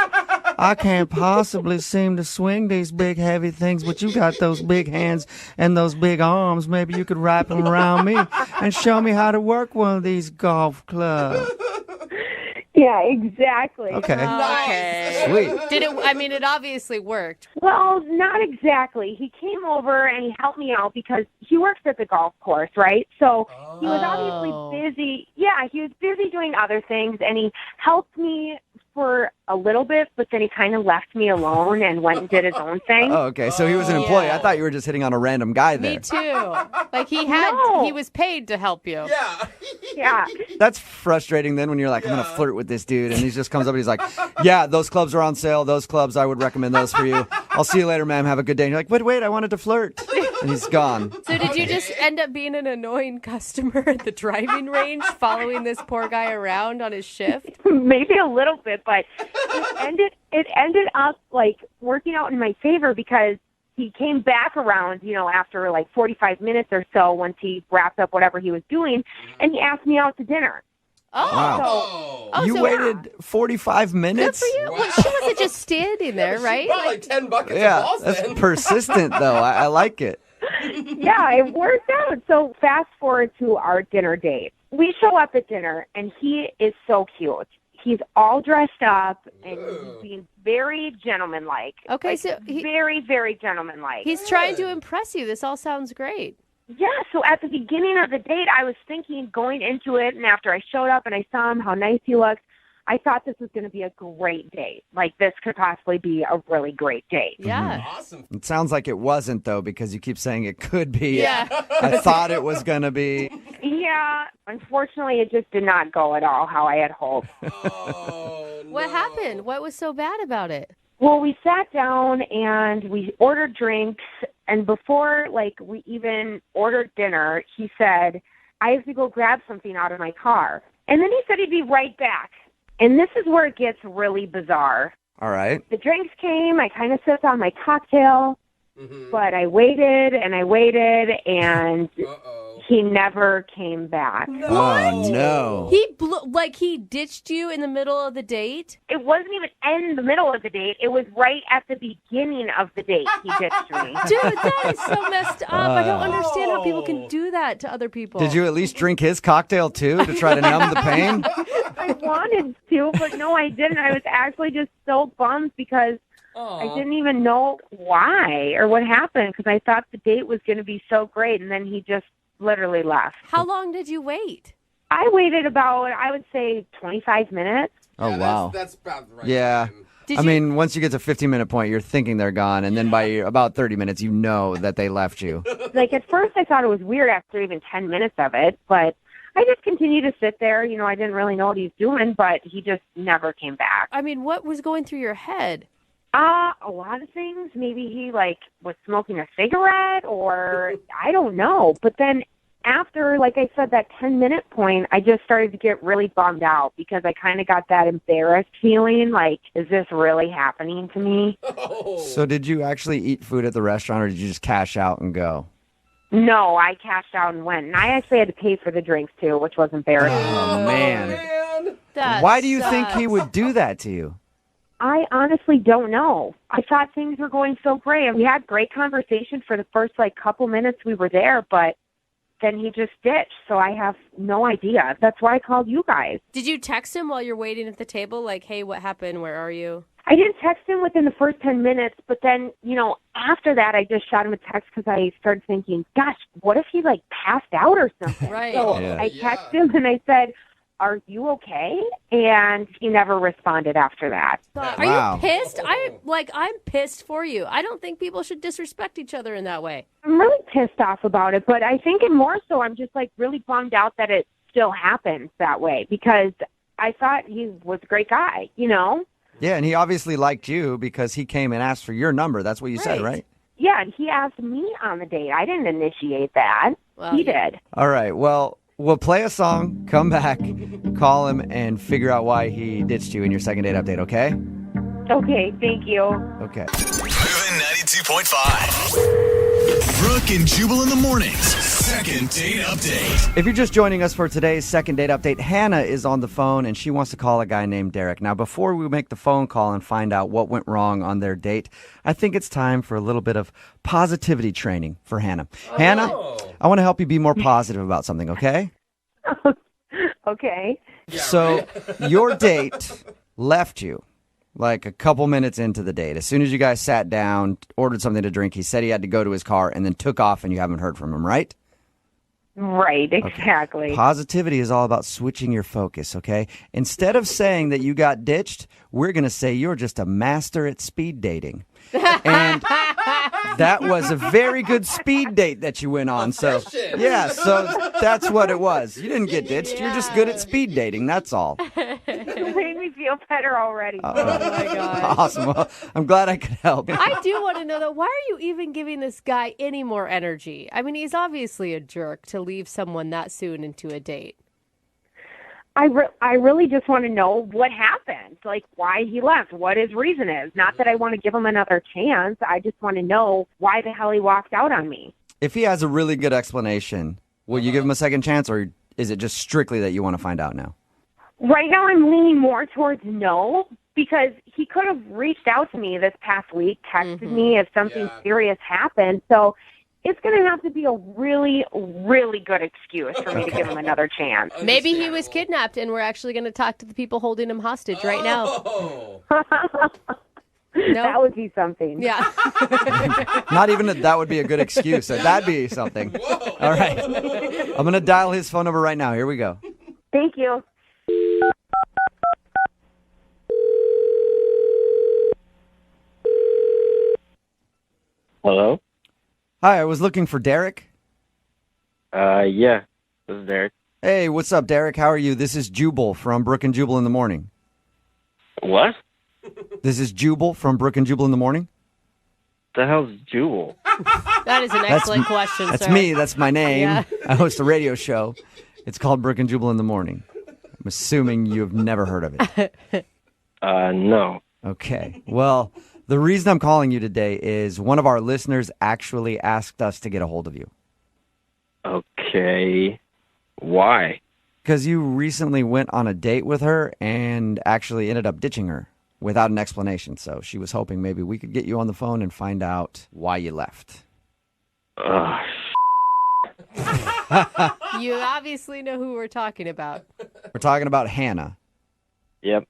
I can't possibly seem to swing these big, heavy things, but you got those big hands and those big arms. Maybe you could wrap them around me and show me how to work one of these golf clubs. yeah, exactly. Okay. Okay. Sweet. Did it? I mean, it obviously worked. Well, not exactly. He came over and he helped me out because he works at the golf course, right? So he was obviously busy. Yeah, he was busy doing other things, and he helped me for a little bit, but then he kind of left me alone and went and did his own thing. Oh, okay. So he was an employee. I thought you were just hitting on a random guy there. Me too. Like he was paid to help you. Yeah. Yeah. That's frustrating then when you're like, I'm going to flirt with this dude. And he just comes up and he's like, yeah, those clubs are on sale. Those clubs, I would recommend those for you. I'll see you later, ma'am. Have a good day. And you're like, wait, I wanted to flirt. And he's gone. So did you just end up being an annoying customer at the driving range, following this poor guy around on his shift? Maybe a little bit, but it ended up like working out in my favor because he came back around, after like 45 minutes or so once he wrapped up whatever he was doing, and he asked me out to dinner. Oh. Wow. You waited 45 minutes? Good for you. Well, she wasn't just standing there, right? Brought like 10 buckets Yeah, of balls that's then. persistent, though. I like it. Yeah, it worked out. So fast forward to our dinner date. We show up at dinner, and he is so cute. He's all dressed up, and he's being very gentlemanlike. Okay, like, so very, very gentlemanlike. He's trying to impress you. This all sounds great. Yeah, so at the beginning of the date, I was thinking going into it, and after I showed up and I saw him, how nice he looked, I thought this was going to be a great date. Like, this could possibly be a really great date. Yeah. Awesome. It sounds like it wasn't, though, because you keep saying it could be. Yeah. I thought it was going to be. Yeah, unfortunately, it just did not go at all how I had hoped. What happened? What was so bad about it? Well, we sat down and we ordered drinks, and before, we even ordered dinner, he said, I have to go grab something out of my car. And then he said he'd be right back. And this is where it gets really bizarre. All right. The drinks came, I kind of sipped on my cocktail, but I waited, and he never came back. Oh, no. He ditched you in the middle of the date? It wasn't even in the middle of the date. It was right at the beginning of the date he ditched me. Dude, that is so messed up. I don't understand how people can do that to other people. Did you at least drink his cocktail, too, to try to numb the pain? I wanted to, but no, I didn't. I was actually just so bummed because I didn't even know why or what happened because I thought the date was going to be so great, and then he just literally left. How long did you wait? I waited about, I would say, 25 minutes. Oh, wow. That's about the right Yeah. time. mean, once you get to 15-minute point, you're thinking they're gone, and then by about 30 minutes, you know that they left you. At first I thought it was weird after even 10 minutes of it, but I just continued to sit there. I didn't really know what he was doing, but he just never came back. I mean, what was going through your head? A lot of things. Maybe he, was smoking a cigarette or I don't know. But then after, like I said, that 10-minute point, I just started to get really bummed out because I kind of got that embarrassed feeling like, is this really happening to me? So did you actually eat food at the restaurant, or did you just cash out and go? No, I cashed out and went. And I actually had to pay for the drinks, too, which was embarrassing. Oh, man. That Why do you think sucks. he would do that to you? I honestly don't know. I thought things were going so great. We had great conversation for the first, couple minutes we were there, but then he just ditched, so I have no idea. That's why I called you guys. Did you text him while you're waiting at the table? Like, hey, what happened? Where are you? I didn't text him within the first 10 minutes, but then, after that, I just shot him a text because I started thinking, gosh, what if he, passed out or something? Right. So Yeah. I texted him and I said, are you okay? And he never responded after that. Are Wow. you pissed? I'm pissed for you. I don't think people should disrespect each other in that way. I'm really pissed off about it, but I think more so I'm just really bummed out that it still happens that way because I thought he was a great guy, Yeah, and he obviously liked you because he came and asked for your number. That's what you said, right? Yeah, and he asked me on the date. I didn't initiate that. Well, He did. All right. Well, we'll play a song, come back, call him, and figure out why he ditched you in your second date update, okay? Okay, thank you. Okay. Moving 92.5. Brooke and Jubal in the mornings. Second date update. If you're just joining us for today's second date update, Hannah is on the phone and she wants to call a guy named Derek. Now, before we make the phone call and find out what went wrong on their date, I think it's time for a little bit of positivity training for Hannah. Hannah, I want to help you be more positive about something, okay? Okay. So, your date left you like a couple minutes into the date. As soon as you guys sat down, ordered something to drink, he said he had to go to his car and then took off and you haven't heard from him, right? Right, exactly. Okay. Positivity is all about switching your focus, okay? Instead of saying that you got ditched, we're going to say you're just a master at speed dating. And that was a very good speed date that you went on. So, yeah, so that's what it was. You didn't get ditched. You're just good at speed dating. That's all. It made me feel better already. Oh my gosh. Awesome. Well, I'm glad I could help. I do want to know, though, why are you even giving this guy any more energy? I mean, he's obviously a jerk to leave someone that soon into a date. I really just want to know what happened, like why he left, what his reason is. Not that I want to give him another chance. I just want to know why the hell he walked out on me. If he has a really good explanation, will you give him a second chance, or is it just strictly that you want to find out now? Right now I'm leaning more towards no, because he could have reached out to me this past week, texted me if something serious happened. So it's going to have to be a really, really good excuse for me to give him another chance. Maybe he was kidnapped and we're actually going to talk to the people holding him hostage right now. That would be something. Yeah. Not even that would be a good excuse. That'd be something. All right. I'm going to dial his phone number right now. Here we go. Thank you. Hello? Hi, I was looking for Derek. Yeah, this is Derek. Hey, what's up, Derek? How are you? This is Jubal from Brooke and Jubal in the Morning. What? This is Jubal from Brooke and Jubal in the Morning. The hell's Jubal? That is an excellent question, That's sir. me. That's my name. Yeah. I host a radio show. It's called Brooke and Jubal in the Morning. I'm assuming you've never heard of it. No. Okay. Well, the reason I'm calling you today is one of our listeners actually asked us to get a hold of you. Okay. Why? Because you recently went on a date with her and actually ended up ditching her without an explanation. So she was hoping maybe we could get you on the phone and find out why you left. You obviously know who we're talking about. We're talking about Hannah. Yep.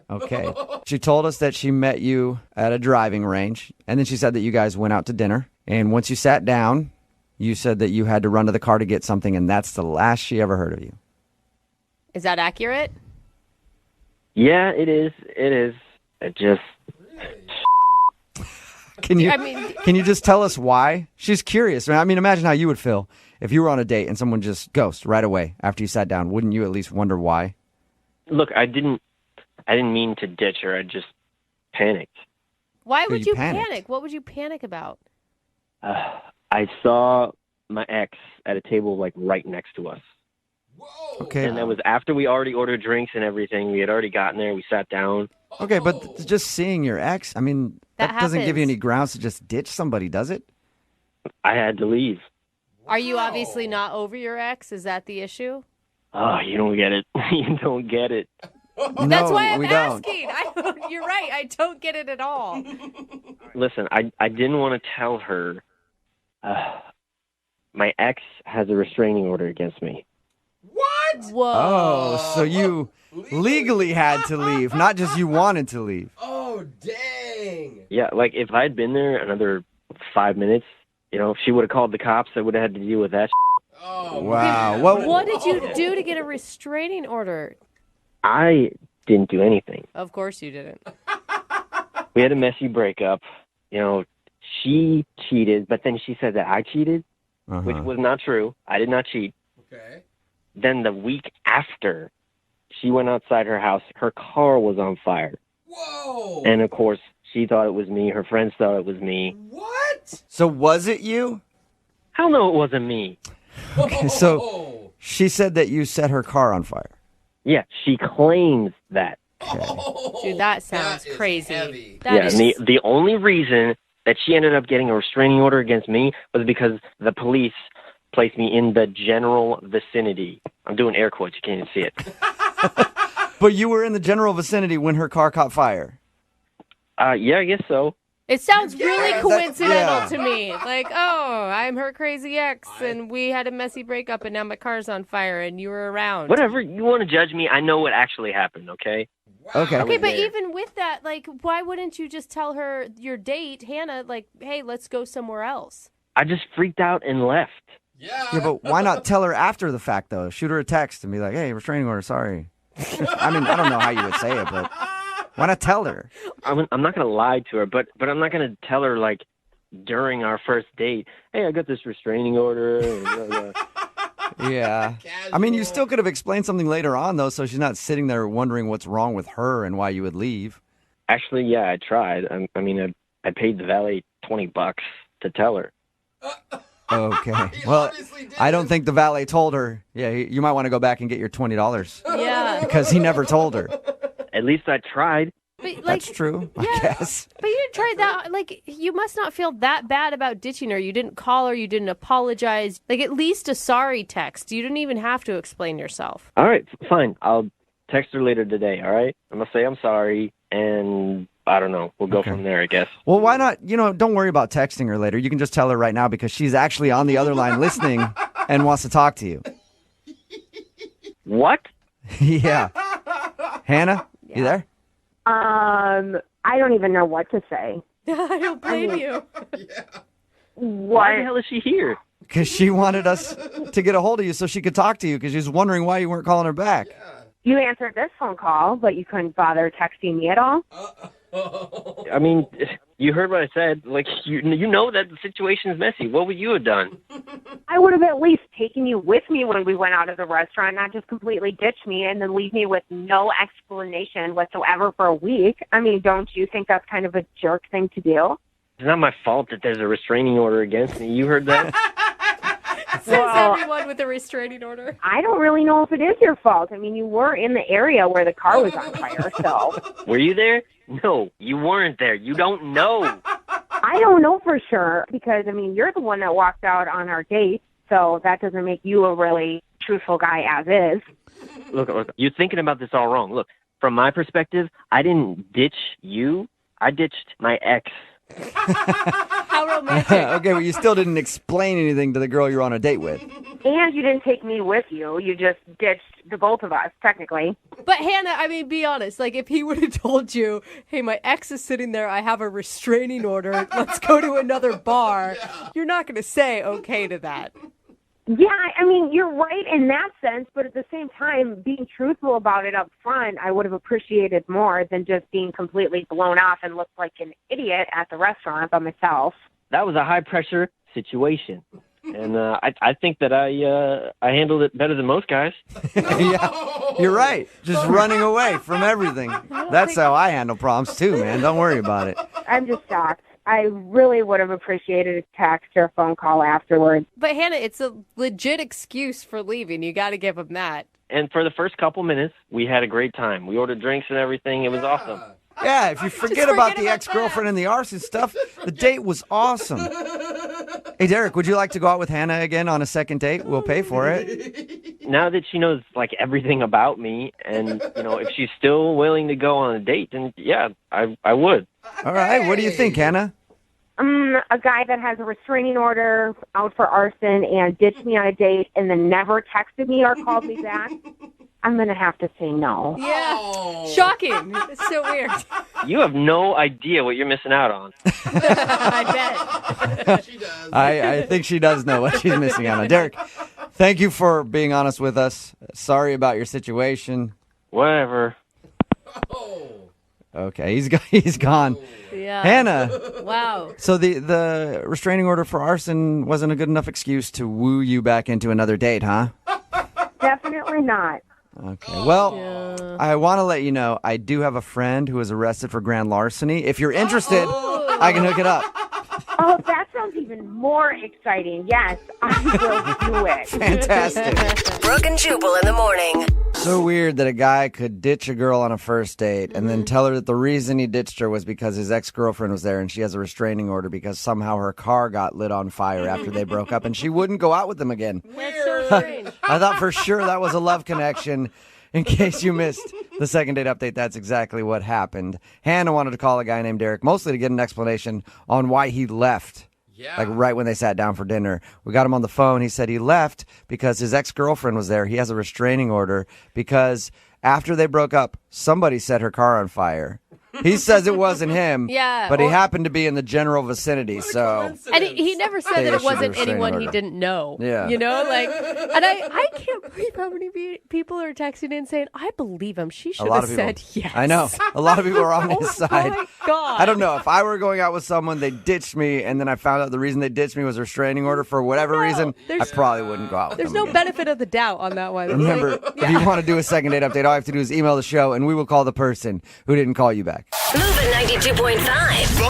Okay. She told us that she met you at a driving range, and then she said that you guys went out to dinner. And once you sat down, you said that you had to run to the car to get something, and that's the last she ever heard of you. Is that accurate? Yeah, it is. It is. It just... Can you just tell us why? She's curious. I mean, imagine how you would feel if you were on a date and someone just ghosted right away after you sat down. Wouldn't you at least wonder why? Look, I didn't mean to ditch her. I just panicked. Why would you panicked. panic? What would you panic about? I saw my ex at a table like right next to us. Okay. And that was after we already ordered drinks and everything. We had already gotten there. We sat down. Okay, but just seeing your ex, I mean, that doesn't give you happens. any grounds to just ditch somebody, does it? I had to leave. Are you obviously not over your ex? Is that the issue? Oh, you don't get it. You don't get it. That's why I'm we don't. asking. You're right. I don't get it at all. Listen, I didn't want to tell her. My ex has a restraining order against me. What? Whoa. Oh, so you legally had to leave, not just you wanted to leave. Oh, dang. Yeah, like if I'd been there another 5 minutes, she would have called the cops. I would have had to deal with that. Oh, Wow. man. What did you do to get a restraining order? I didn't do anything. Of course you didn't. We had a messy breakup. She cheated, but then she said that I cheated, which was not true. I did not cheat. Okay. Then the week after, she went outside her house. Her car was on fire. Whoa. And, of course, she thought it was me. Her friends thought it was me. What? What? So was it you? Hell no, it wasn't me. Okay, so she said that you set her car on fire. Yeah, she claims that. Dude, that sounds crazy. Yeah, and the only reason that she ended up getting a restraining order against me was because the police placed me in the general vicinity. I'm doing air quotes. You can't even see it. But you were in the general vicinity when her car caught fire. Yeah, I guess so. It sounds really coincidental yeah. to me. Like, oh, I'm her crazy ex, and we had a messy breakup, and now my car's on fire, and you were around. Whatever. You want to judge me? I know what actually happened, okay? Okay. Okay, but even with that, like, why wouldn't you just tell her your date, Hannah, like, hey, let's go somewhere else? I just freaked out and left. Yeah, but why not tell her after the fact, though? Shoot her a text and be like, hey, restraining order, sorry. I mean, I don't know how you would say it, but why not tell her? I'm not going to lie to her, but I'm not going to tell her, like, during our first date, hey, I got this restraining order. And, Yeah. I mean, you still could have explained something later on, though, so she's not sitting there wondering what's wrong with her and why you would leave. Actually, yeah, I tried. I mean, I paid the valet $20 to tell her. Okay. Well, I don't think the valet told her. Yeah, you might want to go back and get your $20. Yeah. Because he never told her. At least I tried. But, like, That's true, I guess. But you didn't try that. Like, you must not feel that bad about ditching her. You didn't call her. You didn't apologize. Like, at least a sorry text. You didn't even have to explain yourself. All right, fine. I'll text her later today, all right? I'm going to say I'm sorry, and I don't know. We'll go from there, I guess. Well, why not, don't worry about texting her later. You can just tell her right now because she's actually on the other line listening and wants to talk to you. What? Yeah. Hannah, you there? I don't even know what to say. I don't blame you. Why the hell is she here? Because she wanted us to get a hold of you so she could talk to you because she was wondering why you weren't calling her back. You answered this phone call, but you couldn't bother texting me at all? I mean, you heard what I said. Like, you know that the situation is messy. What would you have done? I would have at least taken you with me when we went out of the restaurant, not just completely ditch me and then leave me with no explanation whatsoever for a week. I mean, don't you think that's kind of a jerk thing to do? It's not my fault that there's a restraining order against me. You heard that? Says everyone with a restraining order. I don't really know if it is your fault. I mean, you were in the area where the car was on fire, so. Were you there? No, you weren't there. You don't know. I don't know for sure because, I mean, you're the one that walked out on our date, so that doesn't make you a really truthful guy as is. Look, you're thinking about this all wrong. Look, from my perspective, I didn't ditch you. I ditched my ex. How romantic. Okay, well, you still didn't explain anything to the girl you're on a date with. And you didn't take me with you. You just ditched the both of us, technically. But Hannah, I mean, be honest. Like, if he would have told you, hey, my ex is sitting there, I have a restraining order, let's go to another bar, you're not going to say okay to that. Yeah, I mean, you're right in that sense, but at the same time, being truthful about it up front, I would have appreciated more than just being completely blown off and looked like an idiot at the restaurant by myself. That was a high-pressure situation. And I think that I handled it better than most guys. Yeah, you're right. Just running away from everything. That's how I handle problems too, man. Don't worry about it. I'm just shocked. I really would have appreciated a text or a phone call afterwards. But Hannah, it's a legit excuse for leaving. You got to give him that. And for the first couple minutes, we had a great time. We ordered drinks and everything. It was awesome. Yeah, if you forget about the ex-girlfriend and the arson stuff, the date was awesome. Hey, Derek, would you like to go out with Hannah again on a second date? We'll pay for it. Now that she knows, like, everything about me, and, if she's still willing to go on a date, then, yeah, I would. All right, what do you think, Hannah? A guy that has a restraining order out for arson and ditched me on a date and then never texted me or called me back, I'm going to have to say no. Yeah. Shocking. It's so weird. You have no idea what you're missing out on. I bet. She does. I think she does know what she's missing out on. Derek, thank you for being honest with us. Sorry about your situation. Whatever. Okay, he's gone. Yeah. Hannah. Wow. So the restraining order for arson wasn't a good enough excuse to woo you back into another date, huh? Definitely not. Okay. Well, I want to let you know I do have a friend who was arrested for grand larceny. If you're interested, I can hook it up. Oh, that sounds even more exciting. Yes, I will do it. Fantastic. Brooke and Jubal in the morning. So weird that a guy could ditch a girl on a first date and then tell her that the reason he ditched her was because his ex-girlfriend was there and she has a restraining order because somehow her car got lit on fire after they broke up and she wouldn't go out with him again. That's so strange. I thought for sure that was a love connection. In case you missed the second date update, that's exactly what happened. Hannah wanted to call a guy named Derek, mostly to get an explanation on why he left. Yeah. Like right when they sat down for dinner. We got him on the phone. He said he left because his ex-girlfriend was there. He has a restraining order because after they broke up, somebody set her car on fire. He says it wasn't him, Yeah, but he or- happened to be in the general vicinity. So And he never said They that it issued a wasn't restraining anyone he order. didn't know. Yeah. You know, like, and I can't believe how many people are texting in saying, I believe him. She a should lot have of people, said yes. I know. A lot of people are on his side. My God. I don't know. If I were going out with someone, they ditched me, and then I found out the reason they ditched me was a restraining order for whatever reason, I there's- probably wouldn't go out with There's them no again. benefit of the doubt on that one. It's Remember, like, if you want to do a second date update, all you have to do is email the show, and we will call the person who didn't call you back. Moving 92.5.